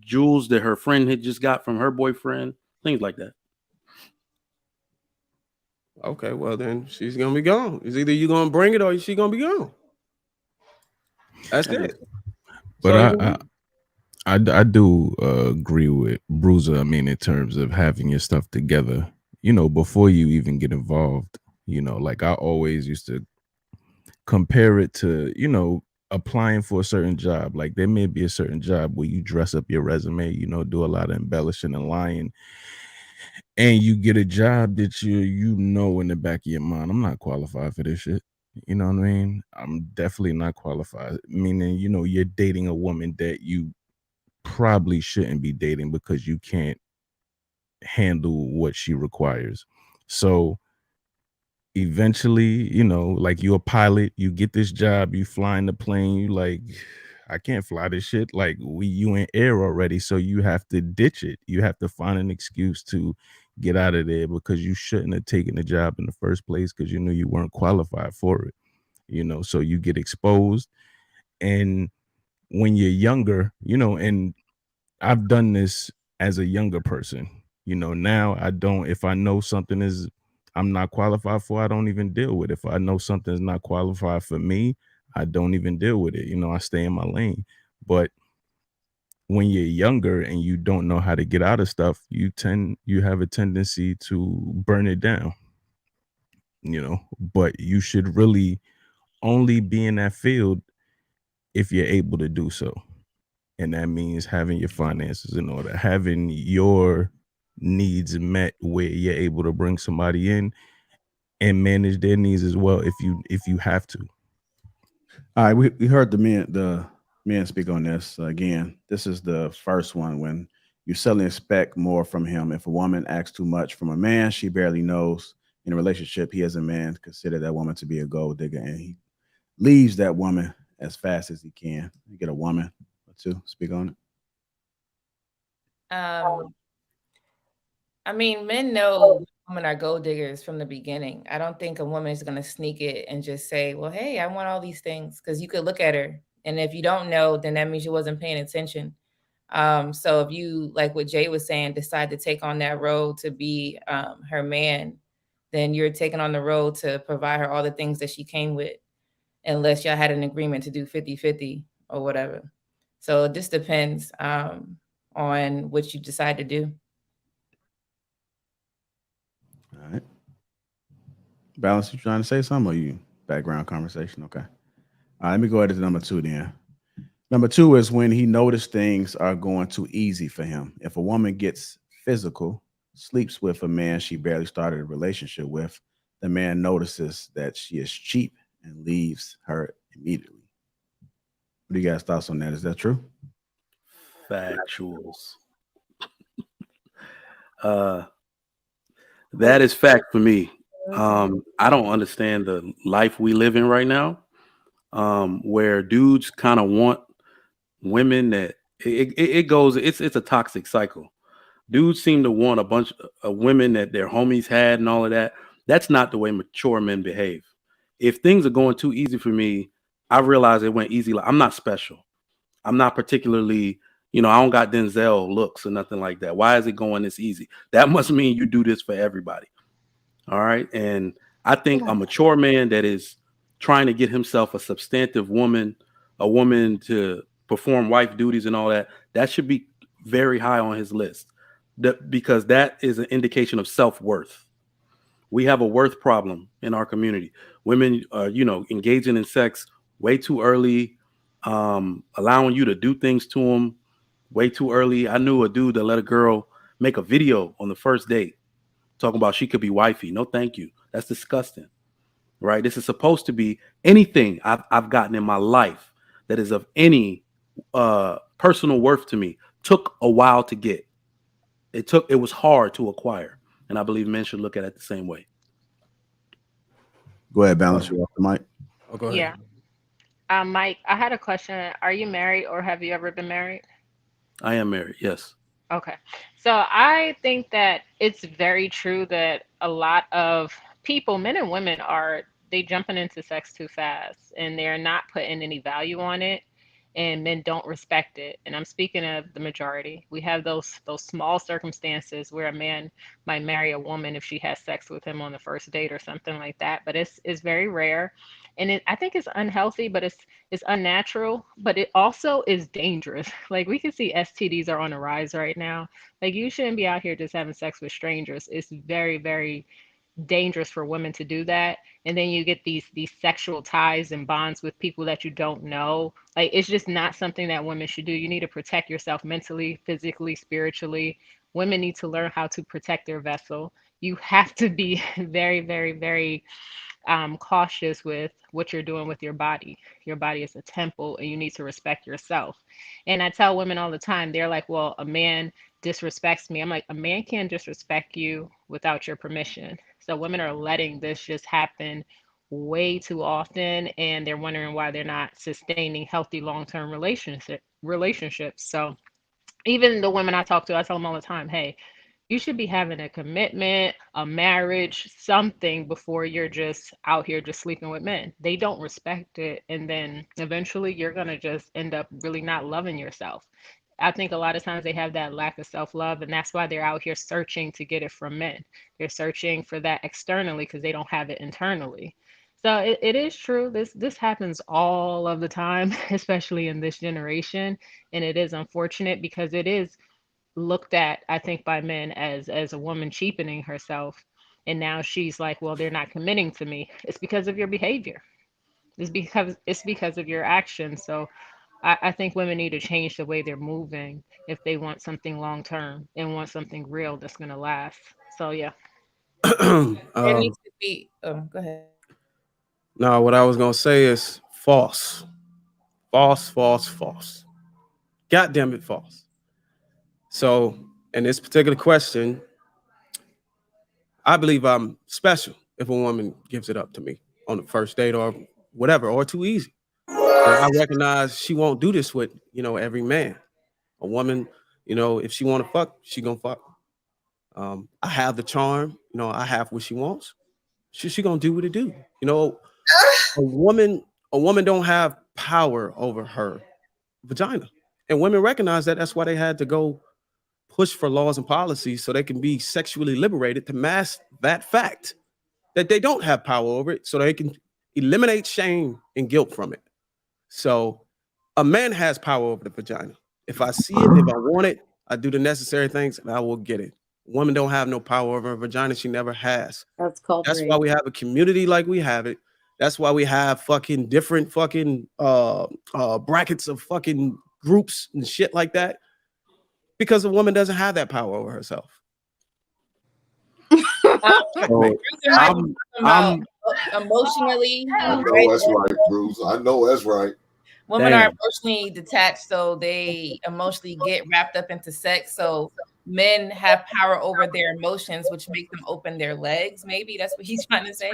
jewels that her friend had just got from her boyfriend, things like that. Okay, well then she's gonna be gone. It's either you gonna bring it or she gonna be gone. That's it. But so, I do agree with Bruiser. In terms of having your stuff together, before you even get involved. Like I always used to compare it to, applying for a certain job. Like there may be a certain job where you dress up your resume, do a lot of embellishing and lying, and you get a job that you in the back of your mind, I'm not qualified for this shit. You know what I mean? I'm definitely not qualified. Meaning, you're dating a woman that you probably shouldn't be dating because you can't handle what she requires. So eventually, like you're a pilot, you get this job, you flying the plane, you like, I can't fly this shit. Like you in air already. So you have to ditch it. You have to find an excuse to get out of there because you shouldn't have taken the job in the first place because you knew you weren't qualified for it. So you get exposed. And when you're younger, and I've done this as a younger person, now I don't, if I know something is I'm not qualified for, I don't even deal with it. If I know something's not qualified for me, I don't even deal with it. I stay in my lane. But when you're younger and you don't know how to get out of stuff, you have a tendency to burn it down. But you should really only be in that field if you're able to do so. And that means having your finances in order, having your needs met where you're able to bring somebody in and manage their needs as well if you have to. All right, we heard the men speak on this. Again, this is the first one when you suddenly expect more from him. If a woman asks too much from a man she barely knows in a relationship, he as a man consider that woman to be a gold digger and he leaves that woman as fast as he can. You get a woman or two speak on it. Men know women are gold diggers from the beginning. I don't think a woman is going to sneak it and just say, well, hey, I want all these things, because you could look at her. And if you don't know, then that means you wasn't paying attention. So if you, like what Jay was saying, decide to take on that road to be her man, then you're taking on the road to provide her all the things that she came with, unless y'all had an agreement to do 50-50 or whatever. So it just depends on what you decide to do. All right. Balance, you trying to say something, or you background conversation? Okay. Let me go ahead to number 2 then. Number 2 is when he noticed things are going too easy for him. If a woman gets physical, sleeps with a man she barely started a relationship with, the man notices that she is cheap and leaves her immediately. What do you guys' thoughts on that? Is that true? Factuals. That is fact for me. I don't understand the life we live in right now, where dudes kind of want women that it goes. It's a toxic cycle. Dudes seem to want a bunch of women that their homies had and all of that. That's not the way mature men behave. If things are going too easy for me, I realize it went easy. Like, I'm not special. I'm not particularly, I don't got Denzel looks or nothing like that. Why is it going this easy? That must mean you do this for everybody. All right. And I think a mature man that is trying to get himself a substantive woman, a woman to perform wife duties and all that, that should be very high on his list. Because that is an indication of self-worth. We have a worth problem in our community. Women are, engaging in sex way too early, allowing you to do things to them way too early. I knew a dude that let a girl make a video on the first date talking about she could be wifey. No, thank you. That's disgusting, right? This is supposed to be anything I've gotten in my life that is of any personal worth to me took a while to get. It was hard to acquire. And I believe men should look at it the same way. Go ahead, Balance. You off the mic. Oh, go ahead. Yeah. Mike, I had a question. Are you married or have you ever been married? I am married, yes. Okay. So I think that it's very true that a lot of people, men and women, they jumping into sex too fast and they're not putting any value on it, and men don't respect it. And I'm speaking of the majority. We have those small circumstances where a man might marry a woman if she has sex with him on the first date or something like that, but it's very rare. And I think it's unhealthy, but it's unnatural, but it also is dangerous. Like, we can see STDs are on the rise right now. Like, you shouldn't be out here just having sex with strangers. It's very, very dangerous for women to do that. And then you get these sexual ties and bonds with people that you don't know. Like, it's just not something that women should do. You need to protect yourself mentally, physically, spiritually. Women need to learn how to protect their vessel. You have to be very, very, very cautious with what you're doing with your body. Your body is a temple and you need to respect yourself. And I tell women all the time, they're like, well, a man disrespects me. I'm like, a man can't disrespect you without your permission. So women are letting this just happen way too often, and they're wondering why they're not sustaining healthy long-term relationships. So even the women I talk to, I tell them all the time, hey, you should be having a commitment, a marriage, something before you're just out here just sleeping with men. They don't respect it. And then eventually you're going to just end up really not loving yourself. I think a lot of times they have that lack of self-love, and that's why they're out here searching to get it from men. They're searching for that externally because they don't have it internally. So it is true. This happens all of the time, especially in this generation. And it is unfortunate because it is looked at, I think, by men as a woman cheapening herself. And now she's like, well, they're not committing to me. It's because of your behavior. It's because of your actions. So I think women need to change the way they're moving if they want something long term and want something real that's gonna last. So yeah. There needs to be. Oh, go ahead. No, what I was gonna say is false. False, false, false. God damn it, false. So in this particular question, I believe I'm special if a woman gives it up to me on the first date or whatever, or too easy. And I recognize she won't do this with, every man. A woman, if she want to fuck, she gonna fuck. I have the charm. I have what she wants. She gonna do what it do. A woman don't have power over her vagina, and women recognize that. That's why they had to go push for laws and policies so they can be sexually liberated to mask that fact that they don't have power over it, so they can eliminate shame and guilt from it. So a man has power over the vagina. If I see it, if I want it, I do the necessary things and I will get it. Women don't have no power over her vagina. She never has. That's called That's rape. why we have a community like we have it. That's why we have fucking different fucking brackets of fucking groups and shit like that. Because a woman doesn't have that power over herself. Emotionally. I know that's right, Bruce. I know that's right. Women are emotionally detached, so they emotionally get wrapped up into sex. So men have power over their emotions, which make them open their legs. Maybe that's what he's trying to say.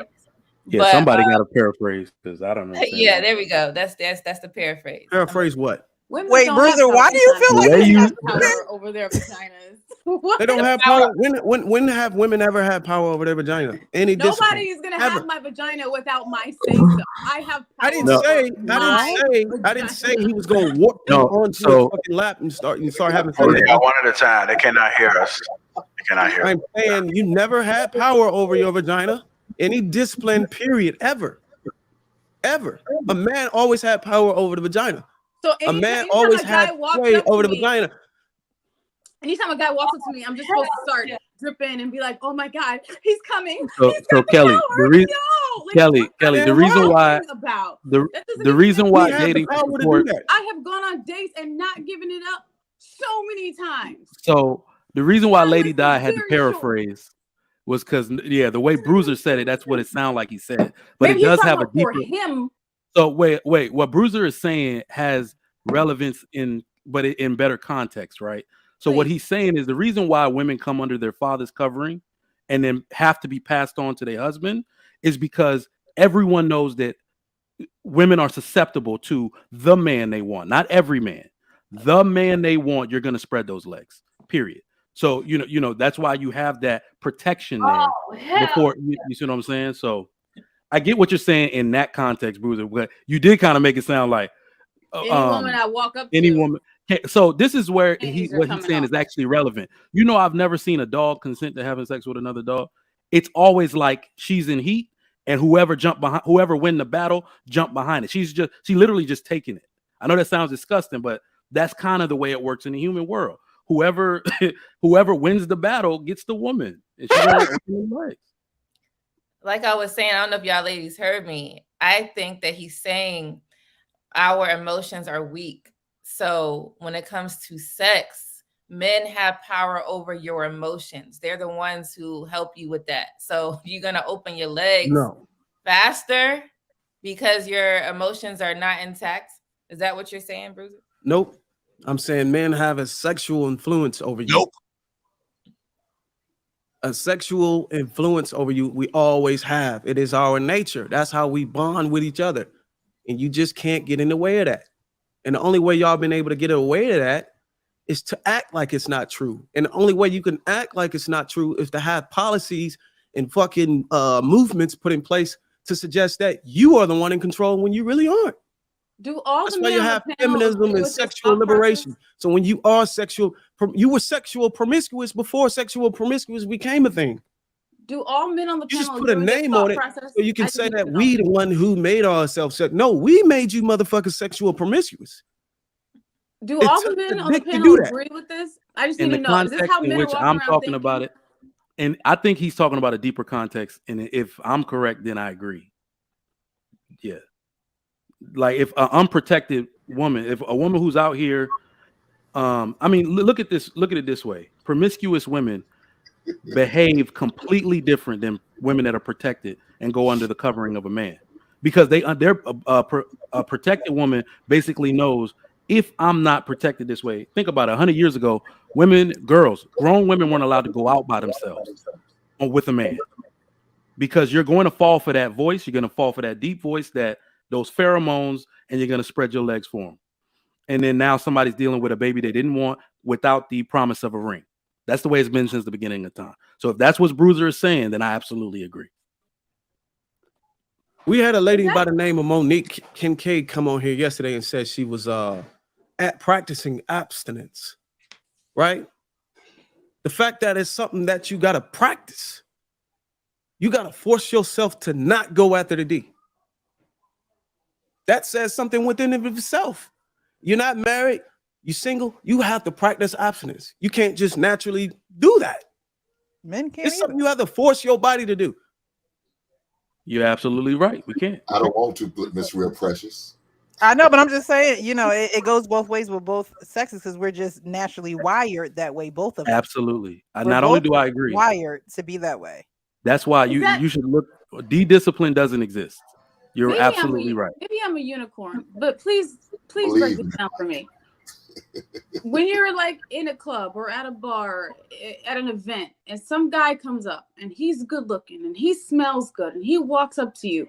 Yeah, but, somebody got to paraphrase because I don't know. Yeah, there we go. That's the paraphrase. Paraphrase what? Women Wait, Bruiser, why do you feel like they have power over their vaginas? They don't have power. When have women ever had power over their vagina? Nobody is gonna have my vagina without my say so. I have power. I didn't say he was gonna warp you onto his fucking lap and start having sex. One at a time. They cannot hear us. They cannot hear. I'm saying you never had power over your vagina. Any discipline, period, ever. A man always had power over the vagina. So a man always had sway over the vagina. Anytime a guy walks up to me, I'm just supposed to start dripping and be like, "Oh my god, he's coming!" So Kelly, the reason why the reason why dating support, I have gone on dates and not given it up so many times. So the reason why Lady Di had to paraphrase was because the way Bruiser said it, that's what it sounded like he said. But maybe it does have a deeper. For him. So wait. What Bruiser is saying has relevance in better context, right? So what he's saying is the reason why women come under their father's covering and then have to be passed on to their husband is because everyone knows that women are susceptible to the man they want. Not every man. The man they want, you're going to spread those legs. Period. So you know that's why you have that protection there before you see what I'm saying. So I get what you're saying in that context, Bruiser, but you did kind of make it sound like any woman I walk up to. Any woman. So this is where what he's saying is actually relevant. I've never seen a dog consent to having sex with another dog. It's always like she's in heat, and whoever win the battle, jump behind it. She literally just taking it. I know that sounds disgusting, but that's kind of the way it works in the human world. Whoever wins the battle gets the woman. And like I was saying, I don't know if y'all ladies heard me. I think that he's saying our emotions are weak. So when it comes to sex, men have power over your emotions. They're the ones who help you with that. So you're going to open your legs faster because your emotions are not intact. Is that what you're saying, Bruiser? Nope. I'm saying men have a sexual influence over you. Nope. A sexual influence over you. We always have. It is our nature. That's how we bond with each other. And you just can't get in the way of that. And the only way y'all been able to get away to that is to act like it's not true. And the only way you can act like it's not true is to have policies and fucking movements put in place to suggest that you are the one in control when you really aren't. Do all That's why you have feminism and sexual liberation. So when you are you were sexual promiscuous before sexual promiscuous became a thing. Do all men on the panel just put a name on it so you can say that we the one who made ourselves no, we made you motherfuckers sexual promiscuous. Do all the men on the panel agree with this? I just need to know. Is this how men in which I'm talking about it? And I think he's talking about a deeper context. And if I'm correct, then I agree. Yeah. Like if an unprotected woman, if a woman who's out here, I mean, look at it this way. Promiscuous women behave completely different than women that are protected and go under the covering of a man, because a protected woman basically knows, if I'm not protected this way. Think about it. 100 years ago, grown women weren't allowed to go out by themselves or with a man, because you're going to fall for that voice. You're going to fall for that deep voice, those pheromones, and you're going to spread your legs for them. And then now somebody's dealing with a baby they didn't want without the promise of a ring. That's the way it's been since the beginning of time. So if that's what Bruiser is saying, then I absolutely agree. We had a lady by the name of Monique Kincaid come on here yesterday and said she was at practicing abstinence, right? The fact that it's something that you got to practice. You got to force yourself to not go after the D. That says something within of itself. You're not married, you're single, you have to practice abstinence. You can't just naturally do that. Men can't. It's something you have to force your body to do. You're absolutely right. We can't. I don't want to, Miss Real Precious. I know, but I'm just saying, you know, it goes both ways with both sexes because we're just naturally wired that way, both of us. Absolutely. We're Not only both do I agree, wired to be that way. that's why you should look. D-discipline doesn't exist. You're Maybe absolutely right. Maybe I'm a unicorn, but please break this down for me. When you're like in a club or at a bar, at an event, and some guy comes up and he's good looking and he smells good and he walks up to you,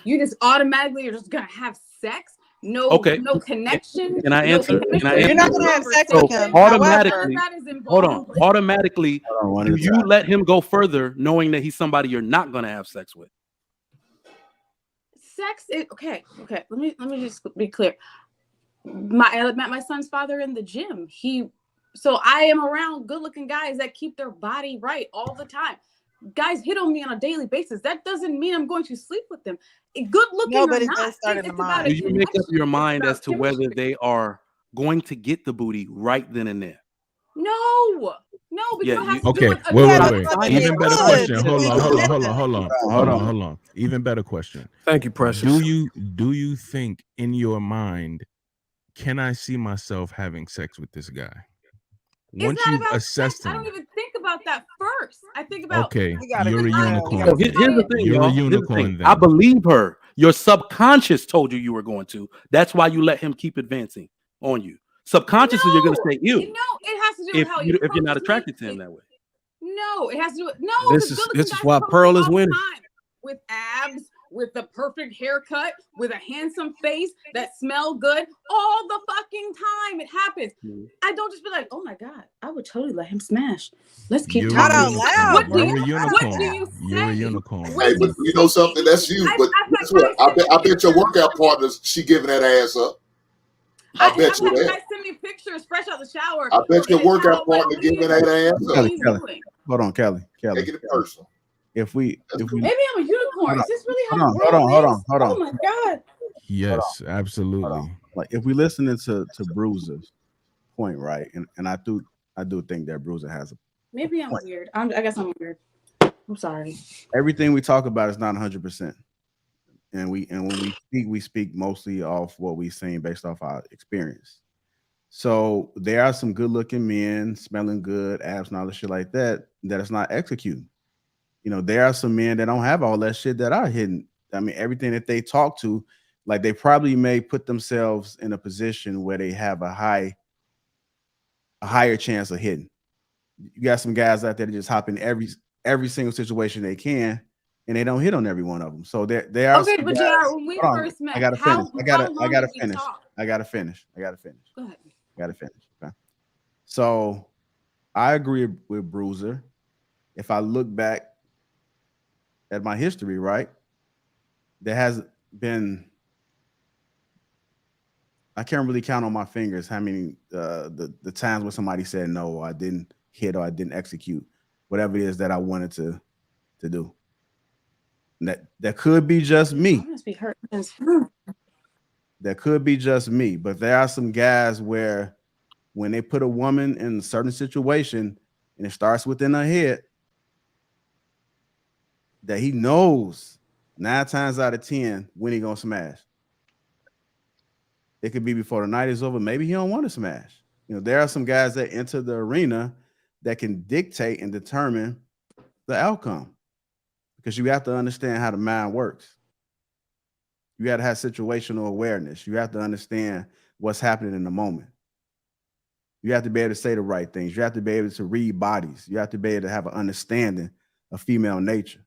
you just automatically are just gonna have sex? No, no connection. Can I answer? Can I answer? You're not gonna have sex So with him. automatically, However, hold on. Automatically, do you let him go further knowing that he's somebody you're not gonna have sex with? Sex is okay. Let me just be clear. I met my son's father in the gym. So I am around good-looking guys that keep their body right all the time. Guys hit on me on a daily basis. That doesn't mean I'm going to sleep with them. Good looking or not, it's about Do you make up your mind as to whether they are going to get the booty right then and there? No, because it has to Okay, do with wait. Even better question. Hold on. Even better question. Thank you, Precious. Do you think in your mind, can I see myself having sex with this guy? Once you've assessed him, I don't even think about that first. I think about okay, you're a unicorn. So here's the thing, You're y'all. a Here's the unicorn thing. then. I believe her. Your subconscious told you were going to. That's why you let him keep advancing on you. Subconsciously, you're going to say, "Ew." No, it has to do with how if you're not attracted to him that way. No, it has to do with This is why Pearl is winning. With abs, with the perfect haircut, with a handsome face that smell good all the fucking time. It happens. I don't just be like, oh my God, I would totally let him smash. Let's keep You're talking. What What do you're a unicorn. you say? You're a unicorn. Hey, but you know something? That's you. But guess what? I bet your workout partners, she giving that ass up. I bet you that. Guys send me pictures fresh out the shower. I bet your workout partner giving that ass up. Kelly. Hold on, Kelly. Take it personal. If we maybe I'm a unicorn. Is this really how hold on. Oh my God. Yes, absolutely. Like if we listening to Bruiser's point, right? And I do think that Bruiser has a maybe I'm weird. I guess I'm weird. I'm sorry. Everything we talk about is not 100%. And when we speak mostly off what we've seen based off our experience. So there are some good looking men smelling good, abs and all the shit like that is not executing. You know, there are some men that don't have all that shit that are hidden. I mean, everything that they talk to, like they probably may put themselves in a position where they have a higher chance of hitting. You got some guys out there that just hop in every single situation they can, and they don't hit on every one of them. So there are okay, but JR, when we first met, I gotta finish. I gotta finish. Go ahead. Gotta finish. Okay. So I agree with Bruiser. If I look back at my history, right, there has been, I can't really count on my fingers how many the times when somebody said no, or I didn't hit, or I didn't execute whatever it is that I wanted to do. That could be just me. I must be hurt. That could be just me, but there are some guys where when they put a woman in a certain situation and it starts within her head, that he knows 9 times out of 10 when he gonna smash. It could be before the night is over. Maybe he don't want to smash. You know, there are some guys that enter the arena that can dictate and determine the outcome, because you have to understand how the mind works. You got to have situational awareness. You have to understand what's happening in the moment. You have to be able to say the right things. You have to be able to read bodies. You have to be able to have an understanding of female nature.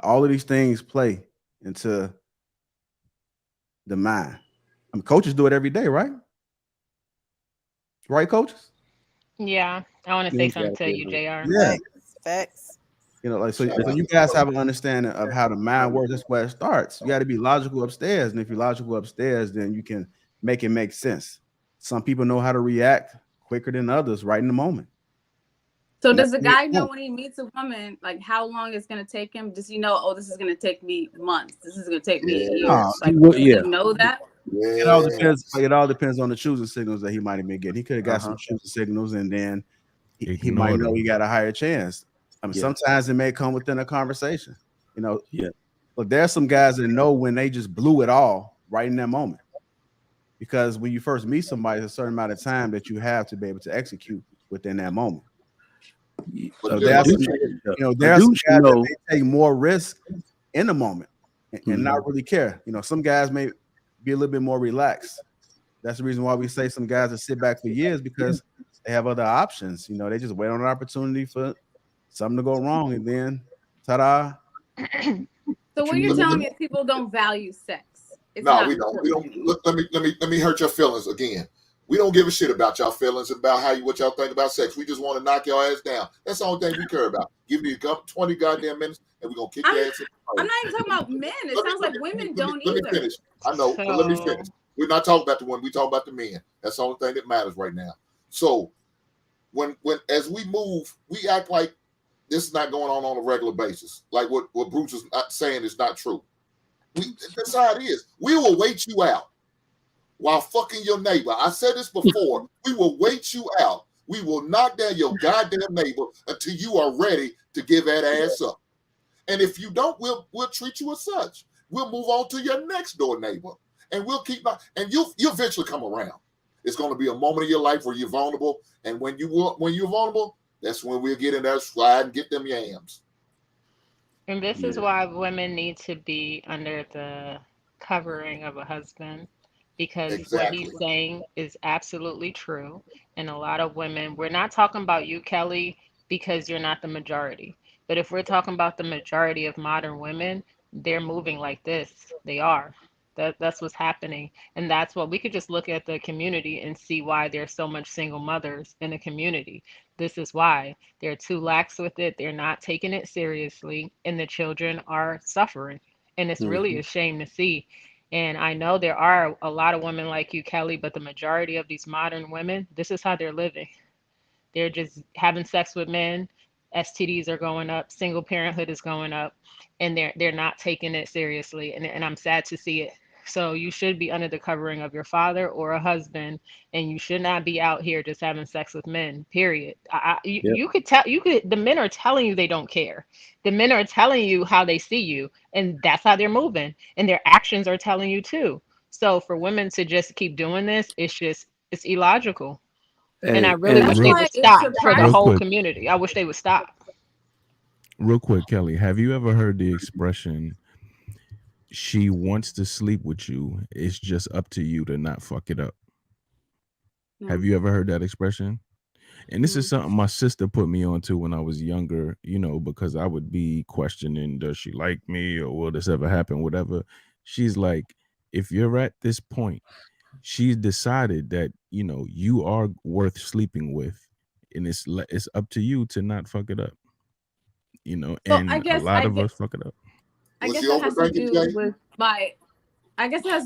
All of these things play into the mind. I mean, coaches do it every day, right? Right, coaches? Yeah, I want to say something to you, JR. Yeah. Facts. You know, like so you guys have an understanding of how the mind works. That's where it starts. You got to be logical upstairs, and if you're logical upstairs, then you can make it make sense. Some people know how to react quicker than others, right in the moment. So And does the that's guy know when he meets a woman, like how long it's gonna take him? Does he know? Oh, this is gonna take me months. This is gonna take me a year. Like, does he know that? It all depends. It all depends on the choosing signals that he might have been getting. He could have got some choosing signals, and then he might know he got a higher chance. I mean, sometimes it may come within a conversation. You know, Look, there are some guys that know when they just blew it all right in that moment. Because when you first meet somebody, there's a certain amount of time that you have to be able to execute within that moment. So there are some, there are some guys that may take more risk in the moment and not really care. You know, some guys may be a little bit more relaxed. That's the reason why we say some guys that sit back for years, because they have other options. You know, they just wait on an opportunity for something to go wrong, and then ta-da. So what you're telling me is people don't value sex. No, we don't. We don't. Let me hurt your feelings again. We don't give a shit about y'all feelings, about what y'all think about sex. We just want to knock your ass down. That's the only thing we care about. Give me 20 goddamn minutes, and we're gonna kick your ass in. I'm not even talking about men. It sounds like women don't either. Let me finish. I know, but let me finish. We're not talking about the women. We're talking about the men. That's the only thing that matters right now. So when as we move, we act like this is not going on a regular basis. Like what Bruce is not saying is not true. That's how it is. We will wait you out while fucking your neighbor. I said this before. We will wait you out. We will knock down your goddamn neighbor until you are ready to give that ass up. And if you don't, we'll treat you as such. We'll move on to your next door neighbor, and we'll keep. And you'll eventually come around. It's going to be a moment of your life where you're vulnerable, and when you're vulnerable, that's when we'll get in there, slide, and get them yams. And this is why women need to be under the covering of a husband, because what he's saying is absolutely true. And a lot of women, we're not talking about you, Kelly, because you're not the majority. But if we're talking about the majority of modern women, they're moving like this. They are. That's what's happening. And that's what we could just look at the community and see why there's so much single mothers in the community. This is why they're too lax with it. They're not taking it seriously, and the children are suffering. And it's really a shame to see. And I know there are a lot of women like you, Kelly, but the majority of these modern women, this is how they're living. They're just having sex with men. STDs are going up. Single parenthood is going up, and they're not taking it seriously. And I'm sad to see it. So you should be under the covering of your father or a husband, and you should not be out here just having sex with men, period. You could tell, the men are telling you they don't care. The men are telling you how they see you, and that's how they're moving, and their actions are telling you too. So for women to just keep doing this, it's illogical. And I really wish they would stop for the whole community. I wish they would stop. Real quick, Kelly, have you ever heard the expression, she wants to sleep with you, it's just up to you to not fuck it up? Have you ever heard that expression? And this is something my sister put me onto when I was younger, because I would be questioning, does she like me, or will this ever happen, whatever. She's like, if you're at this point, she's decided that, you are worth sleeping with, and it's up to you to not fuck it up. And a lot of us fuck it up. I guess that has to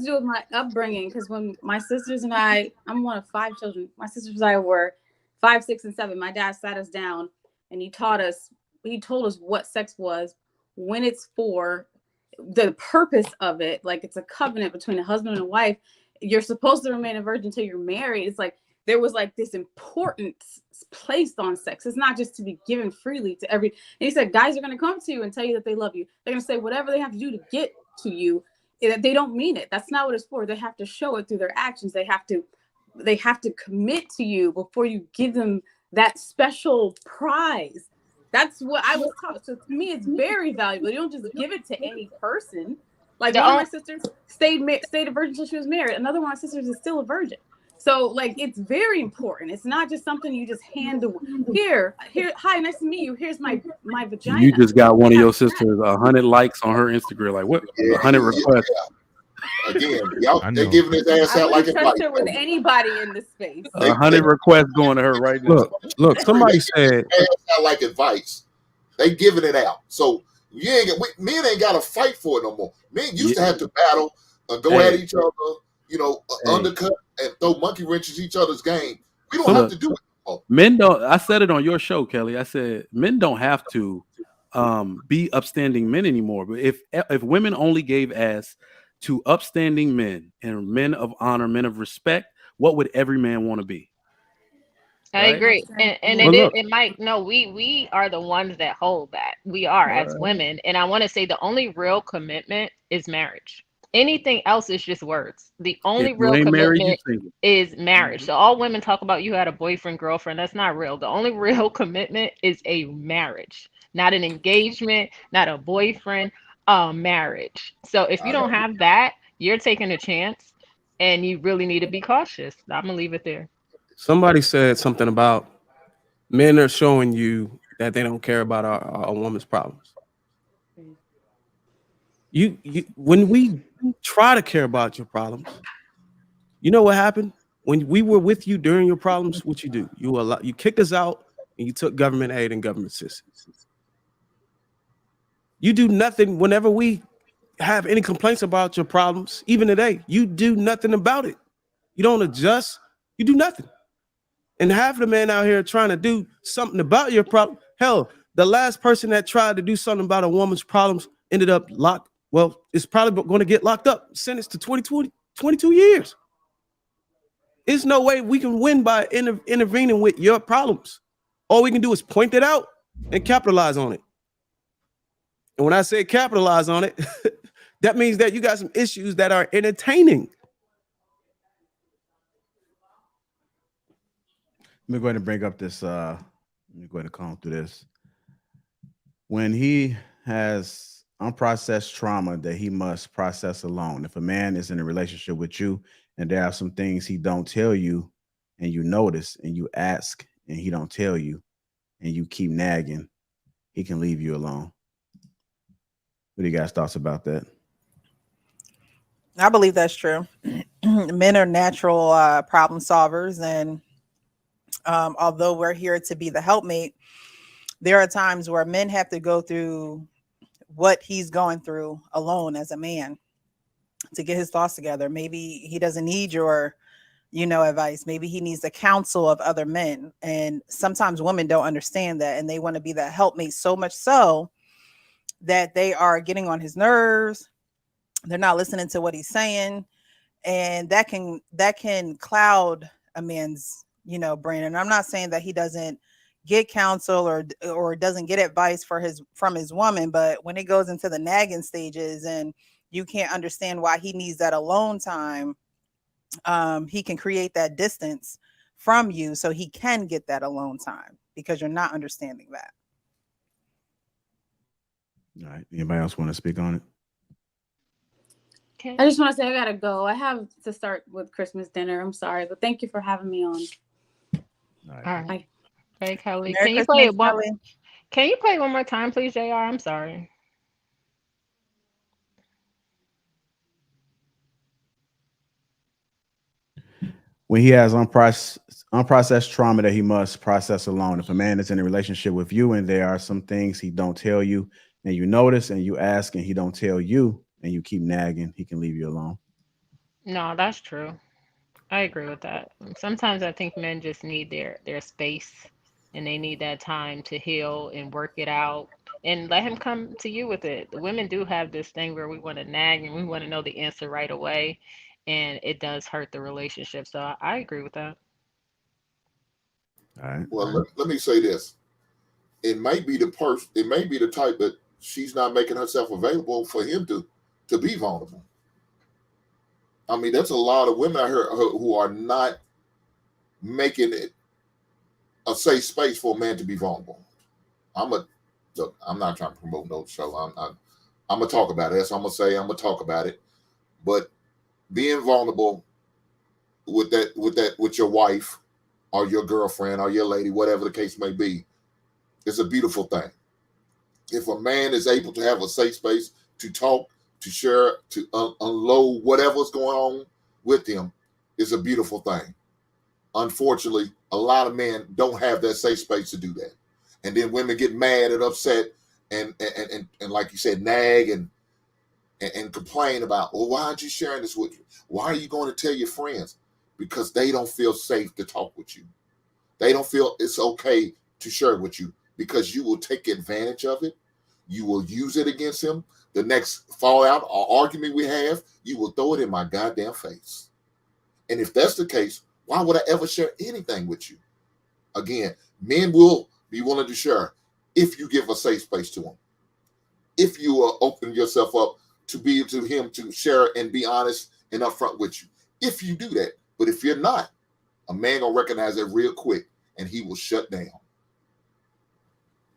do with my upbringing, because when my sisters and I'm one of 5 children. My sisters and I were 5, 6, and 7. My dad sat us down and he told us what sex was, when it's for, the purpose of it. Like, it's a covenant between a husband and a wife. You're supposed to remain a virgin until you're married. It's like there was like this importance placed on sex. It's not just to be given freely to every. And he said, guys are going to come to you and tell you that they love you. They're going to say whatever they have to do to get to you. They don't mean it. That's not what it's for. They have to show it through their actions. They have to commit to you before you give them that special prize. That's what I was taught. So to me, it's very valuable. You don't just give it to any person. Like, one of my sisters stayed a virgin until she was married. Another one of my sisters is still a virgin. So, like, it's very important. It's not just something you just hand to here. Hi, nice to meet you. Here's my vagina. You just got one of your sisters 100 likes on her Instagram. Like, what? 100 requests. Again, y'all, I they know. giving his ass I out like wouldn't it's trust like her with anybody in this space. 100 requests going to her right now. Look. Somebody said, ass out like advice. They giving it out. So men ain't got to fight for it no more. Men used to have to battle, go at each other, undercut and throw monkey wrenches each other's game. We don't have to do it anymore. Men don't. I said it on your show, Kelly. I said men don't have to be upstanding men anymore. But if women only gave ass to upstanding men and men of honor, men of respect, what would every man want to be? I Right? agree, and it might no. We are the ones that hold that. We are as women, and I want to say the only real commitment is marriage. Anything else is just words. The only If you real ain't married, you commitment single. is marriage. So all women talk about you had a boyfriend, girlfriend. That's not real. The only real commitment is a marriage, not an engagement, not a boyfriend, a marriage. So if you don't have that, you're taking a chance, and you really need to be cautious. I'm gonna leave it there. somebody said something about men are showing you that they don't care about a woman's problems. You when we try to care about your problems, you know what happened? When we were with you during your problems, what you do? You kicked us out and you took government aid and government assistance. You do nothing whenever we have any complaints about your problems, even today. You do nothing about it. You don't adjust, you do nothing. And half the men out here trying to do something about your problem. Hell, the last person that tried to do something about a woman's problems ended up locked. Well, it's probably going to get locked up, sentenced to 22 years. There's no way we can win by intervening with your problems. All we can do is point it out and capitalize on it. And when I say capitalize on it, that means that you got some issues that are entertaining. Let me go ahead and bring up this. Let me go ahead and comb through this. When he has unprocessed trauma that he must process alone. If a man is in a relationship with you and there are some things he don't tell you and you notice and you ask and he don't tell you and you keep nagging, he can leave you alone. What do you guys' thoughts about that? I believe that's true. Men are natural problem solvers, and although we're here to be the helpmate, there are times where men have to go through what he's going through alone as a man to get his thoughts together. Maybe he doesn't need your, advice. Maybe he needs the counsel of other men. And sometimes women don't understand that, and they want to be that helpmate so much so that they are getting on his nerves. They're not listening to what he's saying, and that can cloud a man's brain. And I'm not saying that he doesn't get counsel or doesn't get advice from his woman, but when it goes into the nagging stages and you can't understand why he needs that alone time, he can create that distance from you so he can get that alone time because you're not understanding that. All right. Anybody else want to speak on it? I just want to say I gotta go. I have to start with Christmas dinner. I'm sorry, but thank you for having me on. All right. All right. Hey, Kelly. Merry Can you Christmas, play it one? Kelly. Can you play it one more time, please, JR? I'm sorry. When he has unprocessed trauma that he must process alone. If a man is in a relationship with you and there are some things he don't tell you and you notice and you ask and he don't tell you and you keep nagging, he can leave you alone. No, that's true. I agree with that. Sometimes I think men just need their space, and they need that time to heal and work it out and let him come to you with it. The women do have this thing where we want to nag and we want to know the answer right away, and it does hurt the relationship. So I agree with that. All right. Well, let me say this. It may be the type that she's not making herself available for him to be vulnerable. I mean, there's a lot of women out here who are not making it a safe space for a man to be vulnerable. I'm not trying to promote no show. I'm gonna talk about it. That's what I'm gonna talk about it. But being vulnerable with your wife or your girlfriend or your lady, whatever the case may be, is a beautiful thing. If a man is able to have a safe space to talk to share, to unload whatever's going on with them is a beautiful thing. Unfortunately, a lot of men don't have that safe space to do that. And then women get mad and upset and like you said, nag and complain about, well, why aren't you sharing this with you? Why are you going to tell your friends? Because they don't feel safe to talk with you. They don't feel it's okay to share with you because you will take advantage of it. You will use it against him. The next fallout or argument we have, you will throw it in my goddamn face. And if that's the case, why would I ever share anything with you? Again, men will be willing to share if you give a safe space to them. If you open yourself up to be to him to share and be honest and upfront with you. If you do that. But if you're not, a man gonna recognize it real quick and he will shut down.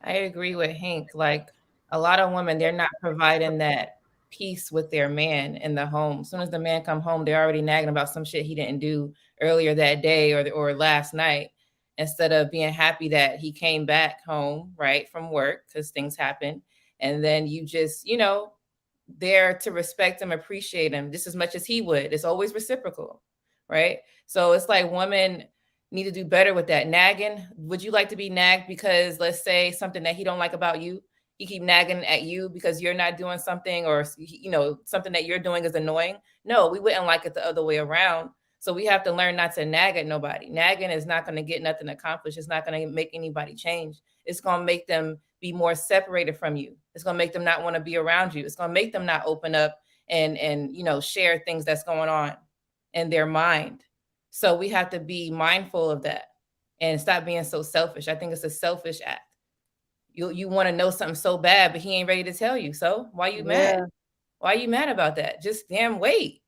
I agree with Hank. Like a lot of women, they're not providing that peace with their man in the home. As soon as the man come home, they're already nagging about some shit he didn't do earlier that day or last night, instead of being happy that he came back home, right, from work, because things happen. And then you just, there to respect him, appreciate him just as much as he would. It's always reciprocal, right? So it's like women need to do better with that. Nagging. Would you like to be nagged because, let's say, something that he don't like about you? He keep nagging at you because you're not doing something, or something that you're doing is annoying. No, we wouldn't like it the other way around. So we have to learn not to nag at nobody. Nagging is not going to get nothing accomplished. It's not going to make anybody change. It's going to make them be more separated from you. It's going to make them not want to be around you. It's going to make them not open up and share things that's going on in their mind. So we have to be mindful of that and stop being so selfish. I think it's a selfish act. You want to know something so bad, but he ain't ready to tell you. So why you mad? Why are you mad about that? Just damn wait.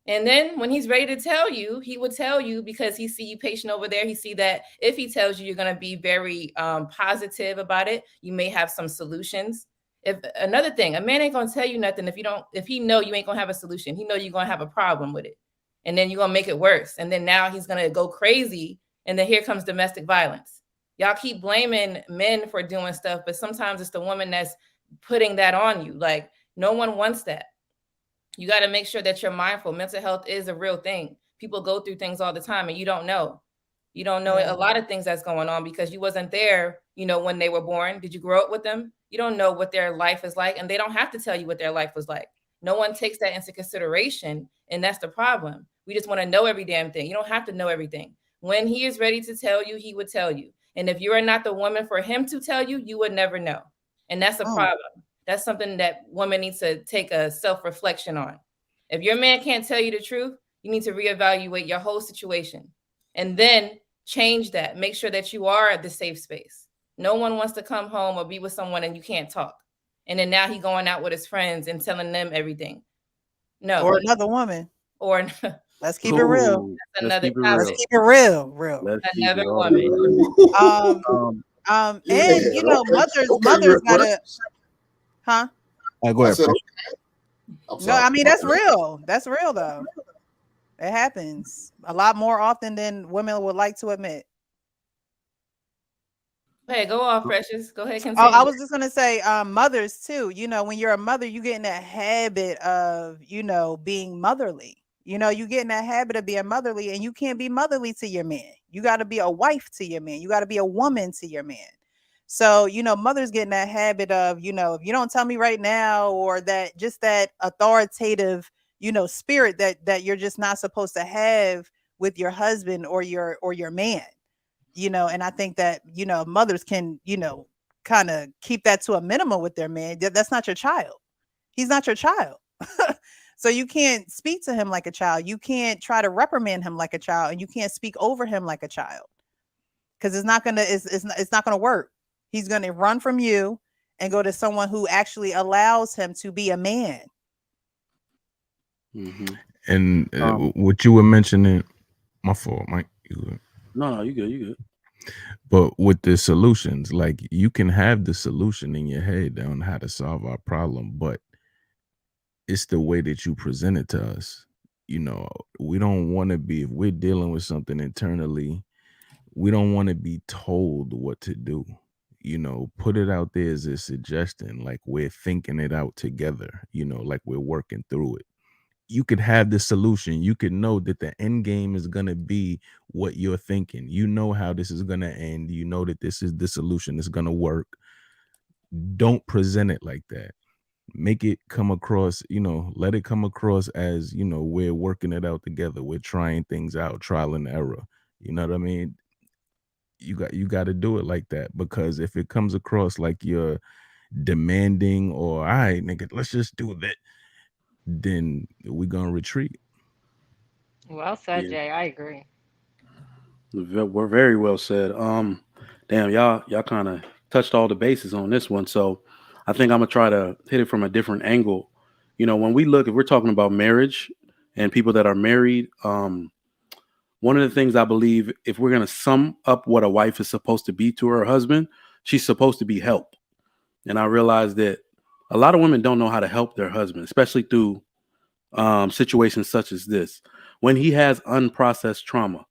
And then when he's ready to tell you, he would tell you because he see you patient over there. He see that if he tells you, you're going to be very positive about it. You may have some solutions. If another thing, a man ain't going to tell you nothing if he know you ain't going to have a solution. He know you're going to have a problem with it. And then you're going to make it worse. And then now he's going to go crazy. And then here comes domestic violence. Y'all keep blaming men for doing stuff, but sometimes it's the woman that's putting that on you. Like, no one wants that. You got to make sure that you're mindful. Mental health is a real thing. People go through things all the time and you don't know. You don't know a lot of things that's going on because you wasn't there, when they were born. Did you grow up with them? You don't know what their life is like, and they don't have to tell you what their life was like. No one takes that into consideration, and that's the problem. We just want to know every damn thing. You don't have to know everything. When he is ready to tell you, he would tell you. And if you are not the woman for him to tell you, you would never know. And that's a problem. That's something that women need to take a self-reflection on. If your man can't tell you the truth, you need to reevaluate your whole situation and then change that. Make sure that you are at the safe space. No one wants to come home or be with someone and you can't talk. And then now he going out with his friends and telling them everything. No. Or another woman. Or let's keep it real. That's another topic. Let's keep it real. Another woman. And mothers gotta, huh? Go ahead. No, I mean that's real. That's real though. It happens a lot more often than women would like to admit. Hey, go off, Precious. Go ahead. Continue. Oh, I was just gonna say, mothers too. When you're a mother, you get in that habit of, being motherly. You get in that habit of being motherly, and you can't be motherly to your man. You got to be a wife to your man. You got to be a woman to your man. So, mothers get in that habit of, if you don't tell me right now, or that authoritative, spirit that you're just not supposed to have with your husband or your man. And I think that, mothers can, kind of keep that to a minimum with their man. That's not your child. He's not your child. So you can't speak to him like a child. You can't try to reprimand him like a child, and you can't speak over him like a child, because it's not gonna work. He's gonna run from you and go to someone who actually allows him to be a man. Mm-hmm. And what you were mentioning, my fault, Mike. You good? No, you good. You good. But with the solutions, like, you can have the solution in your head on how to solve our problem, but it's the way that you present it to us. We don't want to be, if we're dealing with something internally, we don't want to be told what to do. put it out there as a suggestion, like we're thinking it out together, like we're working through it. You could have the solution. You could know that the end game is going to be what you're thinking. You know how this is going to end. You know that this is the solution that's going to work. Don't present it like that. Make it come across, let it come across as, we're working it out together. We're trying things out, trial and error. You know what I mean? You got to do it like that, because if it comes across like you're demanding or, all right, nigga, let's just do that, then we're going to retreat. Well said, Yeah. Jay. I agree. We're very well said. Damn, y'all kind of touched all the bases on this one. So I think I'm gonna try to hit it from a different angle. When we look, if we're talking about marriage and people that are married, one of the things I believe, if we're gonna sum up what a wife is supposed to be to her husband, she's supposed to be help. And I realize that a lot of women don't know how to help their husband, especially through situations such as this. When he has unprocessed trauma,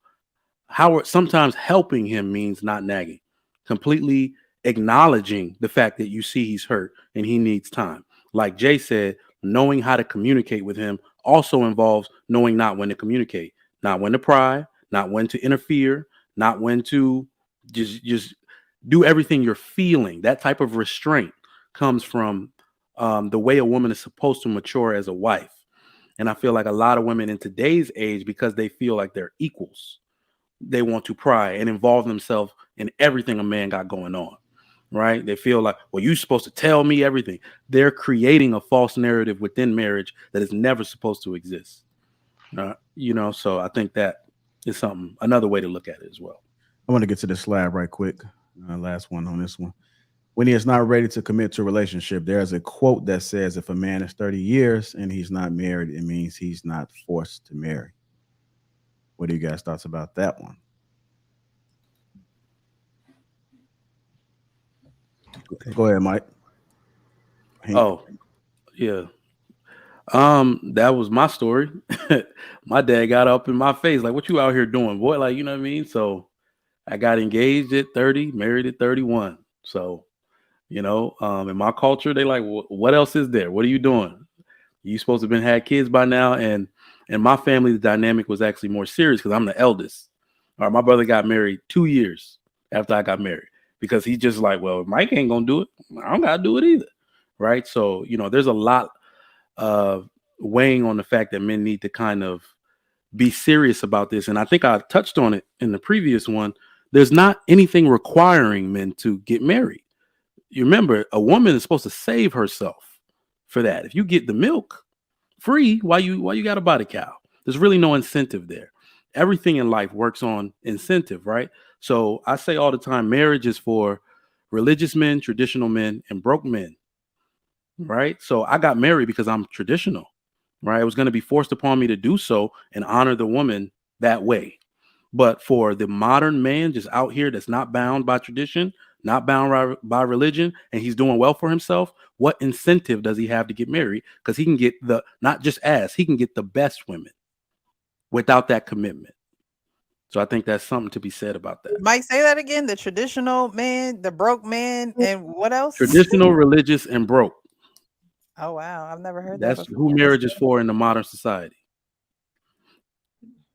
sometimes helping him means not nagging, completely acknowledging the fact that you see he's hurt and he needs time. Like Jay said, knowing how to communicate with him also involves knowing not when to communicate, not when to pry, not when to interfere, not when to just do everything you're feeling. That type of restraint comes from the way a woman is supposed to mature as a wife. And I feel like a lot of women in today's age, because they feel like they're equals, they want to pry and involve themselves in everything a man got going on, right? They feel like, well, you're supposed to tell me everything. They're creating a false narrative within marriage that is never supposed to exist. So I think that is another way to look at it as well. I want to get to the slab right quick. Last one on this one. When he is not ready to commit to a relationship, there's a quote that says, if a man is 30 years and he's not married, it means he's not forced to marry. What do you guys' thoughts about that one? Go ahead, Mike. Hank. Oh, yeah. That was my story. My dad got up in my face, like, what you out here doing, boy? Like, you know what I mean? So I got engaged at 30, married at 31. So, in my culture, they like, what else is there? What are you doing? You supposed to have had kids by now. And in my family, the dynamic was actually more serious because I'm the eldest. All right, my brother got married 2 years after I got married because he's just like, well, Mike ain't gonna do it. I don't gotta do it either. Right. So, there's a lot of weighing on the fact that men need to kind of be serious about this. And I think I touched on it in the previous one. There's not anything requiring men to get married. You remember, a woman is supposed to save herself for that. If you get the milk free, why you got a body cow? There's really no incentive there. Everything in life works on incentive, right? So I say all the time, marriage is for religious men, traditional men, and broke men, right? So I got married because I'm traditional, right? It was going to be forced upon me to do so and honor the woman that way. But for the modern man just out here that's not bound by tradition, not bound by religion, and he's doing well for himself, what incentive does he have to get married? Because he can get he can get the best women without that commitment. So I think that's something to be said about that. Mike, say that again. The traditional man, the broke man, and what else? Traditional, religious, and broke. Oh, wow. I've never heard that. That's who marriage is for in the modern society.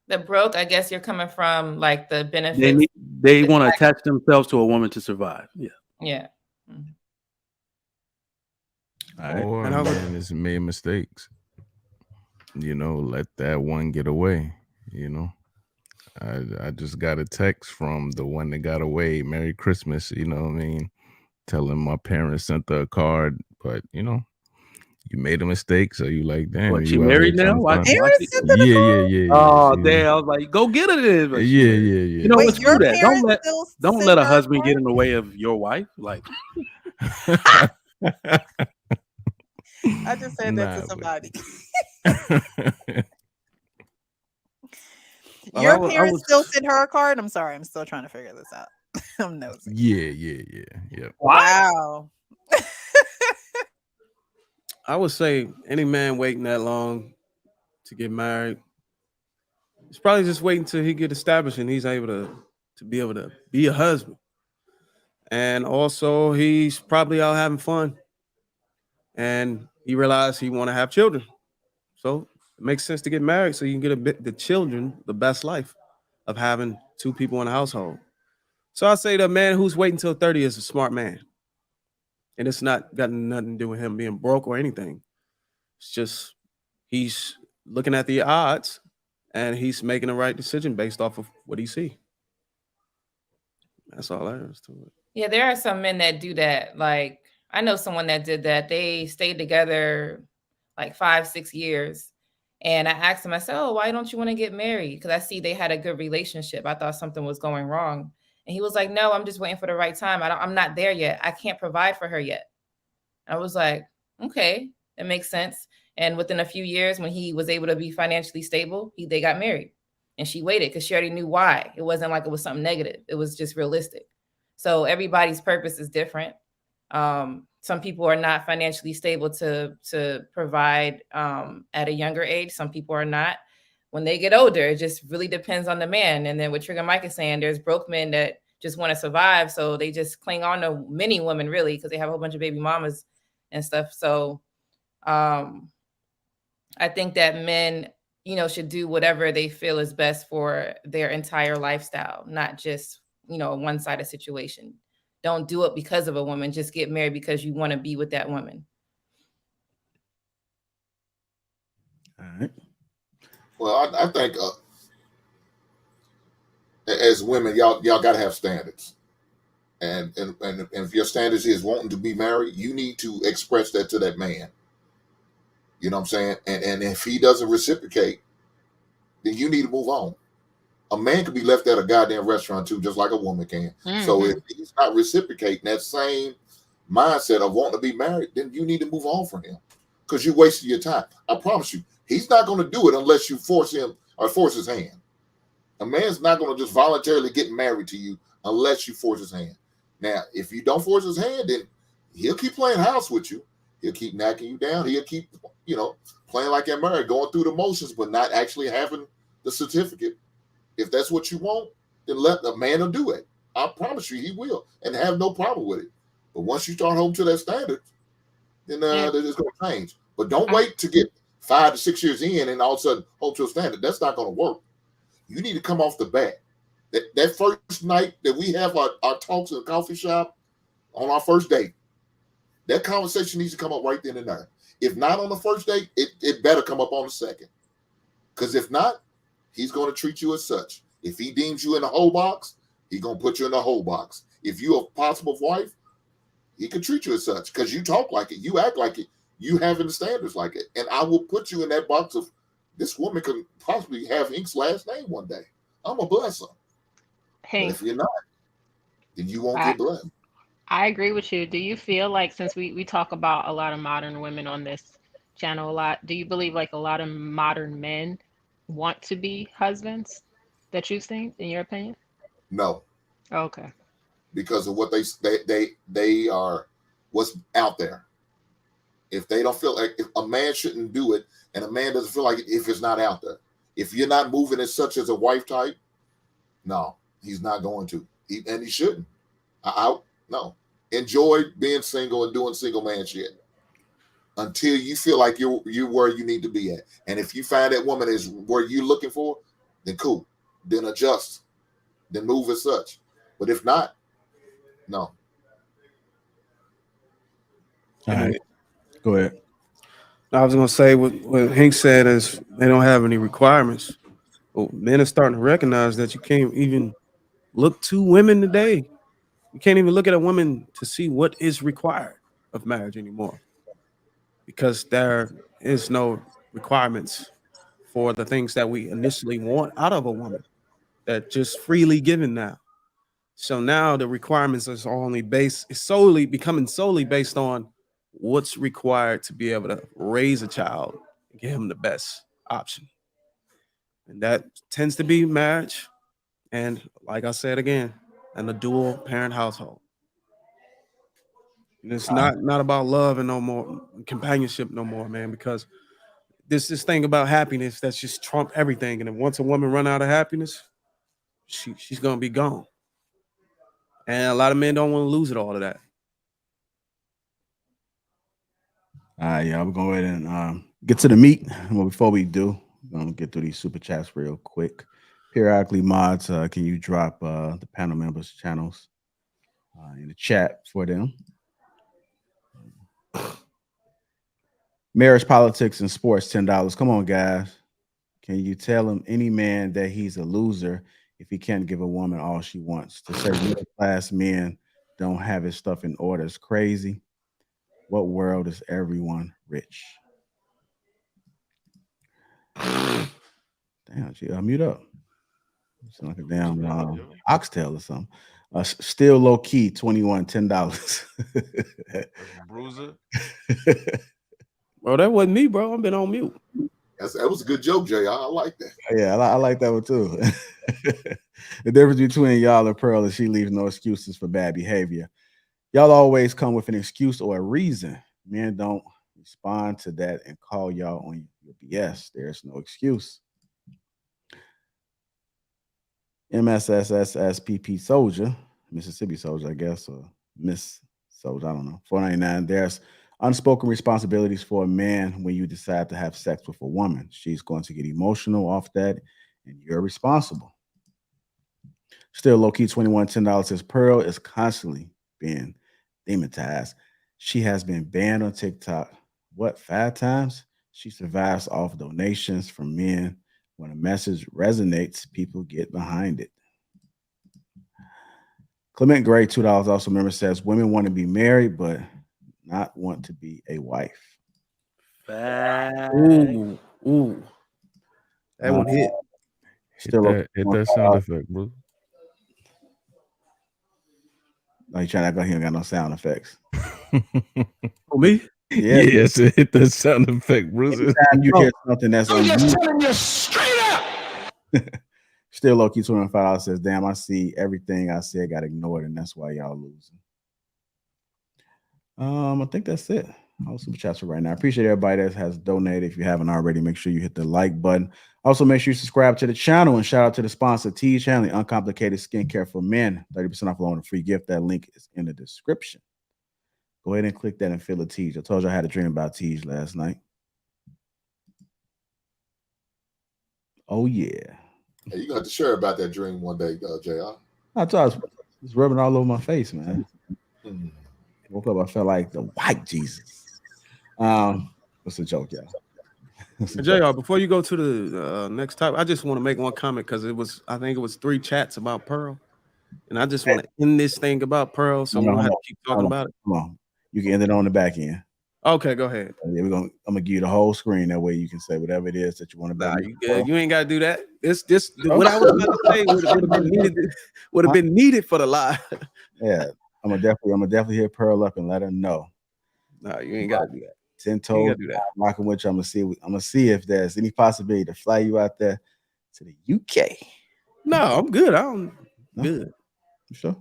The broke, I guess you're coming from like the benefits. They want to attach themselves to a woman to survive. Yeah. Yeah. Or man has made mistakes. Let that one get away. I just got a text from the one that got away. Merry Christmas. You know what I mean? Telling my parents sent her a card, but you made a mistake, so you like, damn. What, she married now? Yeah. Oh, damn! I was like, go get her then. But yeah. You know what's true that? Don't let a husband get in the way of your wife. Like, I just said that to somebody. Your parents still sent her a card? I'm sorry, I'm still trying to figure this out. I'm nosy. Yeah. Wow. I would say any man waiting that long to get married, he's probably just waiting until he get established and he's able to be a husband. and also he's probably out having fun, and he realized he want to have children. So it makes sense to get married so you can get the children the best life of having two people in the household. So I say the man who's waiting till 30 is a smart man. And it's not got nothing to do with him being broke or anything. It's just he's looking at the odds and he's making the right decision based off of what he see. That's all there is to it. Yeah, there are some men that do that. Like, I know someone that did that. They stayed together like 5-6 years. And I asked him, I said, oh, why don't you want to get married? Because I see they had a good relationship. I thought something was going wrong. And he was like, no, I'm just waiting for the right time. I'm not there yet. I can't provide for her yet. I was like, okay, that makes sense. And within a few years, when he was able to be financially stable, they got married. And she waited because she already knew why. It wasn't like it was something negative. It was just realistic. So everybody's purpose is different. Some people are not financially stable to provide at a younger age. Some people are not. When they get older, it just really depends on the man. And then what Trigger Mike is saying, there's broke men that just want to survive. So they just cling on to many women, really, because they have a whole bunch of baby mamas and stuff. So I think that men, should do whatever they feel is best for their entire lifestyle, not just, a one-sided situation. Don't do it because of a woman. Just get married because you want to be with that woman. All right. Well, I think as women, y'all got to have standards, and if your standards is wanting to be married, you need to express that to that man. You know what I'm saying? And if he doesn't reciprocate, then you need to move on. A man can be left at a goddamn restaurant too, just like a woman can. Mm-hmm. So if he's not reciprocating that same mindset of wanting to be married, then you need to move on from him because you wasted your time. I promise you, he's not going to do it unless you force him or force his hand. A man's not going to just voluntarily get married to you unless you force his hand. Now, if you don't force his hand, then he'll keep playing house with you. He'll keep knocking you down. He'll keep, playing like you're married, going through the motions, but not actually having the certificate. If that's what you want, then let the man will do it. I promise you he will and have no problem with it. But once you start holding to that standard, then it's going to change. But don't wait to get 5 to 6 years in and all of a sudden hold to a standard. That's not going to work. You need to come off the bat. That first night that we have our talks in the coffee shop on our first date, that conversation needs to come up right then and there. If not on the first date, it better come up on the second. Because if not, he's going to treat you as such. If he deems you in the whole box, he's going to put you in the whole box. If you're a possible wife, he can treat you as such because you talk like it. You act like it. You having the standards like it. And I will put you in that box of this woman can possibly have Hink's last name one day. I'm going to bless her. Hank. But if you're not, then you won't get blessed. I agree with you. Do you feel like, since we talk about a lot of modern women on this channel a lot, do you believe like a lot of modern men want to be husbands that you've seen, in your opinion? No. Okay. Because of what they are, what's out there. If they don't feel like, if a man shouldn't do it, and a man doesn't feel like it if it's not out there. If you're not moving as such as a wife type, no, he's not going to. And he shouldn't. No. Enjoy being single and doing single man shit until you feel like you're where you need to be at. And if you find that woman is where you're looking for, then cool. Then adjust. Then move as such. But if not, no. All right. Go ahead. I was going to say what Hank said is they don't have any requirements. Well, men are starting to recognize that you can't even look to women today. You can't even look at a woman to see what is required of marriage anymore, because there is no requirements for the things that we initially want out of a woman that just freely given now. So now the requirements is solely based on what's required to be able to raise a child and give him the best option. And that tends to be marriage. And like I said again, and a dual parent household. And it's not about love and no more companionship no more, man, because this thing about happiness that's just trump everything. And then once a woman run out of happiness, she's gonna be gone. And a lot of men don't want to lose it all of that. Yeah, we're going to go ahead and get to the meat. Well, before we do, we're going to get through these super chats real quick. Periodically, mods, can you drop the panel members' channels in the chat for them? Marriage, politics, and sports, $10. Come on, guys. Can you tell him any man that he's a loser if he can't give a woman all she wants? To say middle class men don't have his stuff in order is crazy. What world is everyone rich? Damn, gee, mute up. You sound like a damn oxtail or something. Still low key, 21, $10. Bruiser. Bro, that wasn't me, bro. I've been on mute. That was a good joke, Jay. I like that. Yeah, I like that one too. The difference between y'all and Pearl is she leaves no excuses for bad behavior. Y'all always come with an excuse or a reason. Men don't respond to that and call y'all on your BS. There's no excuse. MSSSSPP Soldier, Mississippi Soldier, I guess, or Miss Soldier, I don't know. 499. There's unspoken responsibilities for a man when you decide to have sex with a woman. She's going to get emotional off that, and you're responsible. Still low key, 21, $10 says Pearl is constantly being demonetized. She has been banned on TikTok, 5 times? She survives off donations from men. When a message resonates, people get behind it. Clement Gray, $2 also member says women want to be married, but not want to be a wife. Ooh. That one hit. Hit that sound effect, bro. No, you trying to act like he ain't got no sound effects. For me? Yeah. Yes, hit that sound effect, bro. Anytime you hear something that's on just you, telling you straight up. Still low key, $25 says, damn, I see everything I said got ignored, and that's why y'all losing. I think that's it. All super chats for right now. I appreciate everybody that has donated. If you haven't already, make sure you hit the like button. Also, make sure you subscribe to the channel, and shout out to the sponsor, Teej Channel, Uncomplicated Skincare for Men. 30% off along a free gift. That link is in the description. Go ahead and click that and feel a Teej. I told you I had a dream about Teej last night. Oh, yeah. Hey, you got to share about that dream one day, JR. I thought it was rubbing all over my face, man. Woke up, I felt like the white Jesus. What's a joke, y'all? JR, before you go to the next topic, I just want to make one comment because I think it was 3 chats about Pearl. And I just want to end this thing about Pearl, so we don't have to keep talking about it. Come on. You can end it on the back end. Okay, go ahead. Yeah, I'm gonna give you the whole screen. That way you can say whatever it is that you want to. Nah, you good. You ain't gotta do that. It's just what I was about to say would have been needed for the live. Yeah, I'm gonna definitely hit Pearl up and let her know. Nah, you ain't gotta do that. 10 toes, rocking with you. I'm gonna see if there's any possibility to fly you out there to the UK. No, I'm good. Good. You sure?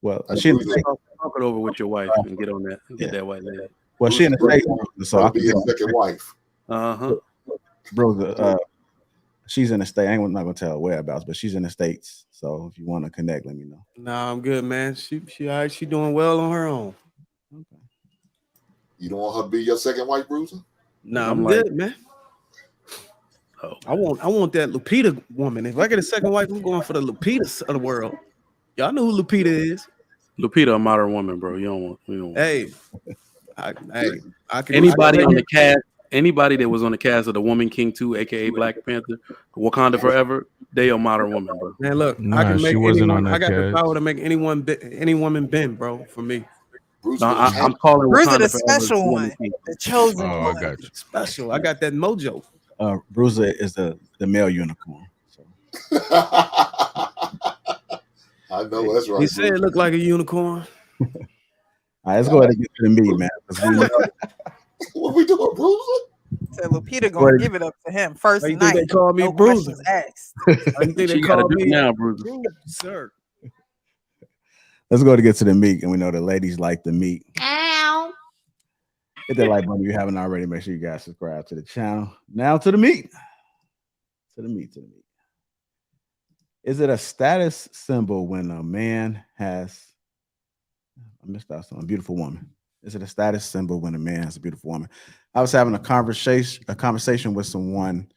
Well, she talk it over with your wife and get on that and get that white lady. Well, she in the States, so I be his second wife. Bro, she's in the state. I'm not gonna tell her whereabouts, but she's in the States. So if you want to connect, let me know. Nah, I'm good, man. She all right. She doing well on her own. Okay. You don't want her to be your second wife, Bruiser? Nah, I'm good, man. I want that Lupita woman. If I get a second wife, I'm going for the Lupitas of the world. Y'all know who Lupita is. Lupita, a modern woman, bro. You don't want. Hey, I can. Anybody on the cast, anybody that was on the cast of the Woman King 2, aka Black Panther, Wakanda Forever, they a modern woman, bro. Man, look, Nah, I can make she wasn't anyone. on that I got the cast. power to make any woman bend, bro. For me. Bruiser, No, I'm calling Bruiser Wakanda the Forever special one, the chosen Oh, one. I got you. Special. I got that mojo. Bruiser is the male unicorn. So. I know that's right. He said it looked like a unicorn. All right, let's go ahead and get to the meat, man. What we doing, Bruiser? So Lupita gonna give it up to him first How you night. think they call me no Bruiser? questions asked. How you think they call me now, Bruiser? Sir. Let's go to get to the meat, and we know the ladies like the meat. Ow. Hit that like button if you haven't already. Make sure you guys subscribe to the channel. Now to the meat. To the meat. Is it a status symbol when a man has, I missed out on a beautiful woman? Is it a status symbol when a man has a beautiful woman? I was having a conversation with someone,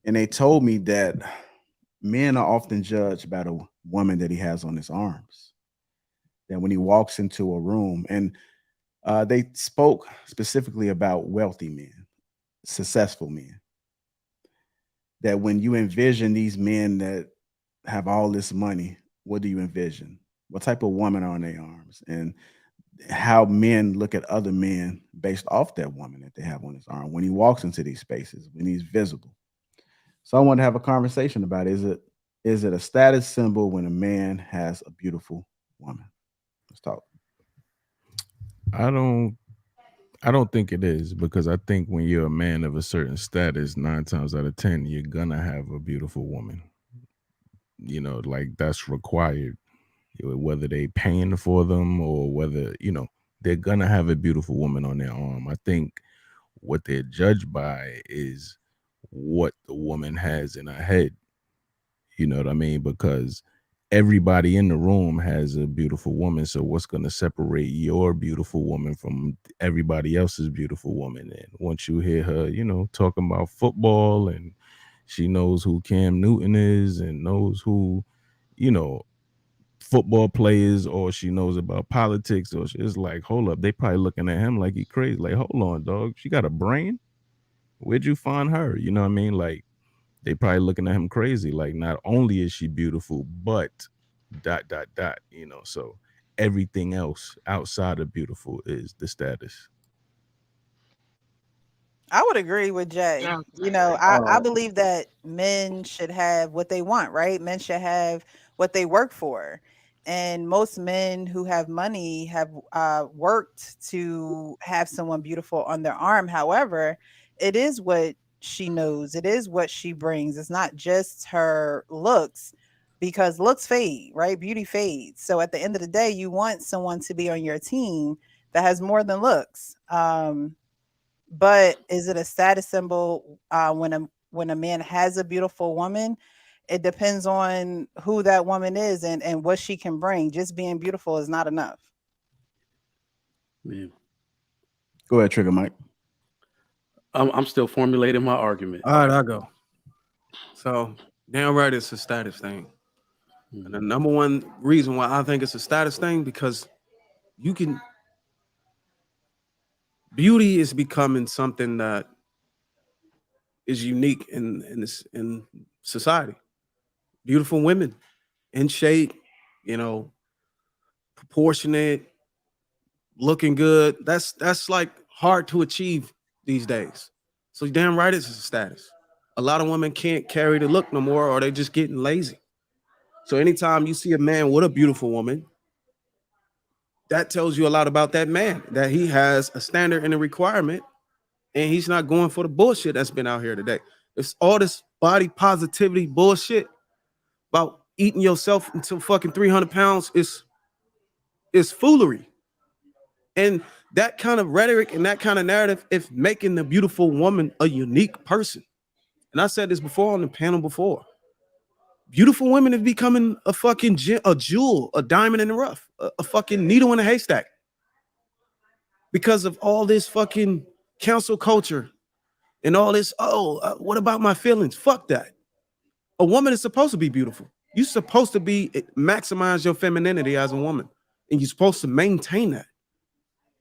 and they told me that men are often judged by the woman that he has on his arms. That when he walks into a room, and they spoke specifically about wealthy men, successful men. That when you envision these men that have all this money, what do you envision? What type of woman are on their arms? And how men look at other men based off that woman that they have on his arm when he walks into these spaces, when he's visible. So I want to have a conversation about, is it a status symbol when a man has a beautiful woman? Let's talk. I don't I don't think it is, because I think when you're a man of a certain status, 9 times out of 10, you're gonna have a beautiful woman. Like that's required. Whether they paying for them or whether, they're gonna have a beautiful woman on their arm. I think what they're judged by is what the woman has in her head. You know what I mean? Because everybody in the room has a beautiful woman. So what's going to separate your beautiful woman from everybody else's beautiful woman? And once you hear her, talking about football, and she knows who Cam Newton is and knows who, you know, football players, or she knows about politics, or it's like, hold up, they probably looking at him like he crazy. Like, hold on, dog. She got a brain? Where'd you find her? You know what I mean? Like, they probably looking at him crazy. Like, not only is she beautiful, but dot dot dot. So everything else outside of beautiful is the status. I would agree with Jay. Yeah. I believe that men should have what they want, right? Men should have what they work for. And most men who have money have worked to have someone beautiful on their arm. However, it is what she knows, it is what she brings. It's not just her looks, because looks fade, right? Beauty fades. So at the end of the day, you want someone to be on your team that has more than looks. But is it a status symbol when a man has a beautiful woman? It depends on who that woman is and what she can bring. Just being beautiful is not enough. Yeah. Go ahead, Trigger Mike. I'm still formulating my argument. All right, I'll go. So, damn right, it's a status thing. And the number one reason why I think it's a status thing, because beauty is becoming something that is unique in society. Beautiful women, in shape, proportionate, looking good. That's like hard to achieve these days. So damn right it's a status. A lot of women can't carry the look no more, or they just getting lazy. So anytime you see a man with a beautiful woman, that tells you a lot about that man, that he has a standard and a requirement, and he's not going for the bullshit that's been out here today. It's all this body positivity bullshit about eating yourself until fucking 300 pounds is foolery. And that kind of rhetoric and that kind of narrative is making the beautiful woman a unique person. And I said this before on the panel before. Beautiful women is becoming a fucking a jewel, a diamond in the rough, a fucking needle in a haystack, because of all this fucking cancel culture and all this. What about my feelings? Fuck that. A woman is supposed to be beautiful. You're supposed to maximize your femininity as a woman, and you're supposed to maintain that.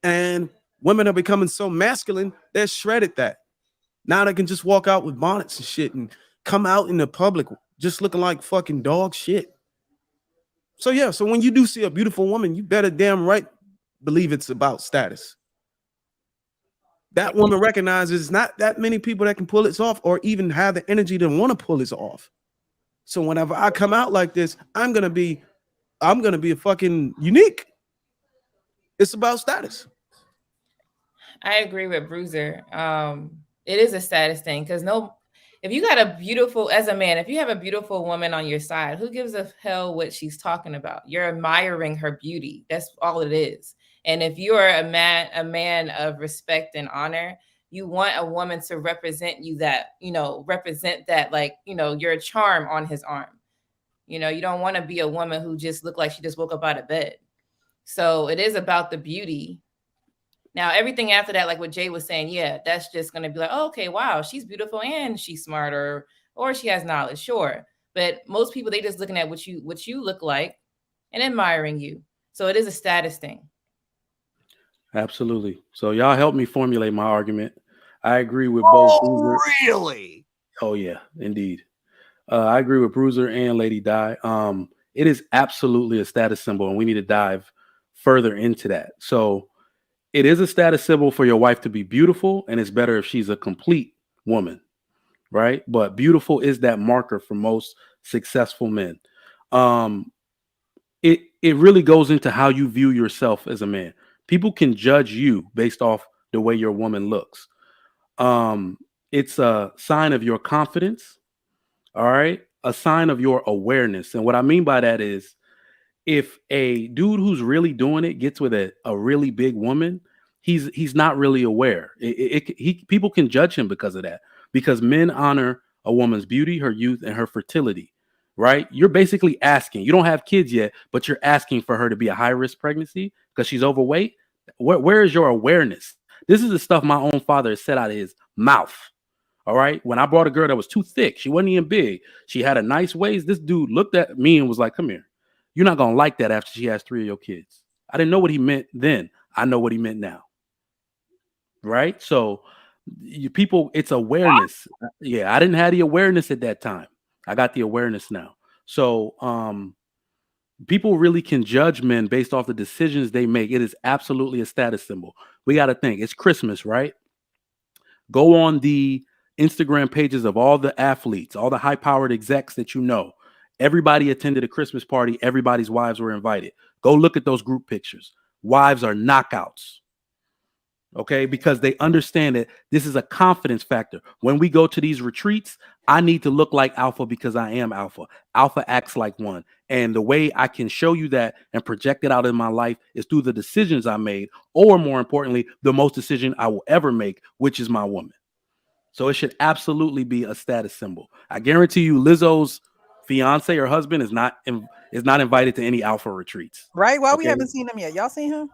And women are becoming so masculine, they're shredded that. Now they can just walk out with bonnets and shit and come out in the public just looking like fucking dog shit. So yeah, so when you do see a beautiful woman, you better damn right believe it's about status. That woman recognizes not that many people that can pull this off, or even have the energy to want to pull this off. So whenever I come out like this, I'm gonna be a fucking unique. It's about status. I agree with Bruiser. It is a status thing, because if you got as a man, if you have a beautiful woman on your side, who gives a hell what she's talking about? You're admiring her beauty. That's all it is. And if you're a man of respect and honor, you want a woman to represent you, represent that, like, your charm on his arm. You know, you don't want to be a woman who just looked like she just woke up out of bed. So it is about the beauty. Now, everything after that, like what Jay was saying, yeah, that's just going to be like, oh, okay, wow, she's beautiful and she's smart, or she has knowledge, sure. But most people, they just looking at what you look like and admiring you. So it is a status thing. Absolutely. So y'all help me formulate my argument. I agree with both. Bruiser. Really? Oh yeah, indeed. I agree with Bruiser and Lady Di. It is absolutely a status symbol, and we need to dive further into that. So it is a status symbol for your wife to be beautiful, and it's better if she's a complete woman, right? But beautiful is that marker for most successful men. It really goes into how you view yourself as a man. People can judge you based off the way your woman looks. It's a sign of your confidence, all right? A sign of your awareness. And what I mean by that is if a dude who's really doing it gets with a really big woman, he's not really aware. People can judge him because of that, because men honor a woman's beauty, her youth, and her fertility, right? You're basically asking, you don't have kids yet, but you're asking for her to be a high risk pregnancy because she's overweight. Where is your awareness? This is the stuff my own father has said out of his mouth. All right. When I brought a girl that was too thick, she wasn't even big. She had a nice waist. This dude looked at me and was like, come here. You're not going to like that after she has 3 of your kids. I didn't know what he meant then. I know what he meant now. Right. So people, it's awareness. Yeah. I didn't have the awareness at that time. I got the awareness now. So people really can judge men based off the decisions they make. It is absolutely a status symbol. We got to think it's Christmas, right? Go on the Instagram pages of all the athletes, all the high powered execs that you know. Everybody attended a Christmas party. Everybody's wives were invited. Go look at those group pictures. Wives are knockouts. Okay, because they understand that this is a confidence factor. When we go to these retreats, I need to look like alpha because I am alpha. Alpha acts like one. And the way I can show you that and project it out in my life is through the decisions I made, or more importantly, the most decision I will ever make, which is my woman. So it should absolutely be a status symbol. I guarantee you Lizzo's fiance or husband is not invited to any alpha retreats. Right? Why we haven't seen him yet? Y'all seen him?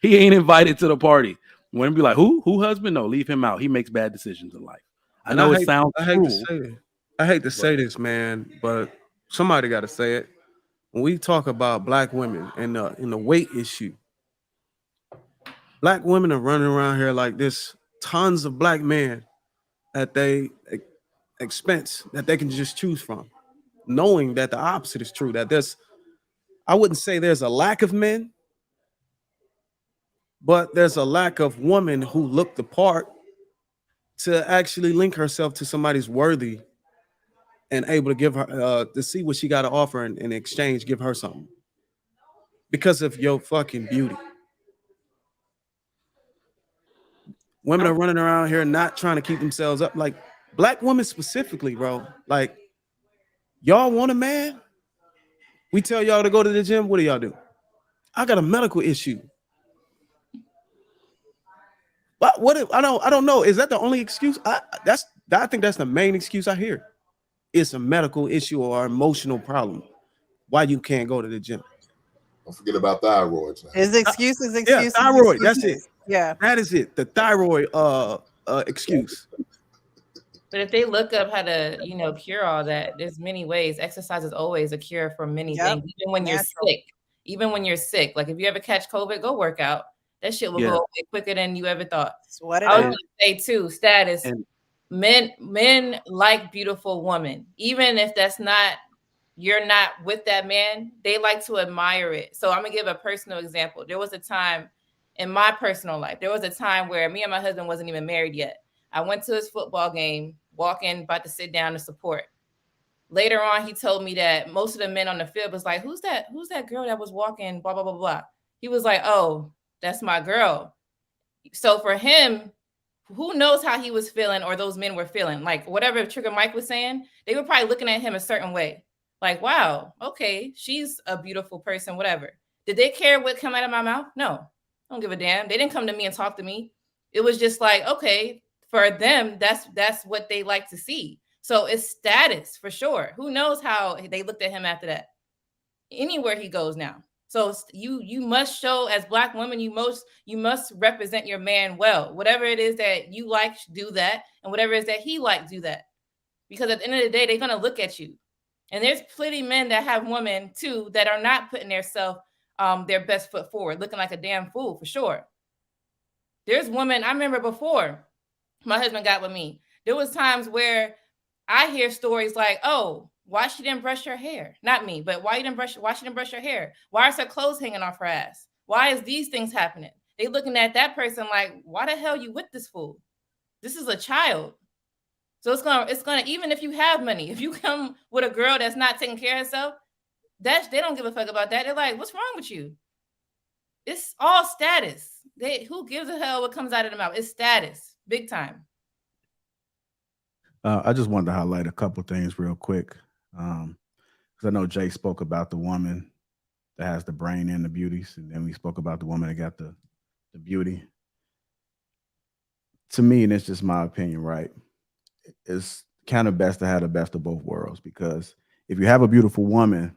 He ain't invited to the party. When be like, who husband? No, leave him out. He makes bad decisions in life. I know it sounds cruel. I hate to say this, man, but somebody got to say it. When we talk about black women and the weight issue, black women are running around here like this. Tons of black men at they expense that they can just choose from, knowing that the opposite is true. That I wouldn't say there's a lack of men, but there's a lack of women who look the part to actually link herself to somebody's worthy and able to give her to see what she got to offer and in exchange give her something because of your fucking beauty. Women are running around here not trying to keep themselves up, like black women specifically, bro. Like, y'all want a man? We tell y'all to go to the gym. What do y'all do? I got a medical issue. What if, I don't know. Is that the only excuse? I think that's the main excuse I hear. It's a medical issue or emotional problem. Why you can't go to the gym? Don't forget about thyroids. Is excuses. Yeah, thyroid. That's it. Yeah, that is it. The thyroid excuse. But if they look up how to, cure all that, there's many ways. Exercise is always a cure for many things, even when you're sick. Even when you're sick, like if you ever catch COVID, go work out. That shit will go away quicker than you ever thought. I was going to say too, status. Men like beautiful women, even if you're not with that man, they like to admire it. So I'm gonna give a personal example. There was a time in my personal life, there was a time where me and my husband wasn't even married yet. I went to his football game, walking, about to sit down to support. Later on, he told me that most of the men on the field was like, who's that girl that was walking, blah, blah, blah, blah. He was like, oh, that's my girl. So for him, who knows how he was feeling or those men were feeling? Like whatever Trigger Mike was saying, they were probably looking at him a certain way. Like, wow, okay, she's a beautiful person, whatever. Did they care what came out of my mouth? No, I don't give a damn. They didn't come to me and talk to me. It was just like, okay, for them, that's what they like to see. So it's status for sure. Who knows how they looked at him after that? Anywhere he goes now. So you must show, as Black women, you must represent your man well. Whatever it is that you like, do that, and whatever it is that he likes, do that. Because at the end of the day, they're gonna look at you. And there's plenty men that have women too that are not putting their best foot forward, looking like a damn fool for sure. There's women, I remember before my husband got with me, there was times where I hear stories like, oh, why she didn't brush her hair? Not me, but why she didn't brush her hair? Why is her clothes hanging off her ass? Why is these things happening? They looking at that person like, why the hell you with this fool? This is a child. So it's gonna even if you have money, if you come with a girl that's not taking care of herself, they don't give a fuck about that. They're like, what's wrong with you? It's all status. Who gives a hell what comes out of the mouth? It's status, big time. I just wanted to highlight a couple things real quick, because I know Jay spoke about the woman that has the brain and the beauties, and then we spoke about the woman that got the beauty. To me, and it's just my opinion, right? It's kind of best to have the best of both worlds, because if you have a beautiful woman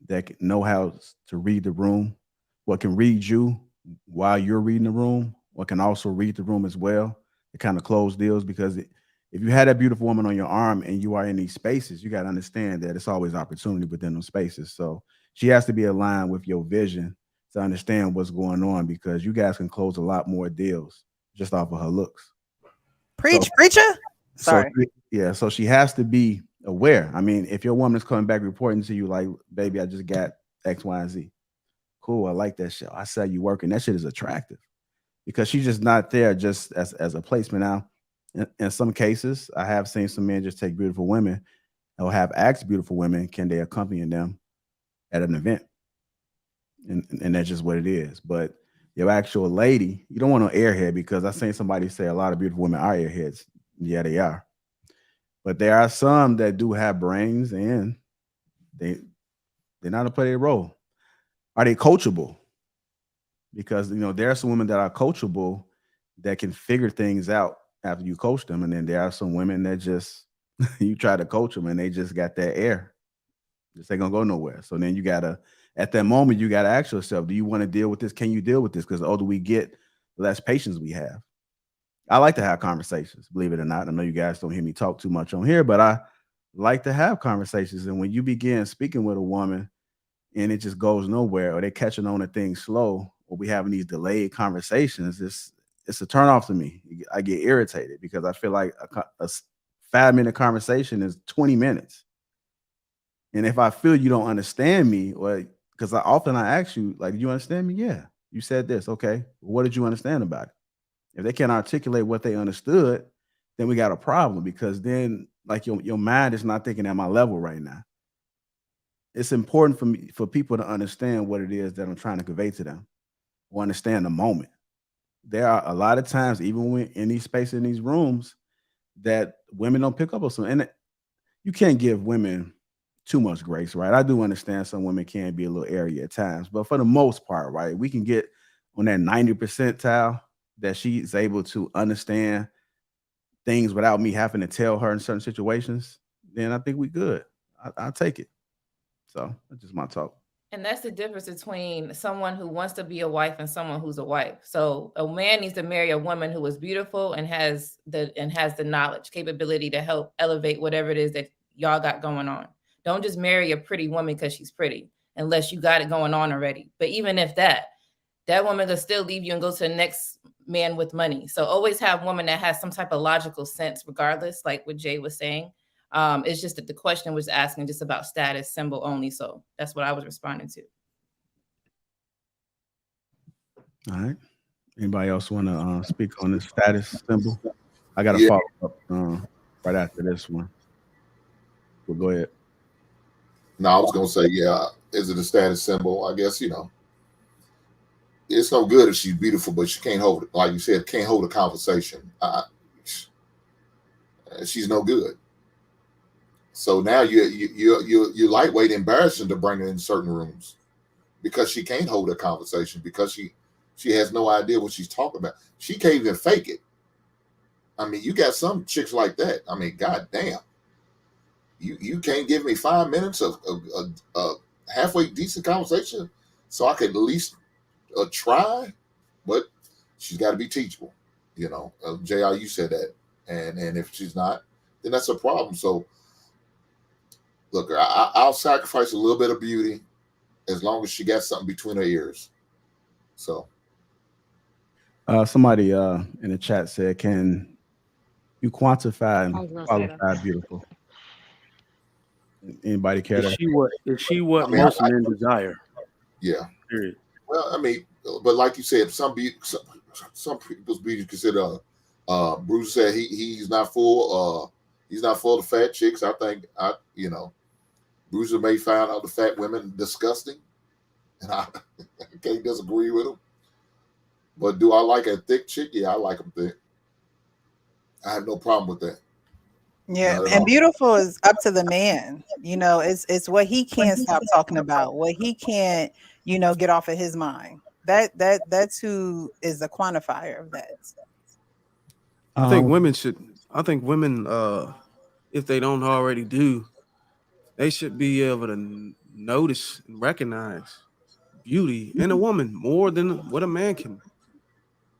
that can know how to read the room, what can read you while you're reading the room, what can also read the room as well, it kind of close deals. Because if you had that beautiful woman on your arm and you are in these spaces, you got to understand that it's always opportunity within those spaces. So she has to be aligned with your vision to understand what's going on, because you guys can close a lot more deals just off of her looks. Preach, preacher. Sorry. So she has to be aware. I mean, if your woman is coming back reporting to you like, baby, I just got X, Y, and Z. Cool, I like that shit. I saw you working. That shit is attractive, because she's just not there just as a placement. Now, in some cases, I have seen some men just take beautiful women or have asked beautiful women, can they accompany them at an event? And that's just what it is. But your actual lady, you don't want no airhead, because I've seen somebody say a lot of beautiful women are airheads. Yeah, they are. But there are some that do have brains, and they're not to play their role. Are they coachable? Because there are some women that are coachable that can figure things out after you coach them, and then there are some women that just you try to coach them and they just got that air. Just ain't gonna go nowhere. So then at that moment, you gotta ask yourself, do you want to deal with this? Can you deal with this? Because the older we get, the less patience we have. I like to have conversations, believe it or not. I know you guys don't hear me talk too much on here, but I like to have conversations. And when you begin speaking with a woman and it just goes nowhere, or they catching on to things slow, or we having these delayed conversations, it's a turn off to me. I get irritated, because I feel like a 5-minute conversation is 20 minutes. And if I feel you don't understand me, or because I ask you, like, do you understand me? Yeah. You said this. Okay. What did you understand about it? If they can't articulate what they understood, then we got a problem, because then like your mind is not thinking at my level right now. It's important for people to understand what it is that I'm trying to convey to them, or understand the moment. There are a lot of times, even when in these spaces, in these rooms, that women don't pick up on something. And you can't give women too much grace, right? I do understand some women can be a little airy at times, but for the most part, right, we can get on that 90 percentile that she's able to understand things without me having to tell her in certain situations. Then I think we good. I'll take it. So that's just my talk. And that's the difference between someone who wants to be a wife and someone who's a wife. So a man needs to marry a woman who is beautiful and has the knowledge, capability to help elevate whatever it is that y'all got going on. Don't just marry a pretty woman because she's pretty, unless you got it going on already. But even if that woman will still leave you and go to the next man with money. So always have a woman that has some type of logical sense, regardless, like what Jay was saying. It's just that the question was asking just about status symbol only. So that's what I was responding to. All right. Anybody else want to speak on the status symbol? I got to follow up right after this one. Well, go ahead. No, I was going to say, is it a status symbol? I guess, it's no good if she's beautiful, but she can't hold it. Like you said, can't hold a conversation. She's no good. So now you're lightweight, embarrassing to bring her in certain rooms because she can't hold a conversation, because she has no idea what she's talking about. She can't even fake it. I mean, you got some chicks like that. I mean, goddamn. you can't give me 5 minutes of halfway decent conversation so I can at least try, but she's got to be teachable. You know, JR, you said that, and if she's not, then that's a problem. So, look, I'll sacrifice a little bit of beauty as long as she got something between her ears. So, somebody in the chat said, "Can you quantify and I was gonna say that. qualify beautiful?" Anybody care Is to? she what? Is she what I mean, most men desire? yeah. Period. Well, I mean, but like you said, some people's beauty consider. Bruce said he's not full. He's not full of fat chicks. I think Bruiser may find out the fat women disgusting, and I can't disagree with him. But do I like a thick chick? Yeah, I like them thick. I have no problem with that. Yeah, Not at and all. beautiful is up to the man. You know, it's what he can't stop talking about, what he can't, get off of his mind. That's who is the quantifier of that. I think Um, women should. I think women, if they don't already do, they should be able to notice and recognize beauty in a woman more than what a man can.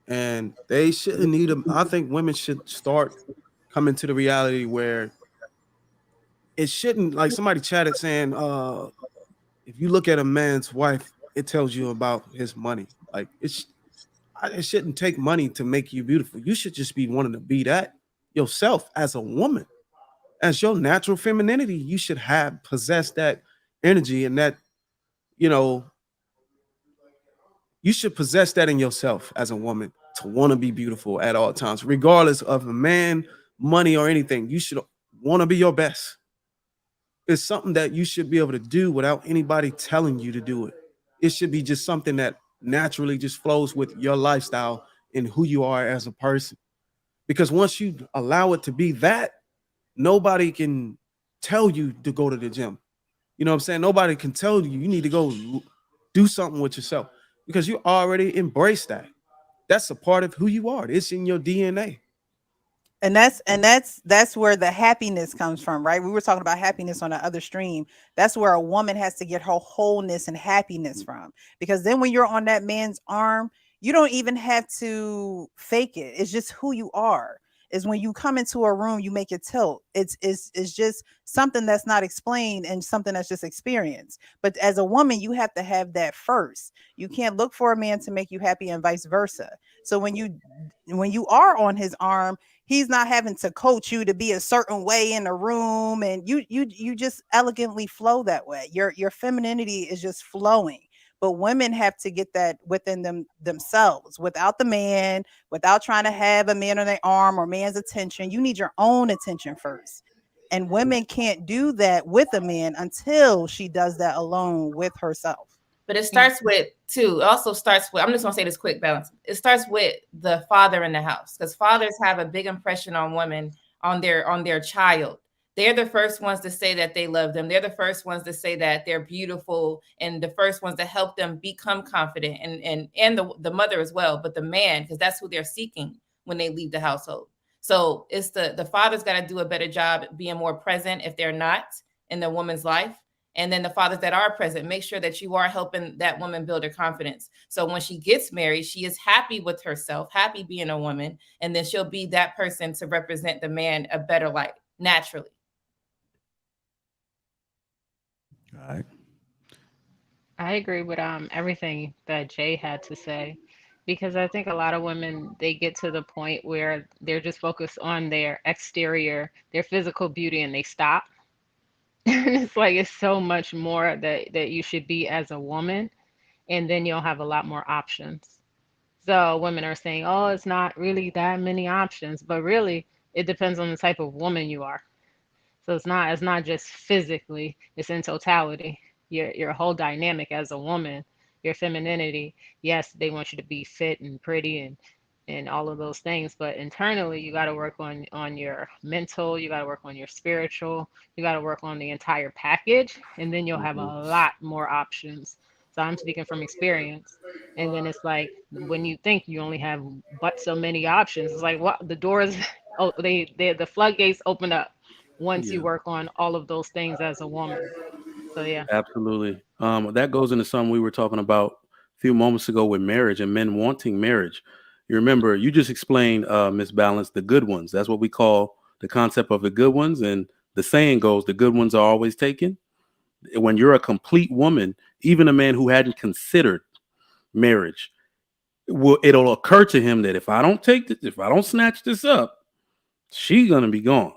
And they shouldn't need them. I think women should start coming to the reality where it shouldn't, like somebody chatted saying, if you look at a man's wife, it tells you about his money. Like it shouldn't take money to make you beautiful. You should just be wanting to be that yourself as a woman, as your natural femininity. You should have possessed that energy and that, you know, you should possess that in yourself as a woman to want to be beautiful at all times, regardless of a man, money, or anything. You should want to be your best. It's something that you should be able to do without anybody telling you to do it. It should be just something that naturally just flows with your lifestyle and who you are as a person. Because once you allow it to be that, nobody can tell you to go to the gym. You know what I'm saying? Nobody can tell you need to go do something with yourself because you already embrace that. That's a part of who you are. It's in your DNA. And that's where the happiness comes from, right? We were talking about happiness on the other stream. That's where a woman has to get her wholeness and happiness from. Because then when you're on that man's arm, you don't even have to fake it. It's just who you are. Is when you come into a room, you make it tilt. It's just something that's not explained and something that's just experienced. But as a woman, you have to have that first. You can't look for a man to make you happy and vice versa. So when you are on his arm, he's not having to coach you to be a certain way in the room, and you just elegantly flow that way. Your femininity is just flowing. But women have to get that within themselves, without the man, without trying to have a man on their arm or man's attention. You need your own attention first. And women can't do that with a man until she does that alone with herself. But it starts with it also starts with, I'm just gonna say this quick balance. It starts with the father in the house, because fathers have a big impression on women, on their child. They're the first ones to say that they love them. They're the first ones to say that they're beautiful, and the first ones to help them become confident, and the mother as well, but the man, because that's who they're seeking when they leave the household. So it's the father's got to do a better job being more present if they're not in the woman's life. And then the fathers that are present, make sure that you are helping that woman build her confidence. So when she gets married, she is happy with herself, happy being a woman, and then she'll be that person to represent the man a better light naturally. All right. I agree with everything that Jay had to say, because I think a lot of women, they get to the point where they're just focused on their exterior, their physical beauty, and they stop. And it's like it's so much more that you should be as a woman, and then you'll have a lot more options. So women are saying, oh, it's not really that many options, but really it depends on the type of woman you are. So it's not just physically, it's in totality. Your whole dynamic as a woman, your femininity. Yes, they want you to be fit and pretty and all of those things, but internally you got to work on your mental, you got to work on your spiritual, you got to work on the entire package, and then you'll have a lot more options. So I'm speaking from experience. And then it's like when you think you only have but so many options, it's like what the doors, oh, the floodgates open up. once Yeah. you work on all of those things as a woman. So yeah. Absolutely. That goes into something we were talking about a few moments ago with marriage and men wanting marriage. You remember, you just explained, Miss Balance, the good ones. That's what we call the concept of the good ones. And the saying goes, the good ones are always taken. When you're a complete woman, even a man who hadn't considered marriage, it'll occur to him that if I don't take this, if I don't snatch this up, she's gonna be gone.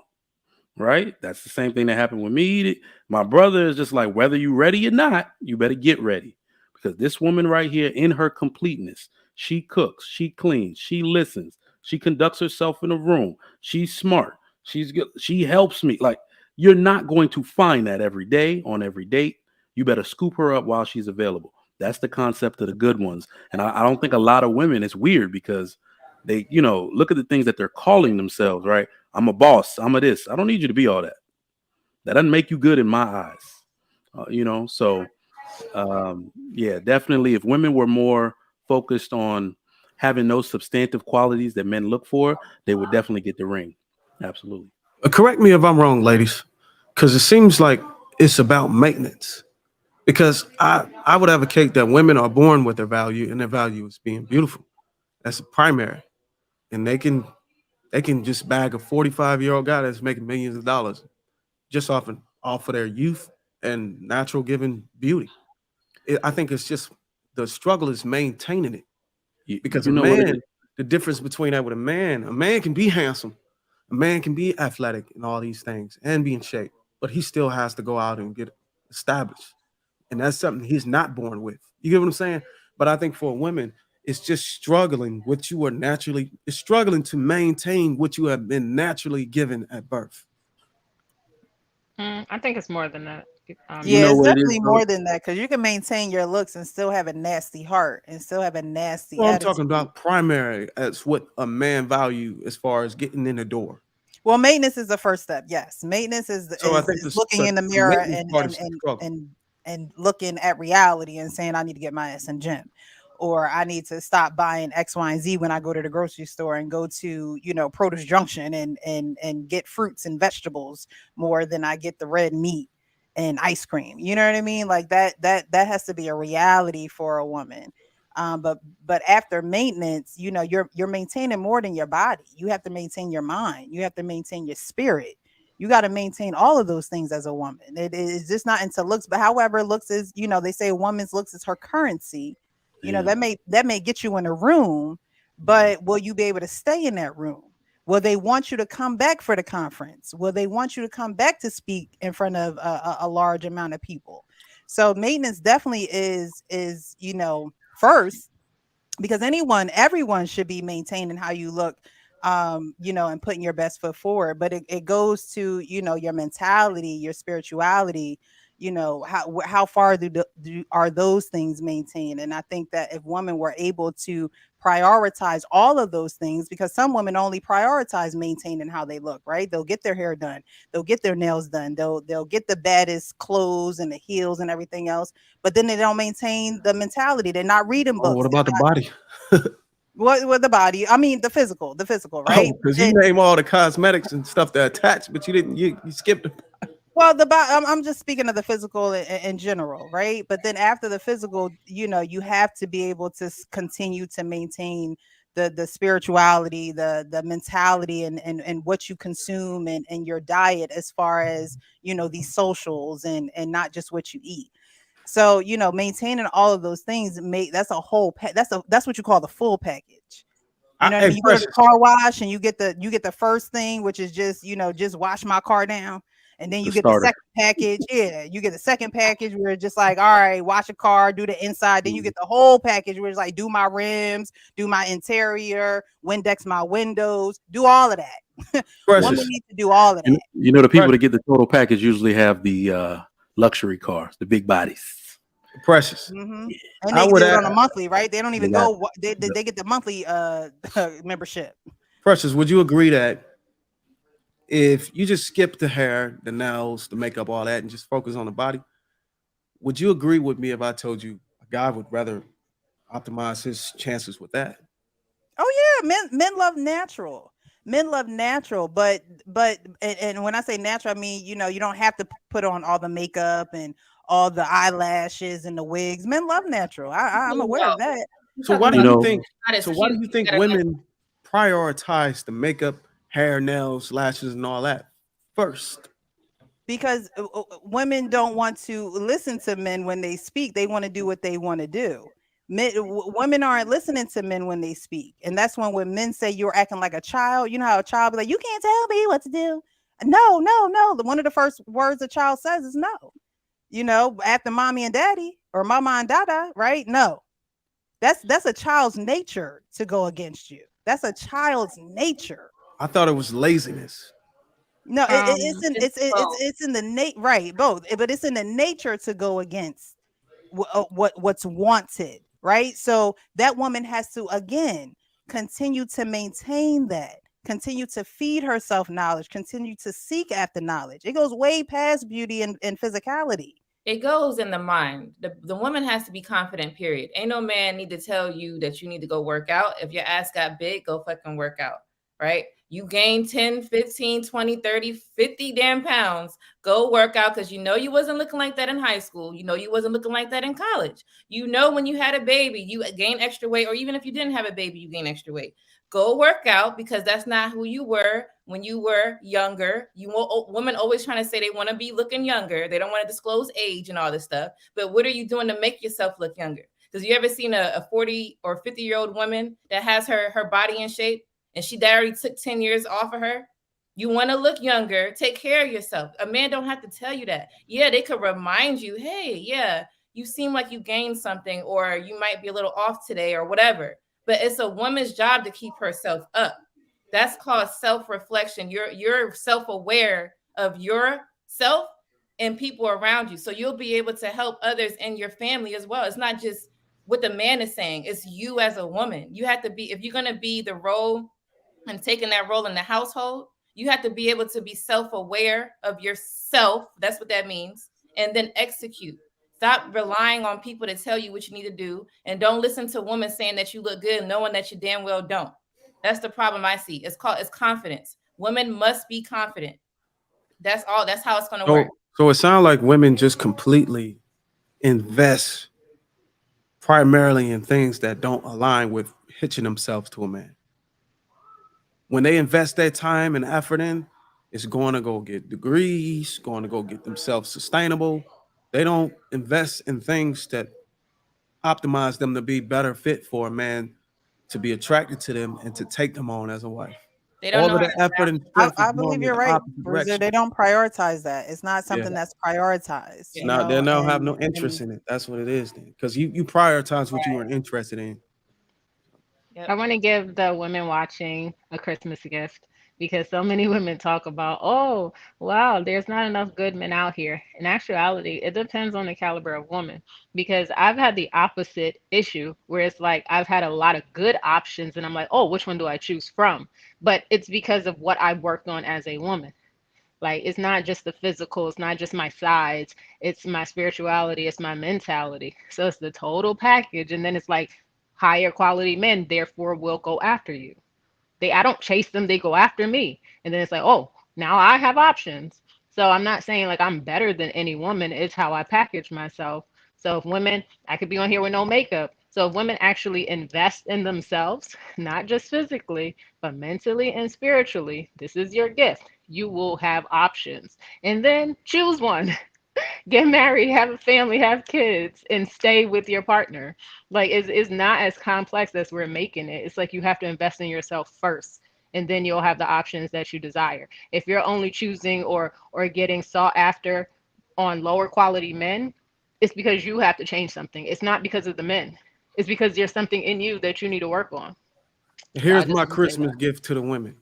Right? That's the same thing that happened with me. My brother is just like, whether you ready or not, you better get ready. Because this woman right here, in her completeness, she cooks, she cleans, she listens, she conducts herself in a room, she's smart, she's good, she helps me. Like, you're not going to find that every day on every date. You better scoop her up while she's available. That's the concept of the good ones. And I don't think a lot of women, it's weird because they, look at the things that they're calling themselves, right? I'm a boss. I'm a this. I don't need you to be all that. That doesn't make you good in my eyes. So yeah, definitely. If women were more focused on having those substantive qualities that men look for, they would definitely get the ring. Absolutely. Correct me if I'm wrong, ladies, because it seems like it's about maintenance. Because I would advocate that women are born with their value, and their value is being beautiful. That's the primary, and they can just bag a 45-year-old guy that's making millions of dollars just off of their youth and natural given beauty. I think it's just the struggle is maintaining it. Because You know what it is? the difference between that with a man can be handsome, a man can be athletic and all these things and be in shape, but he still has to go out and get established. And that's something he's not born with. You get what I'm saying? But I think for women, it's just struggling what you are naturally, it's struggling to maintain what you have been naturally given at birth. I think it's more than that. You Yeah, know it's what it is, definitely bro? more than that because you can maintain your looks and still have a nasty heart and still have a nasty Well, I'm attitude. talking about primary as what a man value as far as getting in the door. Well, maintenance is the first step. Yes, maintenance is So I think looking in the the mirror maintenance part is the struggle. and looking at reality and saying I need to get my ass in gym, or I need to stop buying X, Y, and Z when I go to the grocery store and go to Produce Junction and get fruits and vegetables more than I get the red meat and ice cream. You know what I mean? Like that has to be a reality for a woman. But after maintenance, you're maintaining more than your body. You have to maintain your mind. You have to maintain your spirit. You got to maintain all of those things as a woman. It is just not into looks, but however, looks is, they say a woman's looks is her currency. Damn. That may get you in a room, but will you be able to stay in that room? Will they want you to come back for the conference? Will they want you to come back to speak in front of a large amount of people? So maintenance definitely is first, because everyone should be maintaining how you look, and putting your best foot forward. But it goes to, your mentality, your spirituality, how far are those things maintained? And I think that if women were able to prioritize all of those things, because some women only prioritize maintaining how they look, right? They'll get their hair done, they'll get their nails done, they'll get the baddest clothes and the heels and everything else, but then they don't maintain the mentality. They're not reading Oh, books. what about the body? What the body? I mean, the physical, right? Oh, because you name all the cosmetics and stuff that attach, but you didn't. You skipped. Well, I'm just speaking of the physical in general, right? But then after the physical, you have to be able to continue to maintain the spirituality, the mentality, and what you consume and your diet, as far as these socials and not just what you eat. So maintaining all of those things, that's a whole that's what you call the full package. You know what I mean? You go to the car wash and you get the first thing, which is just wash my car down. And then you get the second package. Yeah, you get the second package where it's just like, all right, wash a car, do the inside. Then you get the whole package where it's like, do my rims, do my interior, Windex my windows, do all of that. Women need to do all of that. The people that get the total package usually have the luxury cars, the big bodies. Precious. Mm-hmm. And they do it on a monthly, right? They don't even go. They get the monthly membership. Precious, would you agree that if you just skip the hair, the nails, the makeup, all that, and just focus on the body, would you agree with me if I told you a guy would rather optimize his chances with that? Oh yeah, men love natural. Men love natural, but and when I say natural, I mean, you know, you don't have to put on all the makeup and all the eyelashes and the wigs. Men love natural. I'm aware of that. So why do You you know, think? Not as So why do cute. you think Gotta look- women prioritize the makeup, hair, nails, lashes, and all that first? Because women don't want to listen to men when they speak. They want to do what they want to do. Women aren't listening to men when they speak, and that's when men say you're acting like a child. You know how a child be like, "You can't tell me what to do." No, no, no. One of the first words a child says is no. You know, after mommy and daddy or mama and dada, right? No, that's a child's nature to go against you. That's a child's nature. I thought it was laziness. No, it's in It's both. it's in the right, both, but it's in the nature to go against what's wanted, right? So that woman has to again continue to maintain that, continue to feed herself knowledge, continue to seek after knowledge. It goes way past beauty and physicality. It goes in the mind. The woman has to be confident, period. Ain't no man need to tell you that you need to go work out. If your ass got big, go fucking work out, right? You gain 10, 15, 20, 30, 50 damn pounds. Go work out because you know you wasn't looking like that in high school. You know you wasn't looking like that in college. You know when you had a baby, you gain extra weight, or even if you didn't have a baby, you gain extra weight. Go work out because that's not who you were when you were younger. Women always trying to say they want to be looking younger. They don't want to disclose age and all this stuff. But what are you doing to make yourself look younger? Because you ever seen a 40 or 50-year-old woman that has her body in shape and she already took 10 years off of her? You want to look younger, take care of yourself. A man don't have to tell you that. Yeah, they could remind you, hey, yeah, you seem like you gained something, or you might be a little off today or whatever. But it's a woman's job to keep herself up. That's called self-reflection. You're self-aware of yourself and people around you. So you'll be able to help others in your family as well. It's not just what the man is saying, it's you as a woman. You have to be, if you're going to be the role and taking that role in the household, you have to be able to be self-aware of yourself. That's what that means. And then execute. Stop relying on people to tell you what you need to do. And don't listen to women saying that you look good, knowing that you damn well don't. That's the problem I see. It's confidence. Women must be confident. That's all. That's how it's going to work. So it sounds like women just completely invest primarily in things that don't align with hitching themselves to a man. When they invest their time and effort in, it's going to go get degrees, going to go get themselves sustainable. They don't invest in things that optimize them to be better fit for a man to be attracted to them and to take them on as a wife. They don't All know of the effort and strength I is going believe in you're the right, opposite Bruiser. direction. They don't prioritize that. It's not something that's prioritized. You Now they know, now have no interest in it. That's what it is, then, because you prioritize what you were interested in. I want to give the women watching a Christmas gift because so many women talk about, oh, wow, there's not enough good men out here. In actuality, it depends on the caliber of woman because I've had the opposite issue where it's like I've had a lot of good options and I'm like, oh, which one do I choose from? But it's because of what I've worked on as a woman. Like, it's not just the physical, it's not just my sides, it's my spirituality, it's my mentality. So it's the total package. And then it's like, higher quality men therefore will go after you. I don't chase them, they go after me. And then it's like, oh, now I have options. So I'm not saying like I'm better than any woman, it's how I package myself. So if women, I could be on here with no makeup. So if women actually invest in themselves, not just physically, but mentally and spiritually, this is your gift. You will have options. And then choose one. Get married, have a family, have kids, and stay with your partner. Like it's not as complex as we're making it. It's like you have to invest in yourself first, and then you'll have the options that you desire. If you're only choosing or getting sought after on lower quality men, it's because you have to change something. It's not because of the men. It's because there's something in you that you need to work on. Here's my Christmas gift to the women.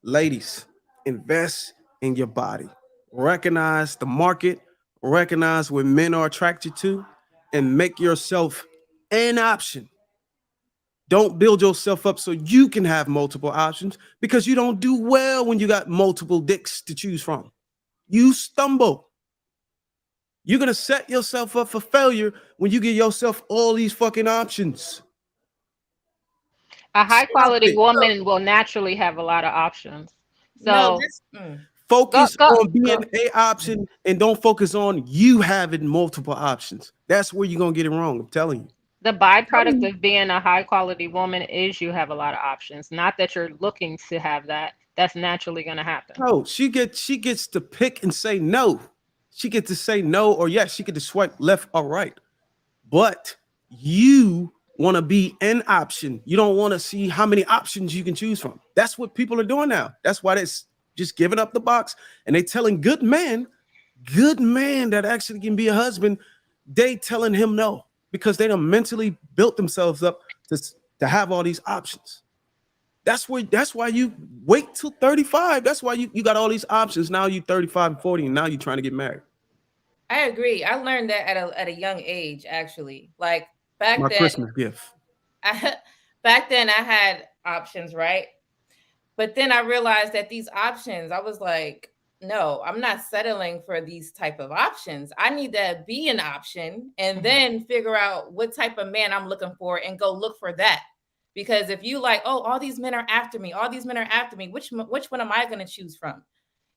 Ladies, invest in your body. Recognize the market, recognize what men are attracted to, and make yourself an option. Don't build yourself up so you can have multiple options because you don't do well when you got multiple dicks to choose from. You stumble. You're going to set yourself up for failure when you give yourself all these fucking options. A high Stop quality it. woman will naturally have a lot of options. No, So this. Focus go on being a option and don't focus on you having multiple options. That's where you're gonna get it wrong. I'm telling you. The byproduct of being a high quality woman is you have a lot of options. Not that you're looking to have that. That's naturally going to happen. No, she gets to pick and say no. She gets to say no or yes. She gets to swipe left or right. But you want to be an option. You don't want to see how many options you can choose from. That's what people are doing now. That's why they're just giving up the box and they telling good man that actually can be a husband, they telling him no because they done mentally built themselves up to have all these options. That's why you wait till 35. That's why you got all these options. Now you 35 and 40, and now you're trying to get married. I agree. I learned that at a young age, actually. Like back My then, Christmas gift. back then I had options, right? But then I realized that these options, I was like, no, I'm not settling for these type of options. I need to be an option and then figure out what type of man I'm looking for and go look for that. Because if you like, oh, all these men are after me, which one am I going to choose from?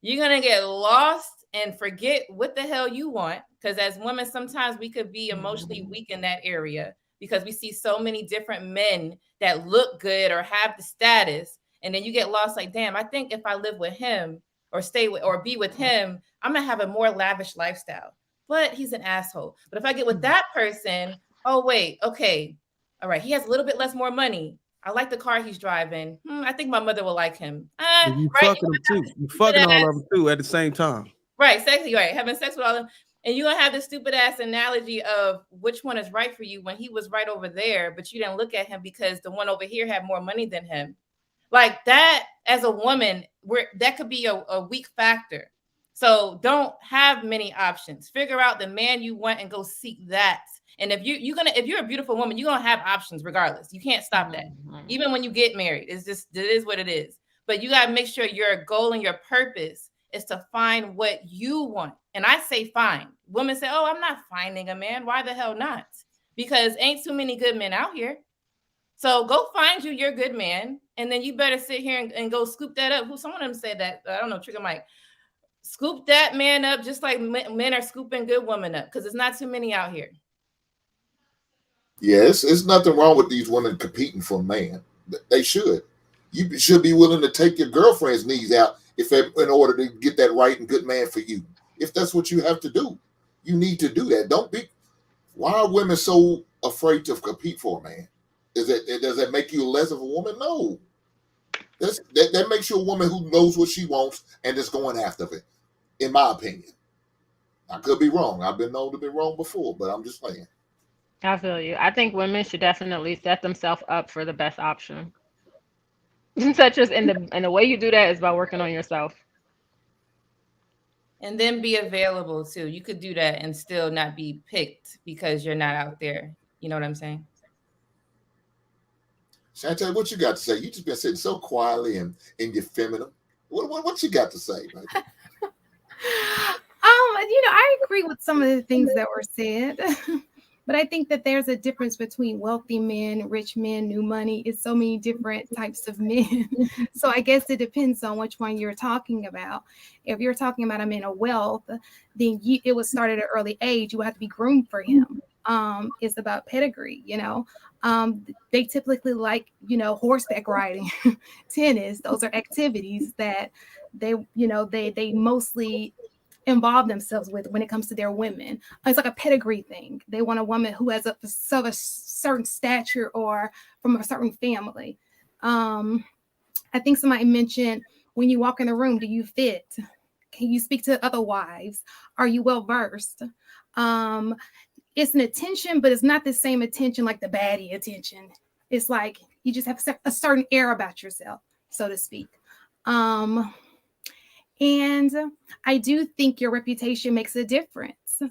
You're going to get lost and forget what the hell you want. Because as women, sometimes we could be emotionally weak in that area because we see so many different men that look good or have the status. And then you get lost like, damn, I think if I live with him or stay with or be with him, I'm going to have a more lavish lifestyle. But he's an asshole. But if I get with that person, oh, wait, okay. All right, he has a little bit less more money. I like the car he's driving. I think my mother will like him. You right? fucking them too. You fucking all of them too at the same time. Right, sexy, right? Having sex with all of them, and you're gonna have this stupid ass analogy of which one is right for you when he was right over there, but you didn't look at him because the one over here had more money than him. Like that, as a woman, that could be a weak factor. So don't have many options. Figure out the man you want and go seek that. And if you're a beautiful woman, you're gonna have options regardless. You can't stop that. Even when you get married, it is what it is. But you gotta make sure your goal and your purpose is to find what you want. And I say find. Women say, oh, I'm not finding a man. Why the hell not? Because ain't too many good men out here. So go find you your good man, and then you better sit here and go scoop that up. Some of them said that, I don't know, Trigger Mike. Scoop that man up just like men are scooping good women up because there's not too many out here. Yes, it's nothing wrong with these women competing for a man. They should. You should be willing to take your girlfriend's knees out in order to get that right and good man for you. If that's what you have to do, you need to do that. Why are women so afraid to compete for a man? Does that make you less of a woman? No. That makes you a woman who knows what she wants and is going after it, in my opinion. I could be wrong. I've been known to be wrong before, but I'm just saying. I feel you. I think women should definitely set themselves up for the best option. Such as and the way you do that is by working on yourself. And then be available too. You could do that and still not be picked because you're not out there. You know what I'm saying? Chantel, what you got to say? You just been sitting so quietly and you're feminine. What you got to say, baby? I agree with some of the things that were said. But I think that there's a difference between wealthy men, rich men, new money. It's so many different types of men. So I guess it depends on which one you're talking about. If you're talking about a man of wealth, then it was started at an early age. You have to be groomed for him. It's about pedigree, they typically like, horseback riding, tennis. Those are activities that they mostly involve themselves with when it comes to their women. It's like a pedigree thing. They want a woman who has a certain stature or from a certain family. I think somebody mentioned when you walk in the room, do you fit? Can you speak to other wives? Are you well versed? It's an attention, but it's not the same attention like the baddie attention. It's like you just have a certain air about yourself, so to speak. And I do think your reputation makes a difference,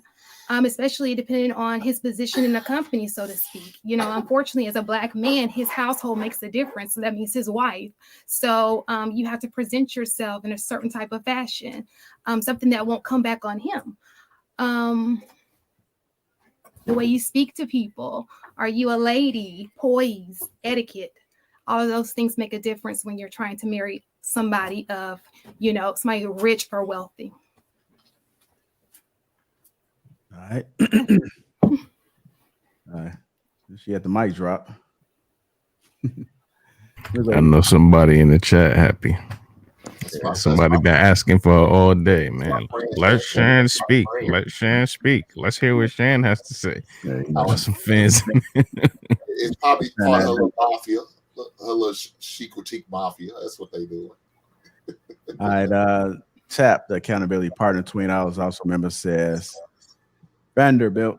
especially depending on his position in the company, so to speak. Unfortunately, as a Black man, his household makes a difference. So that means his wife. So you have to present yourself in a certain type of fashion, something that won't come back on him. The way you speak to people. Are you a lady? Poise, etiquette, All of those things make a difference when you're trying to marry somebody of, somebody rich or wealthy. All right. All right. She had the mic drop. I know somebody in the chat happy. Somebody been asking for her all day, man. Let Shan speak. Let Shan speak. Let's hear what Shan has to say. Got some fans. It's probably part of her little mafia, her little she critique mafia. That's what they do. All right. Tap, the accountability partner, $20 also member, says Vanderbilt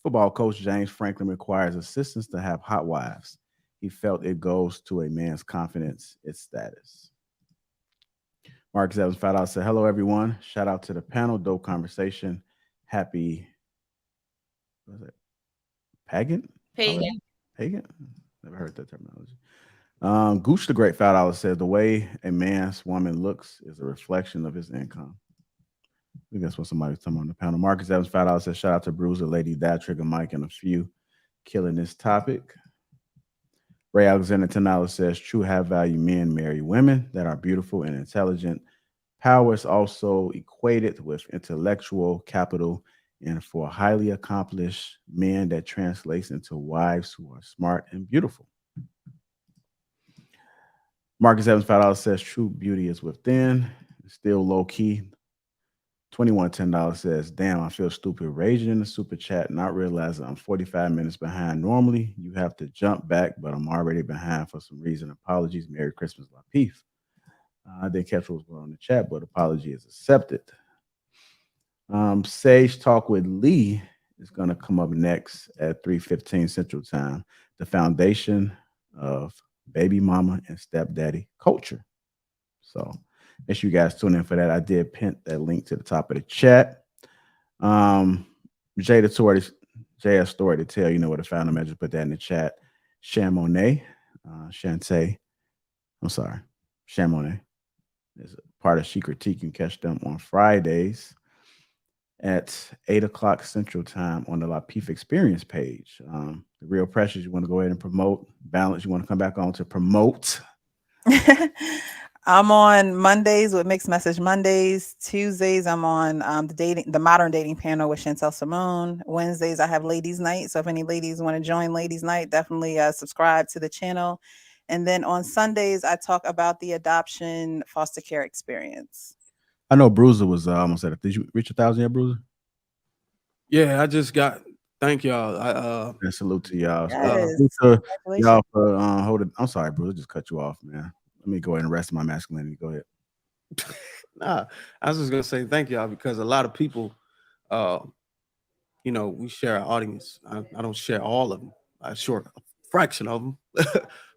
football coach James Franklin requires assistants to have hot wives. He felt it goes to a man's confidence, its status. Marcus Evans $5 said, hello, everyone. Shout out to the panel. Dope conversation. Happy, what was it? Pagan? Pagan? Never heard that terminology. Gooch the Great $5 says, the way a man's woman looks is a reflection of his income. I think that's what somebody was talking on the panel. Marcus Evans $5 says, shout out to Bruiser, Lady Dad, Trigger Mike, and a few killing this topic. Ray Alexander $10 says, true high value men marry women that are beautiful and intelligent. Power is also equated with intellectual capital, and for highly accomplished men, that translates into wives who are smart and beautiful. Marcus Evans $5 says, true beauty is within. Still low key. $21.10 says, damn, I feel stupid raging in the super chat, not realizing I'm 45 minutes behind. Normally, you have to jump back, but I'm already behind for some reason. Apologies. Merry Christmas, Lapeef. I didn't catch what was going on in the chat, but apology is accepted. Sage Talk with Lee is going to come up next at 3:15 Central Time. The foundation of baby mama and stepdaddy culture. So make sure you guys tune in for that. I did pin that link to the top of the chat. Jay has story to tell. You know what the founder measure. Put that in the chat. Chamonix, Shantae. I'm sorry, Chamonix is a part of She Critique. You can catch them on Fridays at 8 o'clock Central Time on the Lapeef Experience page. The Real Pressures, you want to go ahead and promote. Balance, you want to come back on to promote. I'm on Mondays with Mixed Message Mondays. Tuesdays, I'm on the modern dating panel with Chantel Simone. Wednesdays, I have Ladies Night. So if any ladies want to join Ladies Night, definitely subscribe to the channel. And then on Sundays, I talk about the adoption foster care experience. I know Bruiser was almost at it. Did you reach 1,000 yet, Bruiser? Yeah, I just got. Thank y'all. And salute to y'all. Yes. Y'all for holding. I'm sorry, Bruiser, just cut you off, man. Let me go ahead and rest my masculinity. Go ahead. Nah, I was just gonna say thank y'all because a lot of people, we share our audience. I don't share all of them. I share a fraction of them.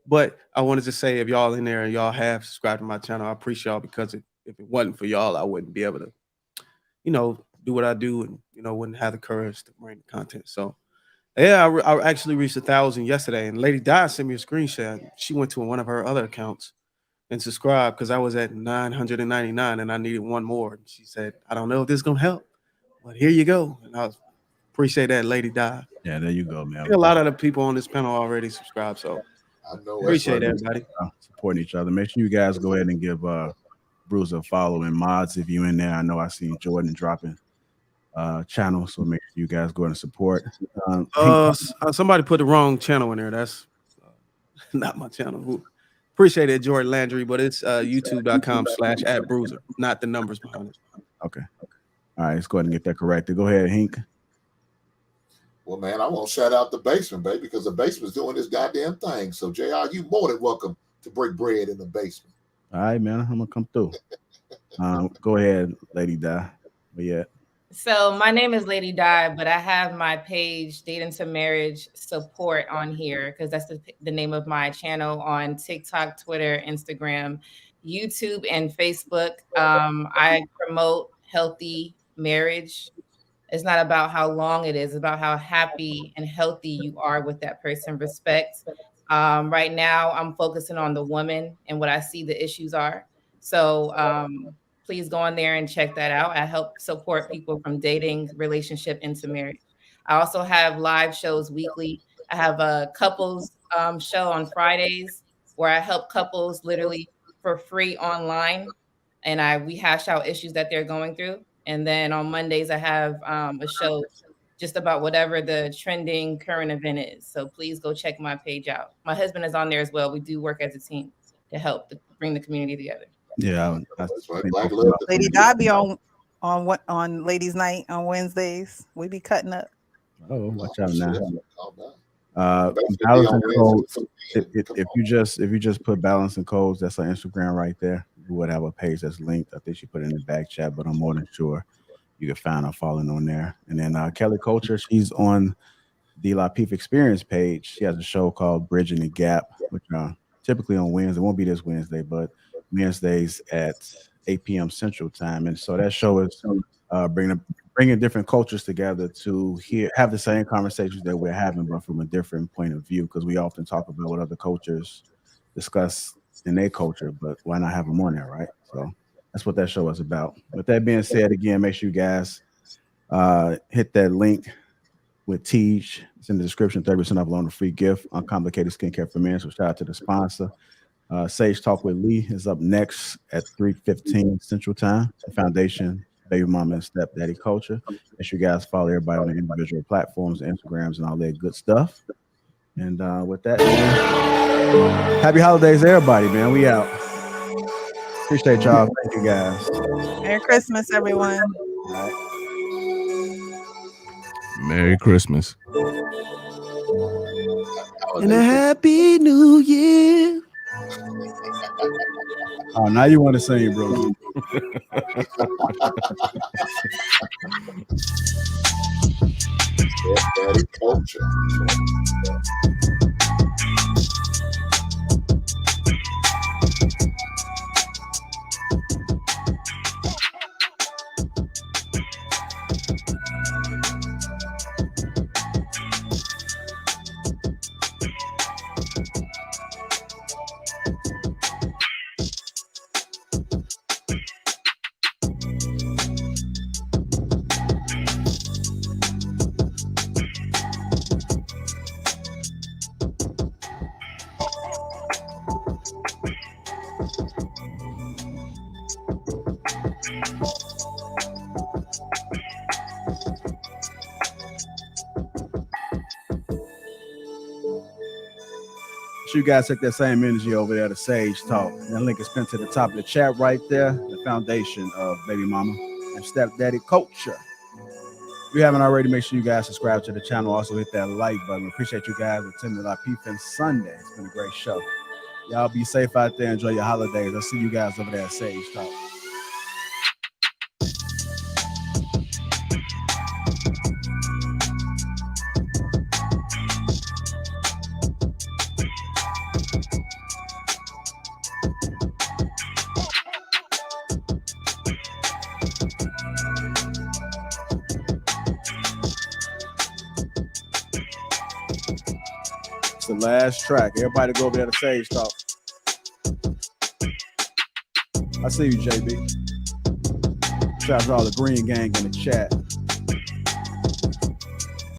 But I wanted to say, if y'all in there and y'all have subscribed to my channel, I appreciate y'all because if it wasn't for y'all, I wouldn't be able to, do what I do and wouldn't have the courage to bring the content. So yeah, I actually reached 1,000 yesterday, and Lady Di sent me a screenshot. She went to one of her other accounts and subscribed because I was at 999 and I needed one more. And she said, I don't know if this is gonna help, but here you go. And I appreciate that, Lady Di. Yeah, there you go, man. A lot of the people on this panel already subscribed, so I know. Appreciate everybody supporting each other. Make sure you guys go ahead and give Bruiser a follow and mods if you're in there. I know I seen Jordan dropping channel, so make sure you guys go ahead and support. Somebody put the wrong channel in there. That's not my channel. Appreciate it, Jordan Landry, but it's youtube.com/@bruiser, not the numbers behind it. Okay. All right, let's go ahead and get that corrected. Go ahead, Hink. Well, man, I want to shout out the basement, baby, because the basement's doing this goddamn thing. So, JR, you more than welcome to break bread in the basement. All right, man, I'm gonna come through. Go ahead, Lady Di. But yeah. So my name is Lady Di, but I have my page Dating to Marriage Support on here because that's the name of my channel on TikTok, Twitter, Instagram, YouTube, and Facebook. I promote healthy marriage. It's not about how long it is, it's about how happy and healthy you are with that person. Respect. Right now, I'm focusing on the woman and what I see the issues are. So please go on there and check that out. I help support people from dating, relationship, into marriage. I also have live shows weekly. I have a couples show on Fridays. where I help couples literally for free online, and we hash out issues that they're going through. And then on Mondays, I have a show just about whatever the trending current event is. So please go check my page out. My husband is on there as well. We do work as a team to help bring the community together. Yeah, That's right. Black love. Lady Dobby on Ladies Night on Wednesdays. We be cutting up. Oh, watch out now. Balance Balance and codes. If you just put balance and codes, that's our Instagram right there. We would have a page that's linked. I think she put it in the back chat, but I'm more than sure you can find her following on there. And then Kelly Culture, she's on the Lapeef Experience page. She has a show called Bridging the Gap, which typically on Wednesday. It won't be this Wednesday, but Wednesdays at 8 p.m. Central Time. And so that show is bringing different cultures together to have the same conversations that we're having, but from a different point of view, because we often talk about what other cultures discuss in their culture, but why not have them on there, right? So that's what that show is about. With that being said, again, make sure you guys hit that link with Teach. It's in the description, 30% off on a free gift, uncomplicated skincare for men. So shout out to the sponsor. Sage Talk with Lee is up next at 3:15 Central Time. The Foundation, Baby Mama and Stepdaddy Culture. Make sure you guys follow everybody on the individual platforms, Instagrams, and all that good stuff. And with that, man, happy holidays, everybody, man. We out. Appreciate y'all. Thank you, guys. Merry Christmas, everyone. All right. Merry Christmas. And a happy new year. Oh, now you want to sing, bro. Daddy Culture. You guys take that same energy over there to Sage Talk. That link is pinned to the top of the chat right there. The foundation of Baby Mama and Stepdaddy Culture. If you haven't already, make sure you guys subscribe to the channel. Also hit that like button. Appreciate you guys attending Lapeefing Sunday. It's been a great show. Y'all be safe out there. Enjoy your holidays. I'll see you guys over there at Sage Talk. The last track. Everybody go over there to Sage Talk. I see you, JB. Shout out to all the Green Gang in the chat.